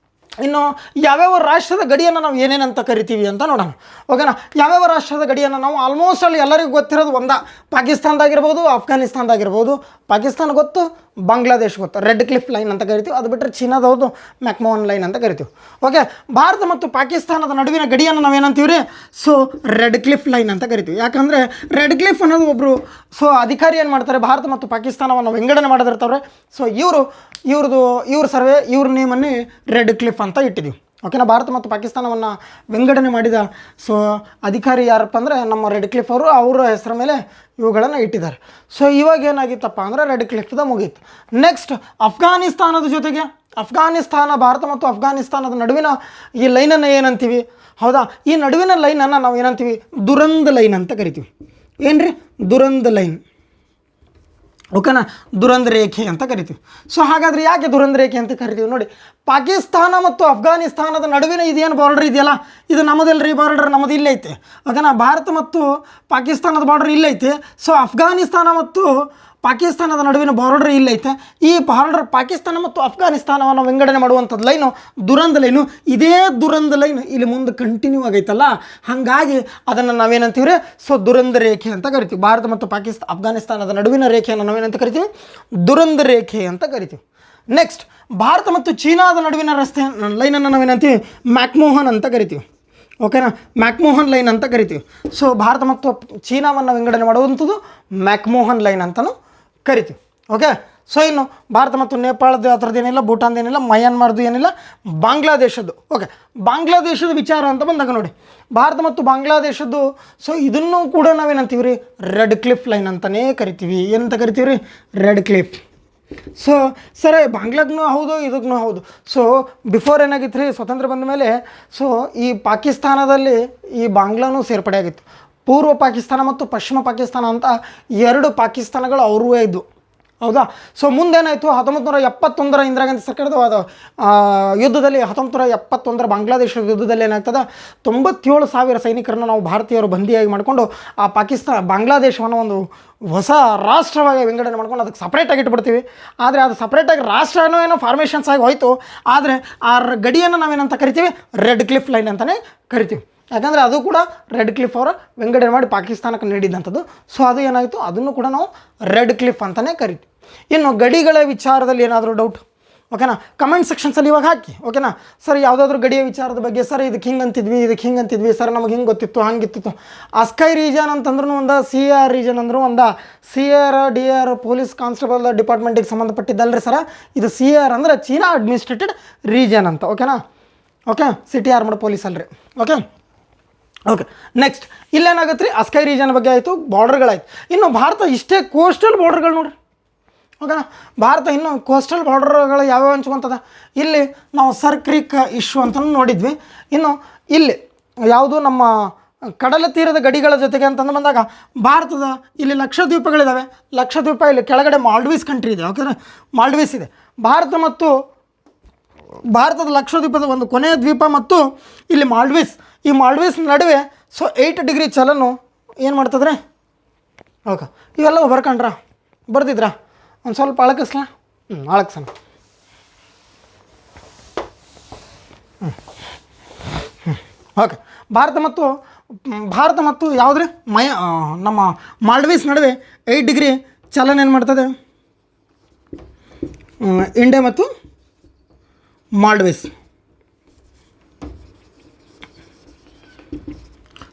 ಇನ್ನು ಯಾವ್ಯಾವ ರಾಷ್ಟ್ರದ ಗಡಿಯನ್ನು ನಾವು ಏನೇನಂತ ಕರಿತೀವಿ ಅಂತ ನೋಡೋಣ. ಓಕೆನಾ, ಯಾವ್ಯಾವ ರಾಷ್ಟ್ರದ ಗಡಿಯನ್ನು ನಾವು ಆಲ್ಮೋಸ್ಟ್ ಅಲ್ಲಿ ಎಲ್ಲರಿಗೂ ಗೊತ್ತಿರೋದು ಪಾಕಿಸ್ತಾನದಾಗಿರ್ಬೋದು, ಅಫ್ಘಾನಿಸ್ತಾನದಾಗಿರ್ಬೋದು. ಪಾಕಿಸ್ತಾನ ಗೊತ್ತು, ಬಾಂಗ್ಲಾದೇಶ್ ಗೊತ್ತು, ರೆಡ್ ಕ್ಲಿಫ್ ಲೈನ್ ಅಂತ ಕರಿತೀವಿ. ಅದು ಬಿಟ್ಟರೆ ಚೀನಾದವ್ರದ್ದು ಮ್ಯಾಕ್ಮೋಹನ್ ಲೈನ್ ಅಂತ ಕರಿತೀವಿ. ಓಕೆ, ಭಾರತ ಮತ್ತು ಪಾಕಿಸ್ತಾನದ ನಡುವಿನ ಗಡಿಯನ್ನು ನಾವು ಏನಂತೀವಿ ರೀ? ಸೊ ರೆಡ್ ಕ್ಲಿಫ್ ಲೈನ್ ಅಂತ ಕರಿತೀವಿ. ಯಾಕಂದರೆ ರೆಡ್ ಕ್ಲಿಫ್ ಅನ್ನೋದು ಒಬ್ಬರು ಅಧಿಕಾರಿ ಏನು ಮಾಡ್ತಾರೆ, ಭಾರತ ಮತ್ತು ಪಾಕಿಸ್ತಾನವನ್ನು ವಿಂಗಡಣೆ ಮಾಡೋದಿರ್ತಾವ್ರೆ. ಸೊ ಇವ್ರ ನೇಮನ್ನೇ ರೆಡ್ ಕ್ಲಿಫ್ ಅಂತ ಇಟ್ಟಿದ್ದೀವಿ. ಓಕೆನಾ, ಭಾರತ ಮತ್ತು ಪಾಕಿಸ್ತಾನವನ್ನು ವಿಂಗಡಣೆ ಮಾಡಿದ ಅಧಿಕಾರಿ ಯಾರಪ್ಪ ಅಂದರೆ ನಮ್ಮ ರೆಡ್ ಕ್ಲಿಫ್ ಅವರ ಹೆಸರ ಮೇಲೆ ಇವುಗಳನ್ನು ಇಟ್ಟಿದ್ದಾರೆ. ಸೊ ಇವಾಗ ಏನಾಗಿತ್ತಪ್ಪ ಅಂದರೆ ರೆಡ್ ಕ್ಲಿಫ್ದ ಮುಗೀತು. ನೆಕ್ಸ್ಟ್ ಅಫ್ಘಾನಿಸ್ತಾನದ ಜೊತೆಗೆ ಭಾರತ ಮತ್ತು ಅಫ್ಘಾನಿಸ್ತಾನದ ನಡುವಿನ ಈ ಲೈನನ್ನು ಏನಂತೀವಿ? ಹೌದಾ, ಈ ನಡುವಿನ ಲೈನನ್ನು ನಾವು ಏನಂತೀವಿ? ದುರಂದ್ ಲೈನ್ ಅಂತ ಕರಿತೀವಿ. ಏನು ರೀ? ದುರಂದ್ ಲೈನ್. ಓಕೆನಾ, ದುರಂದ್ ರೇಖೆ ಅಂತ ಕರಿತೀವಿ. ಸೊ ಹಾಗಾದರೆ ಯಾಕೆ ದುರಂದ್ ರೇಖೆ ಅಂತ ಕರಿತೀವಿ ನೋಡಿ, ಪಾಕಿಸ್ತಾನ ಮತ್ತು ಅಫ್ಘಾನಿಸ್ತಾನದ ನಡುವಿನ ಇದೇನು ಬಾರ್ಡರ್ ಇದೆಯಲ್ಲ, ಇದು ನಮ್ಮದೆಲ್ಲರಿ ಬಾರ್ಡರ್, ನಮ್ಮದು ಇಲ್ಲೈತೆ. ಓಕೆನಾ, ಭಾರತ ಮತ್ತು ಪಾಕಿಸ್ತಾನದ ಬಾರ್ಡರ್ ಇಲ್ಲೈತೆ. ಸೊ ಅಫ್ಘಾನಿಸ್ತಾನ ಮತ್ತು ಪಾಕಿಸ್ತಾನದ ನಡುವಿನ ಬಾರ್ಡರ್ ಇಲ್ಲೈತೆ. ಈ ಬಾರ್ಡರ್ ಪಾಕಿಸ್ತಾನ ಮತ್ತು ಅಫ್ಘಾನಿಸ್ತಾನವನ್ನು ವಿಂಗಡಣೆ ಮಾಡುವಂಥದ್ದು ಲೈನು ದುರಂದ್ ಲೈನು. ಇದೇ ದುರಂದ್ ಲೈನ್ ಇಲ್ಲಿ ಮುಂದೆ ಕಂಟಿನ್ಯೂ ಆಗೈತಲ್ಲ, ಹಾಗಾಗಿ ಅದನ್ನು ನಾವೇನಂತೀವಿ ರೀ? ಸೊ ದುರಂದ್ ರೇಖೆ ಅಂತ ಕರಿತೀವಿ. ಭಾರತ ಮತ್ತು ಅಫ್ಘಾನಿಸ್ತಾನದ ನಡುವಿನ ರೇಖೆಯನ್ನು ನಾವೇನಂತ ಕರಿತೀವಿ? ದುರಂದ್ ರೇಖೆ ಅಂತ ಕರಿತೀವಿ. ನೆಕ್ಸ್ಟ್ ಭಾರತ ಮತ್ತು ಚೀನಾದ ನಡುವಿನ ಲೈನನ್ನು ನಾವೇನಂತೀವಿ? ಮ್ಯಾಕ್ಮೋಹನ್ ಅಂತ ಕರಿತೀವಿ. ಓಕೆನಾ, ಮ್ಯಾಕ್ಮೋಹನ್ ಲೈನ್ ಅಂತ ಕರಿತೀವಿ. ಸೊ ಭಾರತ ಮತ್ತು ಚೀನಾವನ್ನು ವಿಂಗಡಣೆ ಮಾಡುವಂಥದ್ದು ಮ್ಯಾಕ್ಮೋಹನ್ ಲೈನ್ ಅಂತಲೂ ಕರಿತೀವಿ. ಓಕೆ, ಸೊ ಇನ್ನು ಭಾರತ ಮತ್ತು ನೇಪಾಳದ ಆ ಥರದ್ದು ಏನಿಲ್ಲ, ಭೂಟಾನ್ದು ಏನಿಲ್ಲ, ಮಯನ್ಮಾರ್ದು ಏನಿಲ್ಲ, ಬಾಂಗ್ಲಾದೇಶದ್ದು. ಓಕೆ, ಬಾಂಗ್ಲಾದೇಶದ ವಿಚಾರ ಅಂತ ಬಂದಾಗ ನೋಡಿ, ಭಾರತ ಮತ್ತು ಬಾಂಗ್ಲಾದೇಶದ್ದು ಸೊ ಇದನ್ನು ಕೂಡ ನಾವೇನಂತೀವಿ ರೀ? ರೆಡ್ ಕ್ಲಿಫ್ ಲೈನ್ ಅಂತಲೇ ಕರಿತೀವಿ. ಏನಂತ ಕರಿತೀವಿ ರೀ? Red cliff. ಸೊ ಸರಿ, ಬಾಂಗ್ಲಾಗ್ನೂ ಹೌದು, ಇದಕ್ಕೂ ಹೌದು. ಸೊ ಬಿಫೋರ್ ಏನಾಗಿತ್ತು ರೀ? ಸ್ವತಂತ್ರ ಬಂದ ಮೇಲೆ ಸೊ ಈ ಪಾಕಿಸ್ತಾನದಲ್ಲಿ ಈ ಬಾಂಗ್ಲಾನೂ ಸೇರ್ಪಡೆ ಆಗಿತ್ತು. ಪೂರ್ವ ಪಾಕಿಸ್ತಾನ ಮತ್ತು ಪಶ್ಚಿಮ ಪಾಕಿಸ್ತಾನ ಅಂತ ಎರಡು ಪಾಕಿಸ್ತಾನಗಳು ಅವರೂ ಇದ್ದವು. ಹೌದಾ? ಸೊ ಮುಂದೇನಾಯಿತು? 1971 ಇಂದಿರಾ ಗಾಂಧಿ ಸರ್ಕಾರದ ಯುದ್ಧದಲ್ಲಿ, 1971 ಬಾಂಗ್ಲಾದೇಶದ ಯುದ್ಧದಲ್ಲಿ ಏನಾಗ್ತದೆ, 97,000 ಸೈನಿಕರನ್ನು ನಾವು ಭಾರತೀಯರು ಬಂದಿಯಾಗಿ ಮಾಡಿಕೊಂಡು ಆ ಬಾಂಗ್ಲಾದೇಶವನ್ನು ಒಂದು ಹೊಸ ರಾಷ್ಟ್ರವಾಗಿ ವಿಂಗಡಣೆ ಮಾಡ್ಕೊಂಡು ಅದಕ್ಕೆ ಸಪ್ರೇಟಾಗಿ ಇಟ್ಬಿಡ್ತೀವಿ. ಆದರೆ ಅದು ಸಪ್ರೇಟಾಗಿ ರಾಷ್ಟ್ರನೋ ಏನೋ ಫಾರ್ಮೇಷನ್ಸ್ ಆಗಿ ಹೋಯಿತು. ಆದರೆ ಆ ಗಡಿಯನ್ನು ನಾವೇನಂತ ಕರಿತೀವಿ? ರೆಡ್ ಕ್ಲಿಫ್ ಲೈನ್ ಅಂತಲೇ ಕರಿತೀವಿ. ಯಾಕಂದರೆ ಅದು ಕೂಡ ರೆಡ್ ಕ್ಲಿಫ್ ಅವರ ವಿಂಗಡಣೆ ಮಾಡಿ ಪಾಕಿಸ್ತಾನಕ್ಕೆ ನೀಡಿದಂಥದ್ದು. ಸೊ ಅದು ಏನಾಯಿತು? ಅದನ್ನು ಕೂಡ ನಾವು ರೆಡ್ ಕ್ಲಿಫ್ ಅಂತಲೇ ಕರಿತೀವಿ. ಇನ್ನು ಗಡಿಗಳ ವಿಚಾರದಲ್ಲಿ ಏನಾದರೂ ಡೌಟ್? ಓಕೆನಾ, ಕಮೆಂಟ್ ಸೆಕ್ಷನ್ಸಲ್ಲಿ ಇವಾಗ ಹಾಕಿ. ಓಕೆನಾ, ಸರ್ ಯಾವುದಾದ್ರೂ ಗಡಿಯ ವಿಚಾರದ ಬಗ್ಗೆ, ಸರ್ ಇದಕ್ಕೆ ಹಿಂಗೆ ಅಂತಿದ್ವಿ, ಸರ್ ನಮಗೆ ಹಿಂಗೆ ಗೊತ್ತಿತ್ತು, ಹಂಗಿತ್ತು. ಅಸ್ಕೈ ರೀಜನ್ ಅಂತಂದ್ರೂ ಒಂದು, CAR ರೀಜನ್ ಅಂದ್ರೂ ಒಂದು, CAR DR ಪೊಲೀಸ್ ಕಾನ್ಸ್ಟೇಬಲ್ ಡಿಪಾರ್ಟ್ಮೆಂಟಿಗೆ ಸಂಬಂಧಪಟ್ಟಿದ್ದಲ್ರಿ ಸರ. ಇದು CAR ಅಂದರೆ ಚೀನಾ ಅಡ್ಮಿನಿಸ್ಟ್ರೇಟೆಡ್ ರೀಜನ್ ಅಂತ. ಓಕೆನಾ, ಓಕೆ, ಸಿಟಿ ಆರ್ಮಡ್ ಪೊಲೀಸ್ ಅಲ್ರಿ. ಓಕೆ, ನೆಕ್ಸ್ಟ್ ಇಲ್ಲೇನಾಗುತ್ತೆ ರೀ? ಅಸ್ಕೈ ರೀಜನ್ ಬಗ್ಗೆ ಆಯಿತು, ಬಾರ್ಡರ್ಗಳಾಯ್ತು. ಇನ್ನು ಭಾರತ ಇಷ್ಟೇ ಕೋಸ್ಟಲ್ ಬಾರ್ಡರ್ಗಳು ನೋಡಿರಿ. ಓಕೆನಾ, ಭಾರತ ಇನ್ನು ಕೋಸ್ಟಲ್ ಬಾರ್ಡರ್ಗಳು ಯಾವ್ಯಾವ ಹಂಚ್ಕೊತದ? ಇಲ್ಲಿ ನಾವು ಸರ್ ಕ್ರೀಕ್ ಇಶ್ಯೂ ಅಂತಲೂ ನೋಡಿದ್ವಿ. ಇನ್ನು ಇಲ್ಲಿ ಯಾವುದು ನಮ್ಮ ಕಡಲ ತೀರದ ಗಡಿಗಳ ಜೊತೆಗೆ ಅಂತಂದು ಬಂದಾಗ ಭಾರತದ ಇಲ್ಲಿ ಲಕ್ಷದ್ವೀಪಗಳಿದ್ದಾವೆ. ಲಕ್ಷದ್ವೀಪ ಇಲ್ಲಿ ಕೆಳಗಡೆ ಮಾಲ್ಡೀವ್ಸ್ ಕಂಟ್ರಿ ಇದೆ. ಓಕೆನಾ, ಮಾಲ್ಡೀವ್ಸ್ ಇದೆ. ಭಾರತದ ಲಕ್ಷದ್ವೀಪದ ಒಂದು ಕೊನೆಯ ದ್ವೀಪ ಮತ್ತು ಇಲ್ಲಿ ಮಾಲ್ಡೀವ್ಸ್, ಈ ಮಾಲ್ಡೀವ್ಸ್ ನಡುವೆ ಸೊ 8 ಡಿಗ್ರಿ ಚಲನು ಏನು ಮಾಡ್ತದ್ರೆ? ಓಕೆ, ಇವೆಲ್ಲ ಬರ್ಕೊಂಡ್ರ ಬರ್ದಿದ್ರಾ? ಒಂದು ಸ್ವಲ್ಪ ಅಳಕಿಸ್ಲಾ? ಅಳಕ್ಸಣ. ಓಕೆ, ಭಾರತ ಮತ್ತು ಯಾವುದ್ರಿ ನಮ್ಮ ಮಾಲ್ಡೀವ್ಸ್ ನಡುವೆ 8 ಡಿಗ್ರಿ ಚಲನ ಏನು ಮಾಡ್ತದೆ? ಇಂಡಿಯಾ ಮತ್ತು ಮಾಲ್ಡೀವ್ಸ್.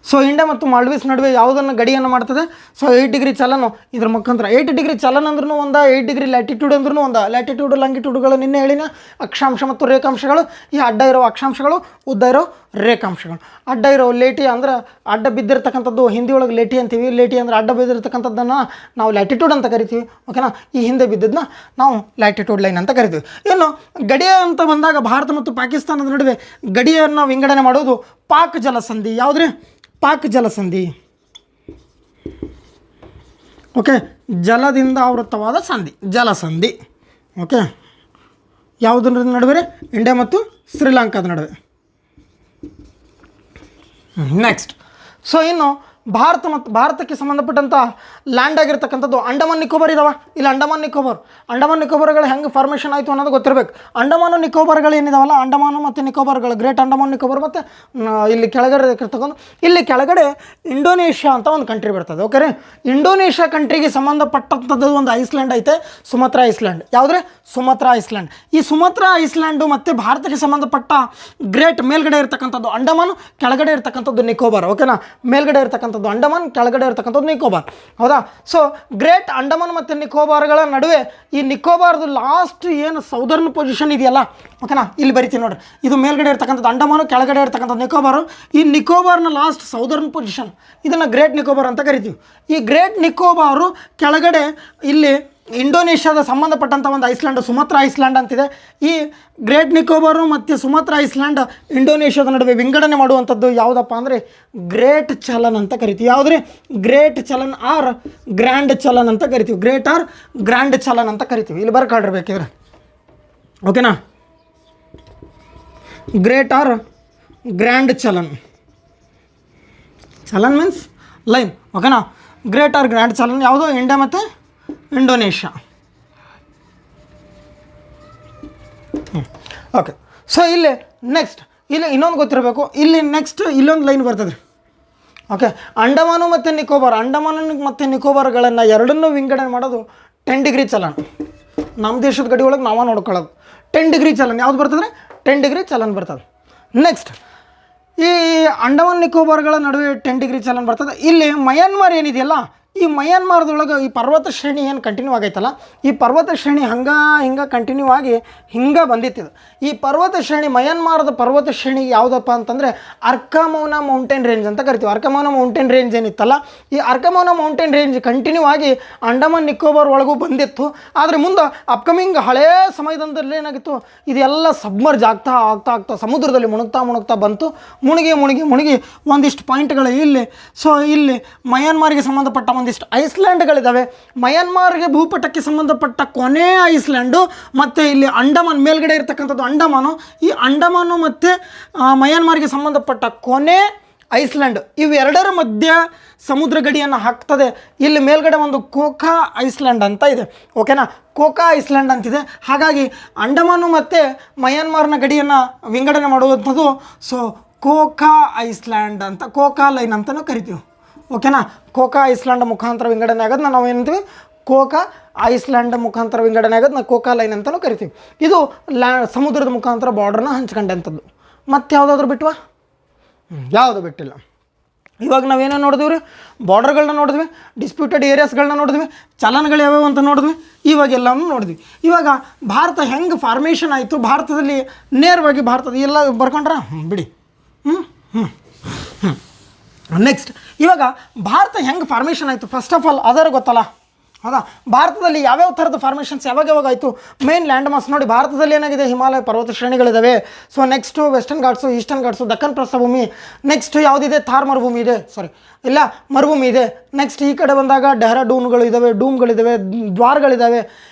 ಸೊ ಇಂಡಿಯಾ ಮತ್ತು ಮಾಲ್ಡೀವ್ಸ್ ನಡುವೆ ಯಾವುದನ್ನು ಗಡಿಯನ್ನು ಮಾಡ್ತದೆ? ಸೊ 8 ಡಿಗ್ರಿ ಚಲನ ಇದ್ರ ಮುಖಾಂತರ. 8 ಡಿಗ್ರಿ ಚಲನ ಅಂದ್ರೂ ಒಂದು, 8 ಡಿಗ್ರಿ ಲ್ಯಾಟಿಟ್ಯೂಡ್ ಅಂದ್ರೂ ಒಂದು. ಲ್ಯಾಟಿಟ್ಯೂಡ್ ಲ್ಯಾಂಗಿಟ್ಯೂಡ್ಗಳು ನಿನ್ನೆ ಹೇಳಿನ ಅಕ್ಷಾಂಶ ಮತ್ತು ರೇಖಾಂಶಗಳು. ಈ ಅಡ್ಡ ಇರೋ ಅಕ್ಷಾಂಶಗಳು, ಉದ್ದ ಇರೋ ರೇಖಾಂಶಗಳು. ಅಡ್ಡ ಇರೋ ಲೇಟಿ ಅಂದ್ರೆ ಅಡ್ಡ ಬಿದ್ದಿರ್ತಕ್ಕಂಥದ್ದು ಹಿಂದಿ ಒಳಗೆ ಲೇಟಿ ಅಂತೀವಿ. ಲೇಟಿ ಅಂದರೆ ಅಡ್ಡ ಬಿದ್ದಿರ್ತಕ್ಕಂಥದ್ದನ್ನು ನಾವು ಲ್ಯಾಟಿಟ್ಯೂಡ್ ಅಂತ ಕರಿತೀವಿ. ಓಕೆನಾ, ಈ ಹಿಂದೆ ಬಿದ್ದದನ್ನ ನಾವು ಲ್ಯಾಟಿಟ್ಯೂಡ್ ಲೈನ್ ಅಂತ ಕರಿತೀವಿ. ಇನ್ನು ಗಡಿಯ ಅಂತ ಬಂದಾಗ ಭಾರತ ಮತ್ತು ಪಾಕಿಸ್ತಾನದ ನಡುವೆ ಗಡಿಯನ್ನು ವಿಂಗಡಣೆ ಮಾಡೋದು ಪಾಕ್ ಜಲಸಂಧಿ. ಯಾವುದ್ರಿ? ಪಾಕ್ ಜಲಸಂಧಿ. ಓಕೆ, ಜಲದಿಂದ ಆವೃತ್ತವಾದ ಸಂಧಿ, ಜಲಸಂಧಿ. ಓಕೆ, ಯಾವುದರ ನಡುವೆ? ಇಂಡಿಯಾ ಮತ್ತು ಶ್ರೀಲಂಕಾದ ನಡುವೆ. ನೆಕ್ಸ್ಟ್ ಸೊ ಇನ್ನು ಭಾರತಕ್ಕೆ ಸಂಬಂಧಪಟ್ಟಂಥ ಲ್ಯಾಂಡ್ ಆಗಿರ್ತಕ್ಕಂಥದ್ದು ಅಂಡಮಾನ್ ನಿಕೋಬಾರ್ ಇದಾವೆ. ಇಲ್ಲಿ ಅಂಡಮಾನ್ ನಿಕೋಬಾರ್ಗಳು ಹೆಂಗೆ ಫಾರ್ಮೇಷನ್ ಆಯಿತು ಅನ್ನೋದು ಗೊತ್ತಿರಬೇಕು. ಅಂಡಮಾನು ನಿಕೋಬಾರ್ಗಳು ಏನಿದಾವಲ್ಲ, ಅಂಡಮಾನು ಮತ್ತು ನಿಕೋಬಾರ್ಗಳು, ಗ್ರೇಟ್ ಅಂಡಮಾನ್ ನಿಕೋಬಾರ್ ಮತ್ತು ಇಲ್ಲಿ ಕೆಳಗಡೆ ಇರ್ತಕ್ಕಂಥ, ಇಲ್ಲಿ ಕೆಳಗಡೆ ಇಂಡೋನೇಷ್ಯಾ ಅಂತ ಒಂದು ಕಂಟ್ರಿ ಬರ್ತದೆ. ಓಕೆ ರೀ, ಇಂಡೋನೇಷ್ಯಾ ಕಂಟ್ರಿಗೆ ಸಂಬಂಧಪಟ್ಟಂಥದ್ದು ಒಂದು ಐಸ್ಲ್ಯಾಂಡ್ ಐತೆ, ಸುಮತ್ರಾ ಐಸ್ಲ್ಯಾಂಡ್. ಯಾವುದ್ರೆ? ಸುಮತ್ರಾ ಐಸ್ಲ್ಯಾಂಡ್. ಈ ಸುಮತ್ರಾ ಐಸ್ಲ್ಯಾಂಡು ಮತ್ತು ಭಾರತಕ್ಕೆ ಸಂಬಂಧಪಟ್ಟ ಗ್ರೇಟ್ ಮೇಲ್ಗಡೆ ಇರ್ತಕ್ಕಂಥದ್ದು ಅಂಡಮಾನು, ಕೆಳಗಡೆ ಇರ್ತಕ್ಕಂಥದ್ದು ನಿಕೋಬಾರ್. ಓಕೆನಾ, ಮೇಲ್ಗಡೆ ಇರ್ತಕ್ಕಂಥದ್ದು ಅಂಡಮಾನ್, ಕೆಳಗಡೆ ಇರ್ತಕ್ಕಂಥದ್ದು ನಿಕೋಬಾರ್. ಹೌದಾ? ಸೊ ಗ್ರೇಟ್ ಅಂಡಮಾನ್ ಮತ್ತು ನಿಕೋಬಾರ್ಗಳ ನಡುವೆ ಈ ನಿಕೋಬಾರ್ದು ಲಾಸ್ಟ್ ಏನು ಸೌದರ್ನ್ ಪೊಸಿಷನ್ ಇದೆಯಲ್ಲ, ಓಕೆನಾ, ಇಲ್ಲಿ ಬರಿತೀನಿ ನೋಡ್ರಿ. ಇದು ಮೇಲ್ಗಡೆ ಇರ್ತಕ್ಕಂಥದ್ದು ಅಂಡಮಾನು, ಕೆಳಗಡೆ ಇರ್ತಕ್ಕಂಥದ್ದು ನಿಕೋಬಾರು. ಈ ನಿಕೋಬಾರ್ನ ಲಾಸ್ಟ್ ಸೌದರ್ನ್ ಪೊಸಿಷನ್ ಇದನ್ನು ಗ್ರೇಟ್ ನಿಕೋಬಾರ್ ಅಂತ ಕರಿತೀವಿ. ಈ ಗ್ರೇಟ್ ನಿಕೋಬಾರು ಕೆಳಗಡೆ ಇಲ್ಲಿ ಇಂಡೋನೇಷ್ಯಾದ ಸಂಬಂಧಪಟ್ಟಂಥ ಒಂದು ಐಸ್ಲ್ಯಾಂಡ್ ಸುಮತ್ರಾ ಐಸ್ಲ್ಯಾಂಡ್ ಅಂತಿದೆ. ಈ ಗ್ರೇಟ್ ನಿಕೋಬಾರು ಮತ್ತು ಸುಮತ್ರಾ ಐಸ್ಲ್ಯಾಂಡ್ ಇಂಡೋನೇಷ್ಯಾದ ನಡುವೆ ವಿಂಗಡಣೆ ಮಾಡುವಂಥದ್ದು ಯಾವುದಪ್ಪ ಅಂದರೆ ಗ್ರೇಟ್ ಚಲನ್ ಅಂತ ಕರಿತೀವಿ. ಯಾವುದ್ರಿ? ಗ್ರೇಟ್ ಚಲನ್ ಆರ್ ಗ್ರ್ಯಾಂಡ್ ಚಲನ್ ಅಂತ ಕರಿತೀವಿ. ಗ್ರೇಟ್ ಆರ್ ಗ್ರ್ಯಾಂಡ್ ಚಲನ್ ಅಂತ ಕರಿತೀವಿ. ಇಲ್ಲಿ ಬರ್ಕಾಡಿರ್ಬೇಕಿದ್ರೆ, ಓಕೆನಾ, ಗ್ರೇಟ್ ಆರ್ ಗ್ರ್ಯಾಂಡ್ ಚಲನ್. ಚಲನ್ ಮೀನ್ಸ್ ಲೈನ್. ಓಕೆನಾ, ಗ್ರೇಟ್ ಆರ್ ಗ್ರ್ಯಾಂಡ್ ಚಲನ್ ಯಾವುದು? ಇಂಡಿಯಾ ಮತ್ತು ಇಂಡೋನೇಷ್ಯಾ. ಓಕೆ, ಸೊ ಇಲ್ಲಿ ನೆಕ್ಸ್ಟ್ ಇಲ್ಲಿ ಇನ್ನೊಂದು ಗೊತ್ತಿರಬೇಕು. ಇಲ್ಲಿ ನೆಕ್ಸ್ಟ್ ಇಲ್ಲೊಂದು ಲೈನ್ ಬರ್ತದೆ ರೀ. ಓಕೆ, ಅಂಡಮಾನು ಮತ್ತು ನಿಕೋಬಾರ್ಗಳನ್ನು ಎರಡನ್ನೂ ವಿಂಗಡಣೆ ಮಾಡೋದು 10 ಡಿಗ್ರಿ ಚಲನ್. ನಮ್ಮ ದೇಶದ ಗಡಿ ಒಳಗೆ ನಾವು ನೋಡ್ಕೊಳ್ಳೋದು 10 ಡಿಗ್ರಿ ಚಲನ್. ಯಾವ್ದು ಬರ್ತದೆ? 10 ಡಿಗ್ರಿ ಚಲನ್ ಬರ್ತದೆ. ನೆಕ್ಸ್ಟ್ ಈ ಅಂಡಮಾನ್ ನಿಕೋಬಾರ್ಗಳ ನಡುವೆ 10 ಡಿಗ್ರಿ ಚಲನ್ ಬರ್ತದೆ. ಇಲ್ಲಿ ಮಯನ್ಮಾರ್ ಏನಿದೆಯಲ್ಲ, ಈ ಮಯನ್ಮಾರದೊಳಗೆ ಈ ಪರ್ವತ ಶ್ರೇಣಿ ಏನು ಕಂಟಿನ್ಯೂ ಆಗೈತಲ್ಲ, ಈ ಪರ್ವತ ಶ್ರೇಣಿ ಹಿಂಗೆ ಕಂಟಿನ್ಯೂ ಆಗಿ ಹಿಂಗೆ ಬಂದಿತ್ತಿದೆ. ಈ ಪರ್ವತ ಶ್ರೇಣಿ, ಮಯನ್ಮಾರದ ಪರ್ವತ ಶ್ರೇಣಿ ಯಾವುದಪ್ಪ ಅಂತಂದರೆ ಅರ್ಕಮೌನ ಮೌಂಟೇನ್ ರೇಂಜ್ ಅಂತ ಕರಿತೀವಿ. ಅರ್ಕಮೌನ ಮೌಂಟೇನ್ ರೇಂಜ್ ಏನಿತ್ತಲ್ಲ, ಈ ಅರ್ಕಮೌನ ಮೌಂಟೇನ್ ರೇಂಜ್ ಕಂಟಿನ್ಯೂ ಆಗಿ ಅಂಡಮಾನ್ ನಿಕೋಬಾರ್ ಒಳಗೂ ಬಂದಿತ್ತು. ಆದರೆ ಮುಂದೆ ಅಪ್ಕಮಿಂಗ್ ಹಳೆಯ ಸಮಯದಲ್ಲಿ ಏನಾಗಿತ್ತು, ಇದೆಲ್ಲ ಸಬ್ಮರ್ಜ್ ಆಗ್ತಾ ಸಮುದ್ರದಲ್ಲಿ ಮುಣುಗ್ತಾ ಬಂತು. ಮುಳುಗಿ ಒಂದಿಷ್ಟು ಪಾಯಿಂಟ್ಗಳು ಇಲ್ಲಿ. ಸೊ ಇಲ್ಲಿ ಮಯನ್ಮಾರ್ಗೆ ಸಂಬಂಧಪಟ್ಟ ಒಂದಿಷ್ಟು ಐಸ್ಲ್ಯಾಂಡ್ಗಳಿದ್ದಾವೆ. ಮಯನ್ಮಾರ್ಗೆ ಭೂಪಟಕ್ಕೆ ಸಂಬಂಧಪಟ್ಟ ಕೊನೆ ಐಸ್ಲ್ಯಾಂಡು ಮತ್ತು ಇಲ್ಲಿ ಅಂಡಮಾನ್ ಮೇಲ್ಗಡೆ ಇರ್ತಕ್ಕಂಥದ್ದು ಅಂಡಮಾನು. ಈ ಅಂಡಮಾನು ಮತ್ತು ಮಯನ್ಮಾರ್ಗೆ ಸಂಬಂಧಪಟ್ಟ ಕೊನೆ ಐಸ್ಲ್ಯಾಂಡ್ ಇವೆರಡರ ಮಧ್ಯ ಸಮುದ್ರ ಗಡಿಯನ್ನು ಹಾಕ್ತದೆ. ಇಲ್ಲಿ ಮೇಲ್ಗಡೆ ಒಂದು ಕೋಕಾ ಐಸ್ಲ್ಯಾಂಡ್ ಅಂತ ಇದೆ. ಓಕೆನಾ, ಕೋಕಾ ಐಸ್ಲ್ಯಾಂಡ್ ಅಂತಿದೆ. ಹಾಗಾಗಿ ಅಂಡಮಾನು ಮತ್ತು ಮಯನ್ಮಾರ್ನ ಗಡಿಯನ್ನು ವಿಂಗಡಣೆ ಮಾಡುವಂಥದ್ದು ಸೊ ಕೋಕಾ ಐಸ್ಲ್ಯಾಂಡ್ ಅಂತ, ಕೋಕಾ ಲೈನ್ ಅಂತಲೂ ಕರಿತೀವಿ. ಓಕೆನಾ, ಕೋಕಾ ಐಸ್ಲ್ಯಾಂಡ್ ಮುಖಾಂತರ ವಿಂಗಡಣೆ ಆಗೋದನ್ನ ನಾವು ಏನಂತೀವಿ? ಕೋಕಾ ಐಸ್ಲ್ಯಾಂಡ್ ಮುಖಾಂತರ ವಿಂಗಡಣೆ ಆಗೋದನ್ನ ಕೋಕಾ ಲೈನ್ ಅಂತಲೂ ಕರಿತೀವಿ. ಇದು ಸಮುದ್ರದ ಮುಖಾಂತರ ಬಾರ್ಡ್ರನ್ನ ಹಂಚ್ಕೊಂಡಂಥದ್ದು. ಮತ್ತು ಯಾವುದಾದ್ರೂ ಬಿಟ್ವಾ? ಯಾವುದು ಬಿಟ್ಟಿಲ್ಲ. ಇವಾಗ ನಾವೇನೇನು ನೋಡಿದ್ವಿ ರೀ? ಬಾರ್ಡರ್ಗಳನ್ನ ನೋಡಿದ್ವಿ, ಡಿಸ್ಪ್ಯೂಟೆಡ್ ಏರಿಯಾಸ್ಗಳನ್ನ ನೋಡಿದ್ವಿ, ಚಲನ್ಗಳು ಯಾವ್ಯಾವ ಅಂತ ನೋಡಿದ್ವಿ, ಇವಾಗೆಲ್ಲನೂ ನೋಡಿದ್ವಿ. ಇವಾಗ ಭಾರತ ಹೆಂಗೆ ಫಾರ್ಮೇಷನ್ ಆಯಿತು, ಭಾರತದಲ್ಲಿ ನೇರವಾಗಿ ಭಾರತದ ಎಲ್ಲ ಬರ್ಕೊಂಡ್ರ ಬಿಡಿ. ನೆಕ್ಸ್ಟ್ ಇವಾಗ ಭಾರತ ಹೆಂಗೆ ಫಾರ್ಮೇಷನ್ ಆಯಿತು ಫಸ್ಟ್ ಆಫ್ ಆಲ್ ಅದರ ಗೊತ್ತಲ್ಲ. ಹೌದಾ, ಭಾರತದಲ್ಲಿ ಯಾವ್ಯಾವ ಥರದ ಫಾರ್ಮೇಷನ್ಸ್ ಯಾವಾಗ ಆಯಿತು? ಮೇನ್ ಲ್ಯಾಂಡ್ ಮಾಸ್ ನೋಡಿ, ಭಾರತದಲ್ಲಿ ಏನಾಗಿದೆ? ಹಿಮಾಲಯ ಪರ್ವತ ಶ್ರೇಣಿಗಳಿದ್ದಾವೆ. So next Western Ghats, Eastern Ghats, Deccan ಪ್ರಸ್ಥಭೂಮಿ. ನೆಕ್ಸ್ಟ್ ಯಾವುದಿದೆ? ಥಾರ್ ಮರುಭೂಮಿ ಇದೆ, ಮರುಭೂಮಿ ಇದೆ. ನೆಕ್ಸ್ಟ್ ಈ ಕಡೆ ಬಂದಾಗ ಡೆಹ್ರಾಡೂನ್ಗಳು ಇದ್ದಾವೆ, ಡೂಮ್ಗಳಿದ್ದಾವೆ, ದ್ವಾರಗಳಿದ್ದಾವೆ.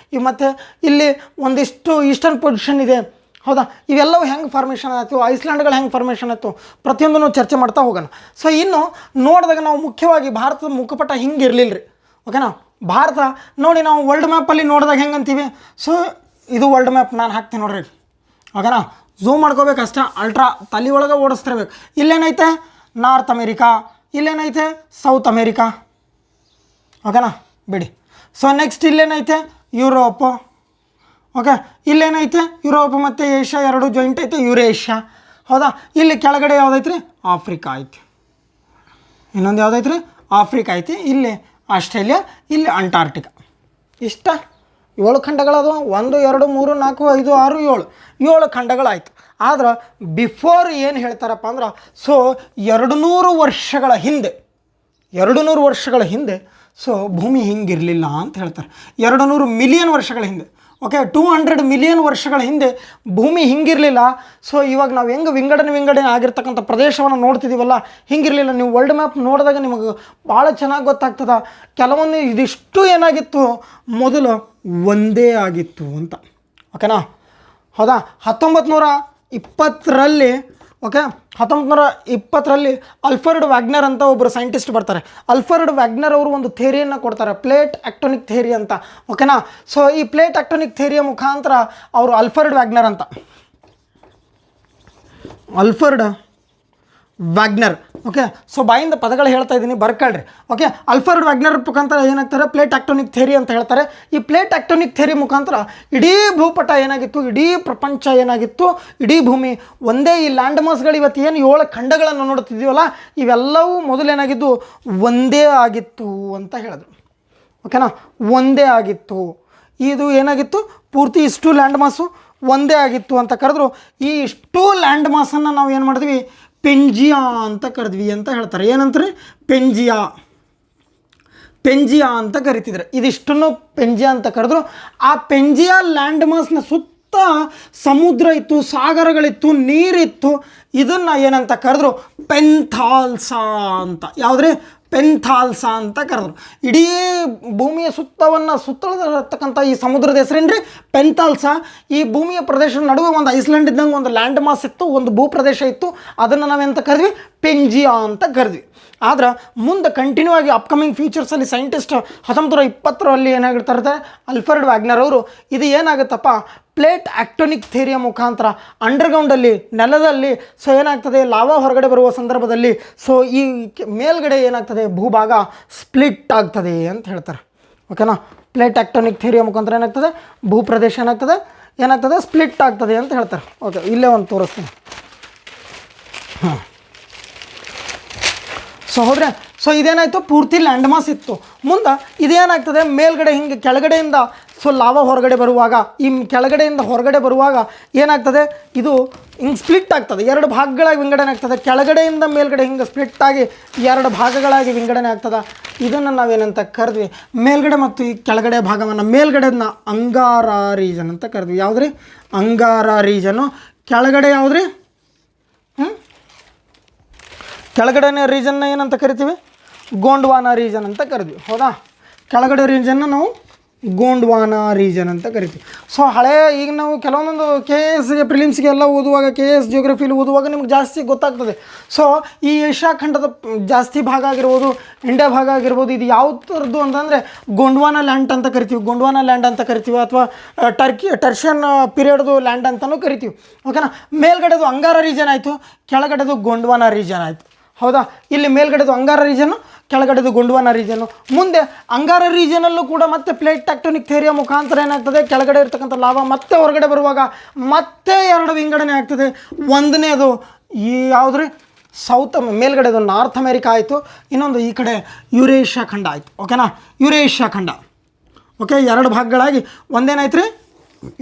ಮತ್ತು ಇಲ್ಲಿ ಒಂದಿಷ್ಟು ಈಸ್ಟರ್ನ್ ಪೊಸಿಷನ್ ಇದೆ. ಹೌದಾ, ಇವೆಲ್ಲವೂ ಹೆಂಗೆ ಫಾರ್ಮೇಷನ್ ಆಯಿತು, ಐಸ್ಲ್ಯಾಂಡ್ಗಳು ಹೆಂಗೆ ಫಾರ್ಮೇಷನ್ ಆಯಿತು, ಪ್ರತಿಯೊಂದನ್ನು ಚರ್ಚೆ ಮಾಡ್ತಾ ಹೋಗೋಣ. ಸೊ ಇನ್ನು ನೋಡಿದಾಗ ನಾವು ಮುಖ್ಯವಾಗಿ ಭಾರತದ ಮುಖಪಟ ಹಿಂಗೆ ಇರಲಿಲ್ಲ ರೀ. ಓಕೆನಾ, ಭಾರತ ನೋಡಿ ನಾವು ವರ್ಲ್ಡ್ ಮ್ಯಾಪಲ್ಲಿ ನೋಡಿದಾಗ ಹೆಂಗೆ ಅಂತೀವಿ? ಸೊ ಇದು ವರ್ಲ್ಡ್ ಮ್ಯಾಪ್ ನಾನು ಹಾಕ್ತೀನಿ ನೋಡ್ರಿ. ಓಕೆನಾ, ಝೂಮ್ ಮಾಡ್ಕೋಬೇಕು ಅಷ್ಟೇ, ಅಲ್ಟ್ರಾ ತಲೆ ಒಳಗೆ ಓಡಿಸ್ತಿರ್ಬೇಕು. ಇಲ್ಲೇನೈತೆ? ನಾರ್ತ್ ಅಮೇರಿಕಾ, ಇಲ್ಲೇನೈತೆ? South America. ಓಕೆನಾ, ಬಿಡಿ. ಸೊ ನೆಕ್ಸ್ಟ್ ಇಲ್ಲೇನೈತೆ? ಯುರೋಪು. ಓಕೆ, ಇಲ್ಲೇನೈತೆ? ಯುರೋಪ್ ಮತ್ತು ಏಷ್ಯಾ ಎರಡು ಜಾಯಿಂಟ್ ಐತೆ, ಯುರೇಷ್ಯಾ. ಹೌದಾ, ಇಲ್ಲಿ ಕೆಳಗಡೆ ಯಾವುದೈತೆ ರೀ? ಆಫ್ರಿಕಾ ಐತಿ. ಇನ್ನೊಂದು ಯಾವುದೈತೆ ರೀ? ಆಫ್ರಿಕಾ ಐತಿ. ಇಲ್ಲಿ ಆಸ್ಟ್ರೇಲಿಯಾ, ಇಲ್ಲಿ ಅಂಟಾರ್ಟಿಕಾ. ಇಷ್ಟ 7 ಖಂಡಗಳದು. 1 2 3 4 5 6 7 ಖಂಡಗಳಾಯಿತು. ಆದ್ರೆ ಬಿಫೋರ್ ಏನು ಹೇಳ್ತಾರಪ್ಪ ಅಂದ್ರೆ, ಸೊ 200 ವರ್ಷಗಳ ಹಿಂದೆ ಸೊ ಭೂಮಿ ಹಿಂಗಿರಲಿಲ್ಲ ಅಂತ ಹೇಳ್ತಾರೆ. 200 ಮಿಲಿಯನ್ ವರ್ಷಗಳ ಹಿಂದೆ. ಓಕೆ, 200 ಮಿಲಿಯನ್ ವರ್ಷಗಳ ಹಿಂದೆ ಭೂಮಿ ಹಿಂಗಿರಲಿಲ್ಲ. ಸೊ ಇವಾಗ ನಾವು ಹೆಂಗೆ ವಿಂಗಡಣೆ ಆಗಿರ್ತಕ್ಕಂಥ ಪ್ರದೇಶವನ್ನು ನೋಡ್ತಿದ್ದೀವಲ್ಲ, ಹಿಂಗಿರಲಿಲ್ಲ. ನೀವು ವರ್ಲ್ಡ್ ಮ್ಯಾಪ್ ನೋಡಿದಾಗ ನಿಮಗೆ ಭಾಳ ಚೆನ್ನಾಗಿ ಗೊತ್ತಾಗ್ತದೆ. ಕೆಲವೊಂದು ಇದಿಷ್ಟು ಏನಾಗಿತ್ತು, ಮೊದಲು ಒಂದೇ ಆಗಿತ್ತು ಅಂತ. ಓಕೆನಾ, ಹೌದಾ. 1920ರಲ್ಲಿ ಓಕೆ. 1920ರಲ್ಲಿ ಆಲ್ಫರ್ಡ್ ವ್ಯಾಗ್ನರ್ ಅಂತ ಒಬ್ಬರು ಸೈಂಟಿಸ್ಟ್ ಬರ್ತಾರೆ. ಆಲ್ಫರ್ಡ್ ವ್ಯಾಗ್ನರ್ ಅವರು ಒಂದು ಥಿಯರಿಯನ್ನು ಕೊಡ್ತಾರೆ, ಪ್ಲೇಟ್ ಆಕ್ಟೋನಿಕ್ ಥಿಯರಿ ಅಂತ. ಓಕೆನಾ. ಸೊ ಈ ಪ್ಲೇಟ್ ಆಕ್ಟೋನಿಕ್ ಥಿಯರಿಯ ಮುಖಾಂತರ ಅವರು ಆಲ್ಫರ್ಡ್ ವ್ಯಾಗ್ನರ್ ಅಂತ, ಆಲ್ಫರ್ಡ್ ವ್ಯಾಗ್ನರ್. ಓಕೆ. ಸೊ ಬಾಯಿಂದ ಪದಗಳು ಹೇಳ್ತಾ ಇದ್ದೀನಿ, ಬರ್ಕೊಳ್ರಿ. ಓಕೆ. ಆಲ್ಫರ್ಡ್ ವ್ಯಾಗ್ನರ್ ಮುಖಾಂತರ ಏನಾಗ್ತಾರೆ, ಪ್ಲೇಟ್ ಆಕ್ಟೋನಿಕ್ ಥಿಯರಿ ಅಂತ ಹೇಳ್ತಾರೆ. ಈ ಪ್ಲೇಟ್ ಆಕ್ಟೋನಿಕ್ ಥಿಯರಿ ಮುಖಾಂತರ ಇಡೀ ಭೂಪಟ ಏನಾಗಿತ್ತು, ಇಡೀ ಪ್ರಪಂಚ ಏನಾಗಿತ್ತು, ಇಡೀ ಭೂಮಿ ಒಂದೇ. ಈ ಲ್ಯಾಂಡ್ ಮಾಸ್ಗಳು ಇವತ್ತು ಏನು 7 ಖಂಡಗಳನ್ನು ನೋಡ್ತಿದ್ದೀವಲ್ಲ, ಇವೆಲ್ಲವೂ ಮೊದಲೇನಾಗಿದ್ದು ಒಂದೇ ಆಗಿತ್ತು ಅಂತ ಹೇಳಿದ್ರು. ಓಕೆನಾ. ಒಂದೇ ಆಗಿತ್ತು. ಇದು ಏನಾಗಿತ್ತು, ಪೂರ್ತಿ ಇಷ್ಟು ಲ್ಯಾಂಡ್ ಮಾಸು ಒಂದೇ ಆಗಿತ್ತು ಅಂತ ಕರೆದ್ರು. ಈ ಇಷ್ಟು ಲ್ಯಾಂಡ್ ಮಾಸನ್ನು ನಾವು ಏನು ಮಾಡಿದ್ವಿ, ಪೆಂಜಿಯಾ ಅಂತ ಕರೆದ್ವಿ ಅಂತ ಹೇಳ್ತಾರೆ. ಏನಂತಾರೆ, ಪೆಂಜಿಯಾ, ಪೆಂಜಿಯಾ ಅಂತ ಕರಿತಿದ್ರು. ಇದಿಷ್ಟನ್ನು ಪೆಂಜಿಯಾ ಅಂತ ಕರೆದ್ರು. ಆ ಪೆಂಜಿಯಾ ಲ್ಯಾಂಡ್ ಮಾಸ್ನ ಸುತ್ತ ಸಮುದ್ರ ಇತ್ತು, ಸಾಗರಗಳಿತ್ತು, ನೀರಿತ್ತು. ಇದನ್ನು ಏನಂತ ಕರೆದ್ರು, ಪೆಂಥಾಲ್ಸಾ ಅಂತ. ಯಾವುದ್ರಿ, ಪೆಂಥಾಲ್ಸಾ ಅಂತ ಕರೆದ್ರು. ಇಡೀ ಭೂಮಿಯ ಸುತ್ತಳದಿರತಕ್ಕಂಥ ಈ ಸಮುದ್ರದ ಹೆಸರೇನ್ರಿ, ಪೆಂಥಾಲ್ಸಾ. ಈ ಭೂಮಿಯ ಪ್ರದೇಶದ ನಡುವೆ ಒಂದು ಐಸ್ಲ್ಯಾಂಡ್ ಇದ್ದಂಗೆ ಒಂದು ಲ್ಯಾಂಡ್ ಮಾಸ್ ಇತ್ತು, ಒಂದು ಭೂಪ್ರದೇಶ ಇತ್ತು. ಅದನ್ನು ನಾವೆಂತ ಕರೆದ್ವಿ, ಪೆಂಜಿಯಾ ಅಂತ ಕರೆದ್ವಿ. ಆದ್ರೆ ಮುಂದೆ ಕಂಟಿನ್ಯೂ ಆಗಿ ಅಪ್ಕಮಿಂಗ್ ಫ್ಯೂಚರ್ಸಲ್ಲಿ ಸೈಂಟಿಸ್ಟ್ 1920ರಲ್ಲಿ ಏನಾಗಿರ್ತಾರೆ, ಆಲ್ಫರ್ಡ್ ವ್ಯಾಗ್ನರ್ ಅವರು ಇದು ಏನಾಗುತ್ತಪ್ಪ, ಪ್ಲೇಟ್ ಆಕ್ಟೋನಿಕ್ ಥಿಯರಿಯ ಮುಖಾಂತರ ಅಂಡರ್ಗ್ರೌಂಡಲ್ಲಿ, ನೆಲದಲ್ಲಿ ಸೊ ಏನಾಗ್ತದೆ, ಲಾವಾ ಹೊರಗಡೆ ಬರುವ ಸಂದರ್ಭದಲ್ಲಿ ಸೊ ಈ ಮೇಲ್ಗಡೆ ಏನಾಗ್ತದೆ, ಭೂಭಾಗ ಸ್ಪ್ಲಿಟ್ ಆಗ್ತದೆ ಅಂತ ಹೇಳ್ತಾರೆ. ಓಕೆನಾ. ಪ್ಲೇಟ್ ಆಕ್ಟೋನಿಕ್ ಥಿಯರಿಯ ಮುಖಾಂತರ ಏನಾಗ್ತದೆ, ಭೂಪ್ರದೇಶ ಏನಾಗ್ತದೆ ಸ್ಪ್ಲಿಟ್ ಆಗ್ತದೆ ಅಂತ ಹೇಳ್ತಾರೆ. ಓಕೆ. ಇಲ್ಲೇ ಒಂದು ತೋರಿಸ್ತೀನಿ. ಹಾಂ. ಸೊ ಹೌದ್ರೆ, ಸೊ ಇದೇನಾಯಿತು, ಪೂರ್ತಿ ಲ್ಯಾಂಡ್ ಮಾಸ್ ಇತ್ತು. ಮುಂದೆ ಇದೇನಾಗ್ತದೆ, ಮೇಲ್ಗಡೆ ಹಿಂಗೆ ಕೆಳಗಡೆಯಿಂದ ಸೊ ಲಾವಾ ಹೊರಗಡೆ ಬರುವಾಗ, ಈ ಕೆಳಗಡೆಯಿಂದ ಹೊರಗಡೆ ಬರುವಾಗ ಏನಾಗ್ತದೆ, ಇದು ಹಿಂಗೆ ಸ್ಪ್ಲಿಟ್ ಆಗ್ತದೆ, 2 ಭಾಗಗಳಾಗಿ ವಿಂಗಡಣೆ ಆಗ್ತದೆ. ಕೆಳಗಡೆಯಿಂದ ಮೇಲ್ಗಡೆ ಹಿಂಗೆ ಸ್ಪ್ಲಿಟ್ ಆಗಿ 2 ಭಾಗಗಳಾಗಿ ವಿಂಗಡಣೆ ಆಗ್ತದೆ. ಇದನ್ನು ನಾವೇನಂತ ಕರೆದ್ವಿ, ಮೇಲ್ಗಡೆ ಮತ್ತು ಈ ಕೆಳಗಡೆ ಭಾಗವನ್ನು, ಮೇಲ್ಗಡೆನ ಅಂಗಾರ ರೀಜನ್ ಅಂತ ಕರೆದ್ವಿ. ಯಾವುದ್ರಿ, ಅಂಗಾರ ರೀಜನ್ನು. ಕೆಳಗಡೆ ಯಾವುದ್ರಿ, ಕೆಳಗಡೆನೇ ರೀಜನ್ನ ಏನಂತ ಕರಿತೀವಿ, ಗೋಂಡ್ವಾನಾ ರೀಜನ್ ಅಂತ ಕರಿದ್ವಿ. ಹೌದಾ. ಕೆಳಗಡೆ ರೀಜನ್ನ ನಾವು ಗೋಂಡ್ವಾನಾ ರೀಜನ್ ಅಂತ ಕರಿತೀವಿ. ಸೊ ಈಗ ನಾವು ಕೆಲವೊಂದೊಂದು KS ಪ್ರಿಲಿಮ್ಸ್ಗೆ ಎಲ್ಲ ಓದುವಾಗ, KS ಜಿಯೋಗ್ರಫಿಲಿ ಓದುವಾಗ ನಿಮ್ಗೆ ಜಾಸ್ತಿ ಗೊತ್ತಾಗ್ತದೆ. ಸೊ ಈ ಏಷ್ಯಾ ಖಂಡದ ಜಾಸ್ತಿ ಭಾಗ ಆಗಿರ್ಬೋದು, ಇಂಡಿಯಾ ಭಾಗ ಆಗಿರ್ಬೋದು, ಇದು ಯಾವ ಥರದ್ದು ಅಂತಂದರೆ ಗೋಂಡ್ವಾನಾ ಲ್ಯಾಂಡ್ ಅಂತ ಕರಿತೀವಿ, ಗೋಂಡ್ವಾನಾ ಲ್ಯಾಂಡ್ ಅಂತ ಕರಿತೀವಿ, ಅಥವಾ ಟರ್ಷಿಯನ್ ಪೀರಿಯಡ್ದು ಲ್ಯಾಂಡ್ ಅಂತಲೂ ಕರಿತೀವಿ. ಓಕೆನಾ. ಮೇಲ್ಗಡೆದು ಅಂಗಾರ ರೀಜನ್ ಆಯಿತು, ಕೆಳಗಡೆದು ಗೋಂಡ್ವಾನಾ ರೀಜನ್ ಆಯಿತು. ಹೌದಾ. ಇಲ್ಲಿ ಮೇಲ್ಗಡೆದು ಅಂಗಾರ ರೀಜನ್ನು, ಕೆಳಗಡೆದು ಗೋಂಡ್ವಾನಾ ರೀಜನ್ನು. ಮುಂದೆ ಅಂಗಾರ ರೀಜನಲ್ಲೂ ಕೂಡ ಮತ್ತೆ ಪ್ಲೇಟ್ ಟೆಕ್ಟೋನಿಕ್ ಥಿಯರಿಯ ಮುಖಾಂತರ ಏನಾಗ್ತದೆ, ಕೆಳಗಡೆ ಇರ್ತಕ್ಕಂಥ ಲಾವಾ ಮತ್ತೆ ಹೊರಗಡೆ ಬರುವಾಗ ಮತ್ತೆ 2 ವಿಂಗಡಣೆ ಆಗ್ತದೆ. ಒಂದನೇದು ಈ ಯಾವುದ್ರಿ, ಸೌತ್, ಮೇಲ್ಗಡೆದು ನಾರ್ತ್ ಅಮೇರಿಕಾ ಆಯಿತು, ಇನ್ನೊಂದು ಈ ಕಡೆ ಯುರೇಷ್ಯಾ ಖಂಡ ಆಯಿತು. ಓಕೆನಾ. ಯುರೇಷ್ಯಾ ಖಂಡ. ಓಕೆ. 2 ಭಾಗಗಳಾಗಿ ಒಂದೇನಾಯ್ತು ರೀ,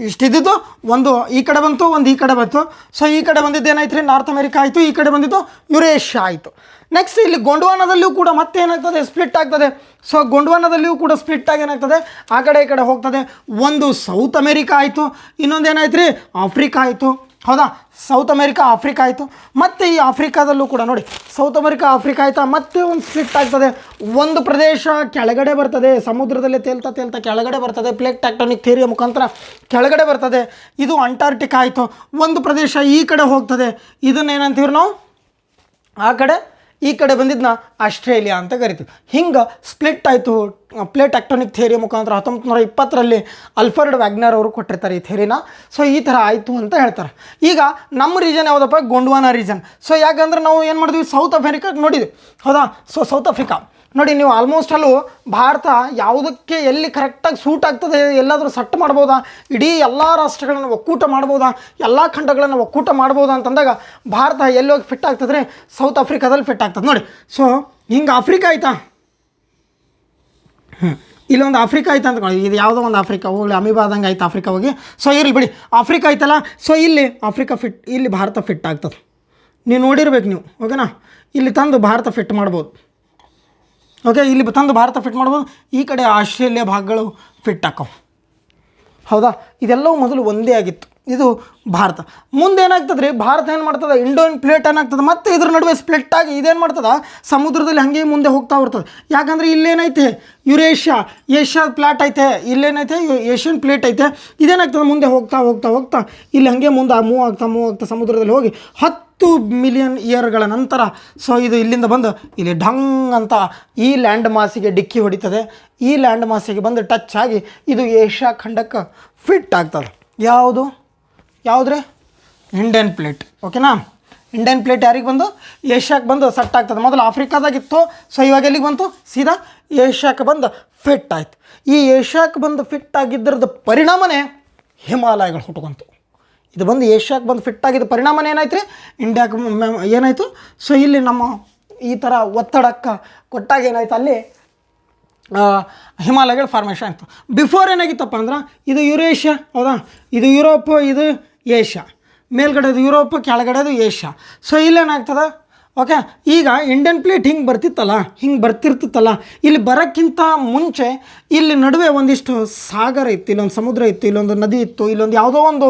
ಇಷ್ಟಿದ್ದು ಒಂದು ಈ ಕಡೆ ಬಂತು, ಒಂದು ಈ ಕಡೆ ಬಂತು. ಸೊ ಈ ಕಡೆ ಬಂದಿದ್ದು ಏನಾಯ್ತು ರೀ, ನಾರ್ತ್ ಅಮೇರಿಕಾ ಆಯಿತು, ಈ ಕಡೆ ಬಂದಿದ್ದು ಯುರೇಷ್ಯಾ ಆಯಿತು. ನೆಕ್ಸ್ಟ್ ಇಲ್ಲಿ ಗೋಂಡ್ವಾನದಲ್ಲಿಯೂ ಕೂಡ ಮತ್ತೆ ಏನಾಗ್ತದೆ, ಸ್ಪ್ಲಿಟ್ ಆಗ್ತದೆ. ಸೊ ಗೋಂಡ್ವಾನದಲ್ಲಿಯೂ ಕೂಡ ಸ್ಪ್ಲಿಟ್ ಆಗಿ ಏನಾಗ್ತದೆ, ಆ ಕಡೆ ಈ ಕಡೆ ಹೋಗ್ತದೆ. ಒಂದು ಸೌತ್ ಅಮೇರಿಕಾ ಆಯಿತು, ಇನ್ನೊಂದು ಏನಾಯ್ತು ರೀ, ಆಫ್ರಿಕಾ ಆಯಿತು. ಹೌದಾ. ಸೌತ್ ಅಮೇರಿಕಾ, ಆಫ್ರಿಕಾ ಆಯಿತು. ಮತ್ತು ಈ ಆಫ್ರಿಕಾದಲ್ಲೂ ಕೂಡ ನೋಡಿ, ಸೌತ್ ಅಮೇರಿಕಾ, ಆಫ್ರಿಕಾ ಆಯಿತಾ, ಮತ್ತೆ ಒಂದು ಸ್ಪ್ಲಿಟ್ ಆಗ್ತದೆ. ಒಂದು ಪ್ರದೇಶ ಕೆಳಗಡೆ ಬರ್ತದೆ, ಸಮುದ್ರದಲ್ಲೇ ತೇಲ್ತಾ ಕೆಳಗಡೆ ಬರ್ತದೆ, ಪ್ಲೇಟ್ ಟೆಕ್ಟೋನಿಕ್ ಥಿಯರಿಯ ಮುಖಾಂತರ ಕೆಳಗಡೆ ಬರ್ತದೆ. ಇದು ಅಂಟಾರ್ಟಿಕಾ ಆಯಿತು. ಒಂದು ಪ್ರದೇಶ ಈ ಕಡೆ ಹೋಗ್ತದೆ, ಇದನ್ನೇನಂತೀವಿ ನಾವು, ಆ ಕಡೆ ಈ ಕಡೆ ಬಂದಿದ್ದನ್ನ ಆಸ್ಟ್ರೇಲಿಯಾ ಅಂತ ಕರಿತೀವಿ. ಹಿಂಗೆ ಸ್ಪ್ಲಿಟ್ ಆಯಿತು ಪ್ಲೇಟ್ ಟೆಕ್ಟೋನಿಕ್ ಥಿಯರಿಯ ಮುಖಾಂತರ. 1920ರಲ್ಲಿ ಆಲ್ಫರ್ಡ್ ವ್ಯಾಗ್ನರ್ ಅವರು ಕೊಟ್ಟಿರ್ತಾರೆ ಈ ಥಿಯರಿನ. ಸೊ ಈ ಥರ ಆಯಿತು ಅಂತ ಹೇಳ್ತಾರೆ. ಈಗ ನಮ್ಮ ರೀಜನ್ ಯಾವುದಪ್ಪ, ಗೋಂಡ್ವಾನಾ ರೀಜನ್. ಸೊ ಯಾಕಂದ್ರೆ ನಾವು ಏನು ಮಾಡಿದ್ವಿ, ಸೌತ್ ಅಮೇರಿಕಾ ನೋಡಿದ್ವಿ. ಹೌದಾ. ಸೊ ಸೌತ್ ಆಫ್ರಿಕಾ ನೋಡಿ, ನೀವು ಆಲ್ಮೋಸ್ಟ್ ಅಲ್ಲೂ ಭಾರತ ಯಾವುದಕ್ಕೆ ಎಲ್ಲಿ ಕರೆಕ್ಟಾಗಿ ಸೂಟ್ ಆಗ್ತದೆ, ಎಲ್ಲಾದರೂ ಸೆಟ್ ಮಾಡ್ಬೋದಾ, ಇಡೀ ಎಲ್ಲ ರಾಷ್ಟ್ರಗಳನ್ನು ಒಕ್ಕೂಟ ಮಾಡ್ಬೋದಾ, ಎಲ್ಲ ಖಂಡಗಳನ್ನು ಒಕ್ಕೂಟ ಮಾಡ್ಬೋದಾ ಅಂತಂದಾಗ ಭಾರತ ಎಲ್ಲಿ ಹೋಗಿ ಫಿಟ್ ಆಗ್ತದೆ, ಸೌತ್ ಆಫ್ರಿಕಾದಲ್ಲಿ ಫಿಟ್ ಆಗ್ತದೆ ನೋಡಿ. ಸೊ ಹಿಂಗೆ ಆಫ್ರಿಕಾ ಆಯಿತಾ, ಇಲ್ಲೊಂದು ಆಫ್ರಿಕಾ ಆಯ್ತು ಅಂದ್ಕೊಳ್ಳಿ, ಇದು ಯಾವುದೋ ಒಂದು ಆಫ್ರಿಕಾ ಹೋಗಲಿ, ಅಮೀಬಾದಂಗೆ ಆಯ್ತು ಆಫ್ರಿಕಾ ಹೋಗಿ. ಸೊ ಇರಲಿ ಬಿಡಿ, ಆಫ್ರಿಕಾ ಆಯ್ತಲ್ಲ. ಸೊ ಇಲ್ಲಿ ಆಫ್ರಿಕಾ ಫಿಟ್, ಇಲ್ಲಿ ಭಾರತ ಫಿಟ್ ಆಗ್ತದೆ. ನೀವು ನೋಡಿರ್ಬೇಕು ನೀವು. ಓಕೆನಾ. ಇಲ್ಲಿ ತಂದು ಭಾರತ ಫಿಟ್ ಮಾಡ್ಬೋದು. ಓಕೆ. ಇಲ್ಲಿ ತಂದು ಭಾರತ ಫಿಟ್ ಮಾಡ್ಬೋದು. ಈ ಕಡೆ ಆಸ್ಟ್ರೇಲಿಯಾ ಭಾಗಗಳು ಫಿಟ್ ಹಾಕೋ. ಹೌದಾ. ಇದೆಲ್ಲವೂ ಮೊದಲು ಒಂದೇ ಆಗಿತ್ತು. ಇದು ಭಾರತ. ಮುಂದೇನಾಗ್ತದೆ ರೀ, ಭಾರತ ಏನು ಮಾಡ್ತದೆ, ಇಂಡೋನ್ ಪ್ಲೇಟ್ ಏನಾಗ್ತದೆ, ಮತ್ತು ಇದ್ರ ನಡುವೆ ಸ್ಪ್ಲಿಟ್ ಆಗಿ ಇದೇನು ಮಾಡ್ತದೆ, ಸಮುದ್ರದಲ್ಲಿ ಹಾಗೆ ಮುಂದೆ ಹೋಗ್ತಾ ಬರ್ತದೆ. ಯಾಕಂದರೆ ಇಲ್ಲೇನೈತೆ ಯುರೇಷ್ಯಾ, ಏಷ್ಯಾ ಪ್ಲೇಟ್ ಐತೆ, ಇಲ್ಲೇನೈತೆ ಏಷ್ಯನ್ ಪ್ಲೇಟ್ ಐತೆ. ಇದೇನಾಗ್ತದೆ, ಮುಂದೆ ಹೋಗ್ತಾ ಹೋಗ್ತಾ ಹೋಗ್ತಾ ಇಲ್ಲಿ ಹಾಗೆ ಮುಂದೆ ಮೂವ್ ಆಗ್ತಾ ಸಮುದ್ರದಲ್ಲಿ ಹೋಗಿ 10 10 ಮಿಲಿಯನ್ ಇಯರ್ಗಳ ನಂತರ ಸೊ ಇದು ಇಲ್ಲಿಂದ ಬಂದು ಇಲ್ಲಿ ಢಂಗ್ ಅಂತ ಈ ಲ್ಯಾಂಡ್ ಮಾಸಿಗೆ ಡಿಕ್ಕಿ ಹೊಡಿತದೆ. ಈ ಲ್ಯಾಂಡ್ ಮಾಸಿಗೆ ಬಂದು ಟಚ್ ಆಗಿ ಇದು ಏಷ್ಯಾ ಖಂಡಕ್ಕೆ ಫಿಟ್ ಆಗ್ತದೆ. ಯಾವುದ್ರಿ ಇಂಡಿಯನ್ ಪ್ಲೇಟ್. ಓಕೆನಾ, ಇಂಡಿಯನ್ ಪ್ಲೇಟ್ ಯಾರಿಗೆ ಬಂದು ಏಷ್ಯಾಕ್ಕೆ ಬಂದು ಸೆಟ್ ಆಗ್ತದೆ. ಮೊದಲು ಆಫ್ರಿಕಾದಾಗಿತ್ತು, ಸೊ ಇವಾಗ ಎಲ್ಲಿಗೆ ಬಂತು, ಸೀದಾ ಏಷ್ಯಾಕ್ಕೆ ಬಂದು ಫಿಟ್ ಆಯ್ತು. ಈ ಏಷ್ಯಾಕ್ಕೆ ಬಂದು ಫಿಟ್ ಆಗಿದ್ದರದ ಪರಿಣಾಮನೇ ಹಿಮಾಲಯಗಳು ಹುಟ್ಕೊಂತು. ಇದು ಬಂದು ಏಷ್ಯಾಕ್ಕೆ ಬಂದು ಫಿಟ್ ಆಗಿದ್ದ ಪರಿಣಾಮನೇ ಏನಾಯ್ತು ರೀ, ಇಂಡಿಯಾಕ್ಕೆ ಏನಾಯಿತು. ಸೊ ಇಲ್ಲಿ ನಮ್ಮ ಈ ಥರ ಒತ್ತಡಕ್ಕೆ ಕೊಟ್ಟಾಗ ಏನಾಯ್ತು, ಅಲ್ಲಿ ಹಿಮಾಲಯಗಳ ಫಾರ್ಮೇಷನ್ ಆಯಿತು. ಬಿಫೋರ್ ಏನಾಗಿತ್ತಪ್ಪ ಅಂದ್ರೆ ಇದು ಯುರೇಷ್ಯಾ, ಹೌದಾ, ಇದು ಯುರೋಪ್, ಇದು ಏಷ್ಯಾ, ಮೇಲ್ಗಡೆದು ಯುರೋಪ್, ಕೆಳಗಡೆದು ಏಷ್ಯಾ. ಸೊ ಇಲ್ಲೇನಾಗ್ತದೆ, ಓಕೆ. ಈಗ ಇಂಡಿಯನ್ ಪ್ಲೇಟ್ ಹಿಂಗೆ ಬರ್ತಿರ್ತಿತ್ತಲ್ಲ, ಇಲ್ಲಿ ಬರೋಕ್ಕಿಂತ ಮುಂಚೆ ಇಲ್ಲಿ ನಡುವೆ ಒಂದಿಷ್ಟು ಸಾಗರ ಇತ್ತು, ಇಲ್ಲೊಂದು ಸಮುದ್ರ ಇತ್ತು, ಇಲ್ಲೊಂದು ನದಿ ಇತ್ತು, ಇಲ್ಲೊಂದು ಯಾವುದೋ ಒಂದು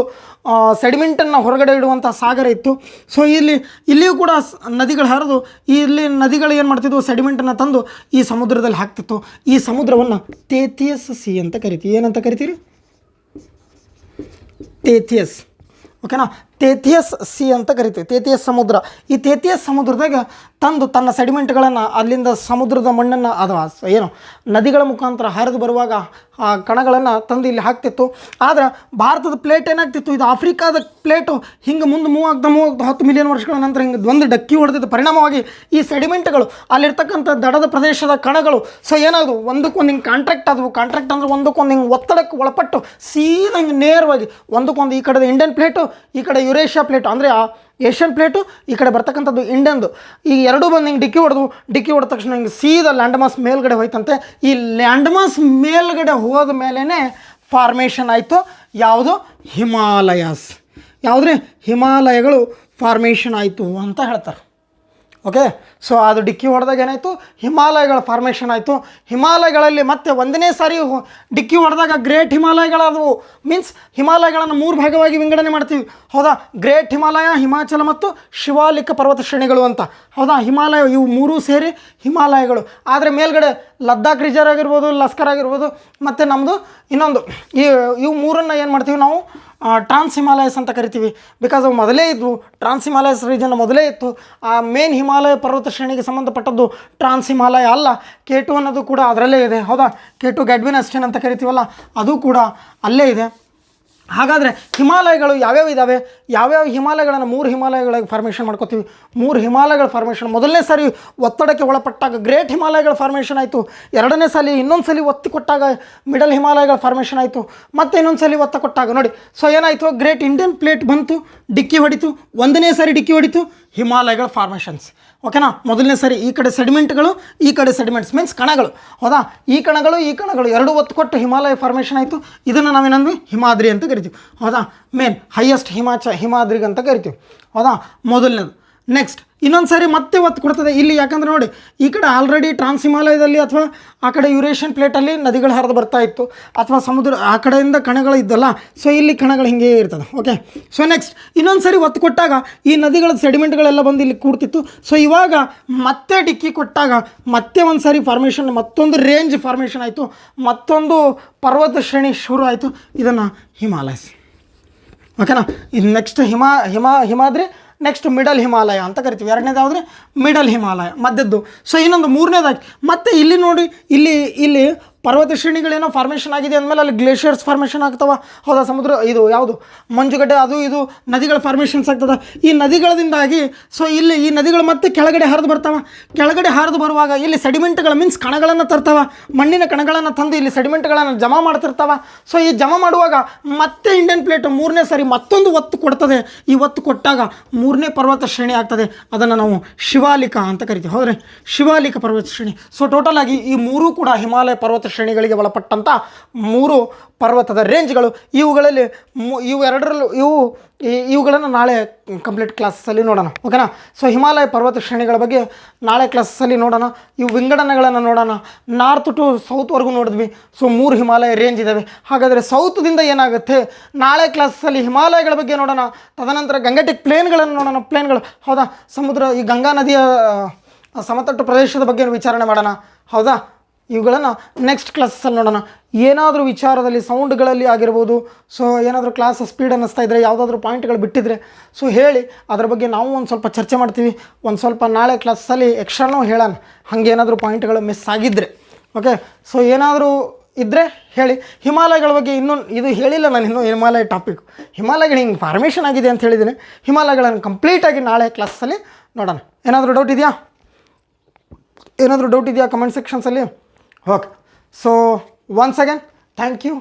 ಸೆಡಿಮೆಂಟನ್ನು ಹೊರಗಡೆ ಇಡುವಂಥ ಸಾಗರ ಇತ್ತು. ಸೊ ಇಲ್ಲಿಯೂ ಕೂಡ ನದಿಗಳು ಹರಿದು ಇಲ್ಲಿ ನದಿಗಳು ಏನು ಮಾಡ್ತಿದ್ವು, ಸೆಡಿಮೆಂಟನ್ನು ತಂದು ಈ ಸಮುದ್ರದಲ್ಲಿ ಹಾಕ್ತಿತ್ತು. ಈ ಸಮುದ್ರವನ್ನು ತೇಥಿಯಸ್ ಸಿ ಅಂತ ಕರಿತೀವಿ. ಏನಂತ ಕರಿತೀರಿ, ತೇಥಿಯಸ್. ಓಕೆನಾ, ತೇಥಿಯಸ್ ಸಿ ಅಂತ ಕರಿತೀವಿ, ತೇಥಿಯಸ್ ಸಮುದ್ರ. ಈ ತೇಥಿಯಸ್ ಸಮುದ್ರದಾಗ ತಂದು ತನ್ನ ಸೆಡಿಮೆಂಟ್ಗಳನ್ನು ಅಲ್ಲಿಂದ ಸಮುದ್ರದ ಮಣ್ಣನ್ನು ಅಥವಾ ಏನು ನದಿಗಳ ಮುಖಾಂತರ ಹರಿದು ಬರುವಾಗ ಆ ಕಣಗಳನ್ನು ತಂದು ಇಲ್ಲಿ ಹಾಕ್ತಿತ್ತು. ಆದರೆ ಭಾರತದ ಪ್ಲೇಟ್ ಏನಾಗ್ತಿತ್ತು, ಇದು ಆಫ್ರಿಕಾದ ಪ್ಲೇಟು ಹಿಂಗೆ ಮುಂದೆ ಮೂವ್ ಆಗ್ತಾ 10 ಮಿಲಿಯನ್ ವರ್ಷಗಳ ನಂತರ ಹಿಂಗೆ ಒಂದು ಡಕ್ಕಿ ಹೊಡೆದಿದ್ದ ಪರಿಣಾಮವಾಗಿ ಈ ಸೆಡಿಮೆಂಟ್ಗಳು ಅಲ್ಲಿರ್ತಕ್ಕಂಥ ದಡದ ಪ್ರದೇಶದ ಕಣಗಳು ಸೊ ಏನಾದವು, ಒಂದಕ್ಕೊಂದು ಹಿಂಗೆ ಕಾಂಟ್ರಾಕ್ಟ್ ಆದವು. ಕಾಂಟ್ರಾಕ್ಟ್ ಅಂದರೆ ಒಂದಕ್ಕೊಂದು ಹಿಂಗೆ ಒತ್ತಡಕ್ಕೆ ಒಳಪಟ್ಟು ಸೀದಾ ಹಿಂಗೆ ನೇರವಾಗಿ ಒಂದಕ್ಕೊಂದು, ಈ ಕಡೆ ಇಂಡಿಯನ್ ಪ್ಲೇಟು, ಈ ಕಡೆ ಯುರೇಷ್ಯಾ ಪ್ಲೇಟು ಅಂದರೆ ಏಷ್ಯನ್ ಪ್ಲೇಟು, ಈ ಕಡೆ ಬರ್ತಕ್ಕಂಥದ್ದು ಇಂಡಿಯನ್ದು, ಈ ಎರಡೂ ಬಂದು ಹಿಂಗೆ ಡಿಕ್ಕಿ ಹೊಡೆದ ತಕ್ಷಣ ಹಿಂಗೆ ಸೀದಾ ಲ್ಯಾಂಡ್ ಮಾಸ್ ಮೇಲ್ಗಡೆ ಹೋಯ್ತಂತೆ. ಈ ಲ್ಯಾಂಡ್ ಮಾಸ್ ಮೇಲ್ಗಡೆ ಹೋದ ಮೇಲೇ ಫಾರ್ಮೇಷನ್ ಆಯಿತು ಯಾವುದು, ಹಿಮಾಲಯಸ್. ಯಾವುದ್ರಿ, ಹಿಮಾಲಯಗಳು ಫಾರ್ಮೇಷನ್ ಆಯಿತು ಅಂತ ಹೇಳ್ತಾರೆ. ಓಕೆ, ಸೊ ಅದು ಡಿಕ್ಕಿ ಹೊಡೆದಾಗ ಏನಾಯಿತು, ಹಿಮಾಲಯಗಳ ಫಾರ್ಮೇಷನ್ ಆಯಿತು. ಹಿಮಾಲಯಗಳಲ್ಲಿ ಮತ್ತೆ ಒಂದನೇ ಸಾರಿ ಡಿಕ್ಕಿ ಹೊಡೆದಾಗ ಗ್ರೇಟ್ ಹಿಮಾಲಯಗಳಾದವು. ಮೀನ್ಸ್ ಹಿಮಾಲಯಗಳನ್ನು 3 ಭಾಗವಾಗಿ ವಿಂಗಡಣೆ ಮಾಡ್ತೀವಿ, ಹೌದಾ. ಗ್ರೇಟ್ ಹಿಮಾಲಯ, ಹಿಮಾಚಲ ಮತ್ತು ಶಿವಾಲಿಕ ಪರ್ವತ ಶ್ರೇಣಿಗಳು ಅಂತ, ಹೌದಾ. ಹಿಮಾಲಯ ಇವು 3 ಸೇರಿ ಹಿಮಾಲಯಗಳು. ಆದರೆ ಮೇಲ್ಗಡೆ ಲದ್ದಾಖ್ ರಿಜರ್ ಆಗಿರ್ಬೋದು, ಲಸ್ಕರ್ ಆಗಿರ್ಬೋದು, ಮತ್ತು ನಮ್ಮದು ಇನ್ನೊಂದು ಇವು 3 ಏನು ಮಾಡ್ತೀವಿ ನಾವು, ಟ್ರಾನ್ಸ್ ಹಿಮಾಲಯಸ್ ಅಂತ ಕರಿತೀವಿ. ಬಿಕಾಸ್ ಅವು ಮೊದಲೇ ಇದ್ವು, ಟ್ರಾನ್ಸ್ ಹಿಮಾಲಯಸ್ ರೀಜನ್ ಮೊದಲೇ ಇತ್ತು. ಆ ಮೇನ್ ಹಿಮಾಲಯ ಪರ್ವತ ಶ್ರೇಣಿಗೆ ಸಂಬಂಧಪಟ್ಟದ್ದು ಟ್ರಾನ್ಸ್ ಹಿಮಾಲಯ ಅಲ್ಲ. K2 ಅನ್ನೋದು ಕೂಡ ಅದರಲ್ಲೇ ಇದೆ, ಹೌದಾ. K2 ಗ್ಯಾಡ್ವಿನ್ ಅಸ್ಟೇನ್ ಅಂತ ಕರಿತೀವಲ್ಲ, ಅದು ಕೂಡ ಅಲ್ಲೇ ಇದೆ. ಹಾಗಾದರೆ ಹಿಮಾಲಯಗಳು ಯಾವ್ಯಾವ ಇದ್ದಾವೆ, ಯಾವ್ಯಾವ ಹಿಮಾಲಯಗಳನ್ನು 3 ಹಿಮಾಲಯಗಳಾಗಿ ಫಾರ್ಮೇಷನ್ ಮಾಡ್ಕೋತೀವಿ. 3 ಹಿಮಾಲಯಗಳ ಫಾರ್ಮೇಷನ್ ಮೊದಲನೇ ಸಾರಿ ಒತ್ತಡಕ್ಕೆ ಒಳಪಟ್ಟಾಗ ಗ್ರೇಟ್ ಹಿಮಾಲಯಗಳ ಫಾರ್ಮೇಷನ್ ಆಯಿತು. ಎರಡನೇ ಸಾಲಿ ಇನ್ನೊಂದು ಸಲ ಒತ್ತು ಕೊಟ್ಟಾಗ ಮಿಡಲ್ ಹಿಮಾಲಯಗಳ ಫಾರ್ಮೇಷನ್ ಆಯಿತು. ಮತ್ತು ಇನ್ನೊಂದು ಸಲ ಒತ್ತು ಕೊಟ್ಟಾಗ ನೋಡಿ, ಸೊ ಏನಾಯಿತು, ಗ್ರೇಟ್ ಇಂಡಿಯನ್ ಪ್ಲೇಟ್ ಬಂತು, ಡಿಕ್ಕಿ ಹೊಡಿತು. ಒಂದನೇ ಸಾರಿ ಡಿಕ್ಕಿ ಹೊಡಿತು, ಹಿಮಾಲಯಗಳ ಫಾರ್ಮೇಷನ್ಸ್. ಓಕೆನಾ, ಮೊದಲನೇ ಸಾರಿ ಈ ಕಡೆ ಸೆಡಿಮೆಂಟ್ಗಳು, ಈ ಕಡೆ ಸೆಡಿಮೆಂಟ್ಸ್ ಮೀನ್ಸ್ ಕಣಗಳು, ಹೌದಾ. ಈ ಕಣಗಳು ಎರಡು ಒತ್ತು ಕೊಟ್ಟು ಹಿಮಾಲಯ ಫಾರ್ಮೇಷನ್ ಆಯಿತು. ಇದನ್ನು ನಾವೇನಂದ್ವಿ, ಹಿಮಾದ್ರಿ ಅಂತ ಕರಿತೀವಿ, ಹೌದಾ. ಮೇನ್ ಹೈಯೆಸ್ಟ್ ಹಿಮಾದ್ರಿಗೆ ಅಂತ ಕರಿತೀವಿ, ಹೌದಾ, ಮೊದಲನೇದು. ನೆಕ್ಸ್ಟ್ ಇನ್ನೊಂದು ಸಾರಿ ಮತ್ತೆ ಒತ್ತು ಕೊಡ್ತದೆ ಇಲ್ಲಿ. ಯಾಕಂದರೆ ನೋಡಿ, ಈ ಕಡೆ ಆಲ್ರೆಡಿ ಟ್ರಾನ್ಸ್ ಹಿಮಾಲಯದಲ್ಲಿ ಅಥವಾ ಆ ಕಡೆ ಯುರೇಷಿಯನ್ ಪ್ಲೇಟಲ್ಲಿ ನದಿಗಳು ಹರಿದು ಬರ್ತಾ ಇತ್ತು, ಅಥವಾ ಸಮುದ್ರ ಆ ಕಡೆಯಿಂದ ಕಣಗಳು ಇದ್ದಲ್ಲ, ಸೊ ಇಲ್ಲಿ ಕಣಗಳು ಹಿಂಗೆ ಇರ್ತದೆ. ಓಕೆ, ಸೊ ನೆಕ್ಸ್ಟ್ ಇನ್ನೊಂದು ಸಾರಿ ಒತ್ತು ಕೊಟ್ಟಾಗ ಈ ನದಿಗಳ ಸೆಡಿಮೆಂಟ್ಗಳೆಲ್ಲ ಬಂದು ಇಲ್ಲಿ ಕೂಡ್ತಿತ್ತು. ಸೊ ಇವಾಗ ಮತ್ತೆ ಡಿಕ್ಕಿ ಕೊಟ್ಟಾಗ ಮತ್ತೆ ಒಂದು ಸಾರಿ ಫಾರ್ಮೇಷನ್, ಮತ್ತೊಂದು ರೇಂಜ್ ಫಾರ್ಮೇಷನ್ ಆಯಿತು, ಮತ್ತೊಂದು ಪರ್ವತ ಶ್ರೇಣಿ ಶುರು ಆಯಿತು. ಇದನ್ನು ಹಿಮಾಲಯಸ್. ಓಕೆನಾ, ಇದು next Himadri. Next middle Himalaya ಅಂತ ಕರಿತೀವಿ. ಎರಡನೇದು ಯಾವುದ್ರೆ ಮಿಡಲ್ ಹಿಮಾಲಯ, ಮಧ್ಯದ್ದು. ಸೊ ಇನ್ನೊಂದು ಮೂರನೇದಾಗಿ ಮತ್ತೆ ಇಲ್ಲಿ ನೋಡಿ, ಇಲ್ಲಿ ಪರ್ವತ ಶ್ರೇಣಿಗಳೇನೋ ಫಾರ್ಮೇಷನ್ ಆಗಿದೆ ಅಂದಮೇಲೆ ಅಲ್ಲಿ ಗ್ಲೇಷಿಯರ್ಸ್ ಫಾರ್ಮೇಷನ್ ಆಗ್ತವೆ, ಹೌದಾ. ಸಮುದ್ರ ಇದು ಯಾವುದು ಮಂಜುಗಡ್ಡೆ, ಅದು ಇದು ನದಿಗಳ ಫಾರ್ಮೇಷನ್ಸ್ ಆಗ್ತದೆ. ಈ ನದಿಗಳಿಂದಾಗಿ ಸೊ ಇಲ್ಲಿ ಈ ನದಿಗಳು ಮತ್ತೆ ಕೆಳಗಡೆ ಹರಿದು ಬರ್ತಾವೆ. ಕೆಳಗಡೆ ಹರಿದು ಬರುವಾಗ ಇಲ್ಲಿ ಸೆಡಿಮೆಂಟ್ಗಳು ಮೀನ್ಸ್ ಕಣಗಳನ್ನು ತರ್ತಾವೆ, ಮಣ್ಣಿನ ಕಣಗಳನ್ನು ತಂದು ಇಲ್ಲಿ ಸೆಡಿಮೆಂಟ್ಗಳನ್ನು ಜಮಾ ಮಾಡ್ತಿರ್ತಾವೆ. ಸೊ ಈ ಜಮಾ ಮಾಡುವಾಗ ಮತ್ತೆ ಇಂಡಿಯನ್ ಪ್ಲೇಟ್ 3ನೇ ಸಾರಿ ಮತ್ತೊಂದು ಒತ್ತು ಕೊಡ್ತದೆ. ಈ ಒತ್ತು ಕೊಟ್ಟಾಗ 3ನೇ ಪರ್ವತ ಶ್ರೇಣಿ ಆಗ್ತದೆ. ಅದನ್ನು ನಾವು ಶಿವಾಲಿಕ ಅಂತ ಕರಿತೀವಿ, ಹೌದ್ರಿ, ಶಿವಾಲಿಕ ಪರ್ವತ ಶ್ರೇಣಿ. ಸೊ ಟೋಟಲ್ ಆಗಿ ಈ 3 ಕೂಡ ಹಿಮಾಲಯ ಪರ್ವತ ಶ್ರೇಣಿಗಳಿಗೆ ಒಳಪಟ್ಟಂಥ 3 ಪರ್ವತದ ರೇಂಜ್ಗಳು. ಇವುಗಳಲ್ಲಿ ಇವುಗಳನ್ನು ನಾಳೆ ಕಂಪ್ಲೀಟ್ ಕ್ಲಾಸಲ್ಲಿ ನೋಡೋಣ, ಓಕೆನಾ. ಸೊ ಹಿಮಾಲಯ ಪರ್ವತ ಶ್ರೇಣಿಗಳ ಬಗ್ಗೆ ನಾಳೆ ಕ್ಲಾಸಲ್ಲಿ ನೋಡೋಣ. ಇವು ವಿಂಗಡಣೆಗಳನ್ನು ನೋಡೋಣ. ನಾರ್ತ್ ಟು ಸೌತ್ವರೆಗೂ ನೋಡಿದ್ವಿ. ಸೊ 3 ಹಿಮಾಲಯ ರೇಂಜ್ ಇದ್ದಾವೆ. ಹಾಗಾದರೆ ಸೌತ್ದಿಂದ ಏನಾಗುತ್ತೆ, ನಾಳೆ ಕ್ಲಾಸಲ್ಲಿ ಹಿಮಾಲಯಗಳ ಬಗ್ಗೆ ನೋಡೋಣ. ತದನಂತರ ಗಂಗೆಟಿಕ್ ಪ್ಲೇನ್ಗಳನ್ನು ನೋಡೋಣ. ಪ್ಲೇನ್ಗಳು, ಹೌದಾ, ಸಮುದ್ರ, ಈ ಗಂಗಾ ನದಿಯ ಸಮತಟ್ಟು ಪ್ರದೇಶದ ಬಗ್ಗೆ ವಿಚಾರಣೆ ಮಾಡೋಣ, ಹೌದಾ. ಇವುಗಳನ್ನು ನೆಕ್ಸ್ಟ್ ಕ್ಲಾಸಲ್ಲಿ ನೋಡೋಣ. ಏನಾದರೂ ವಿಚಾರದಲ್ಲಿ ಸೌಂಡ್ಗಳಲ್ಲಿ ಆಗಿರ್ಬೋದು, ಸೊ ಏನಾದರೂ ಕ್ಲಾಸ್ ಸ್ಪೀಡ್ ಅನ್ನಿಸ್ತಾ ಇದ್ದರೆ, ಯಾವುದಾದ್ರೂ ಪಾಯಿಂಟ್ಗಳು ಬಿಟ್ಟಿದ್ರೆ ಸೊ ಹೇಳಿ, ಅದ್ರ ಬಗ್ಗೆ ನಾವು ಒಂದು ಸ್ವಲ್ಪ ಚರ್ಚೆ ಮಾಡ್ತೀವಿ. ಒಂದು ಸ್ವಲ್ಪ ನಾಳೆ ಕ್ಲಾಸಲ್ಲಿ ಎಕ್ಸ್ಟ್ರಾನೂ ಹೇಳೋಣ, ಹಾಗೇನಾದರೂ ಪಾಯಿಂಟ್ಗಳು ಮಿಸ್ ಆಗಿದ್ದರೆ. ಓಕೆ, ಸೊ ಏನಾದರೂ ಇದ್ದರೆ ಹೇಳಿ. ಹಿಮಾಲಯಗಳ ಬಗ್ಗೆ ಇನ್ನೂ ಇದು ಹೇಳಿಲ್ಲ ನಾನು, ಇನ್ನೂ ಹಿಮಾಲಯ ಟಾಪಿಕ್, ಹಿಮಾಲಯಗಳು ಹಿಂಗೆ ಫಾರ್ಮೇಷನ್ ಆಗಿದೆ ಅಂತ ಹೇಳಿದ್ದೀನಿ. ಹಿಮಾಲಯಗಳನ್ನು ಕಂಪ್ಲೀಟಾಗಿ ನಾಳೆ ಕ್ಲಾಸಲ್ಲಿ ನೋಡೋಣ. ಏನಾದರೂ ಡೌಟ್ ಇದೆಯಾ ಕಮೆಂಟ್ ಸೆಕ್ಷನ್ಸಲ್ಲಿ? Okay, so once again thank you.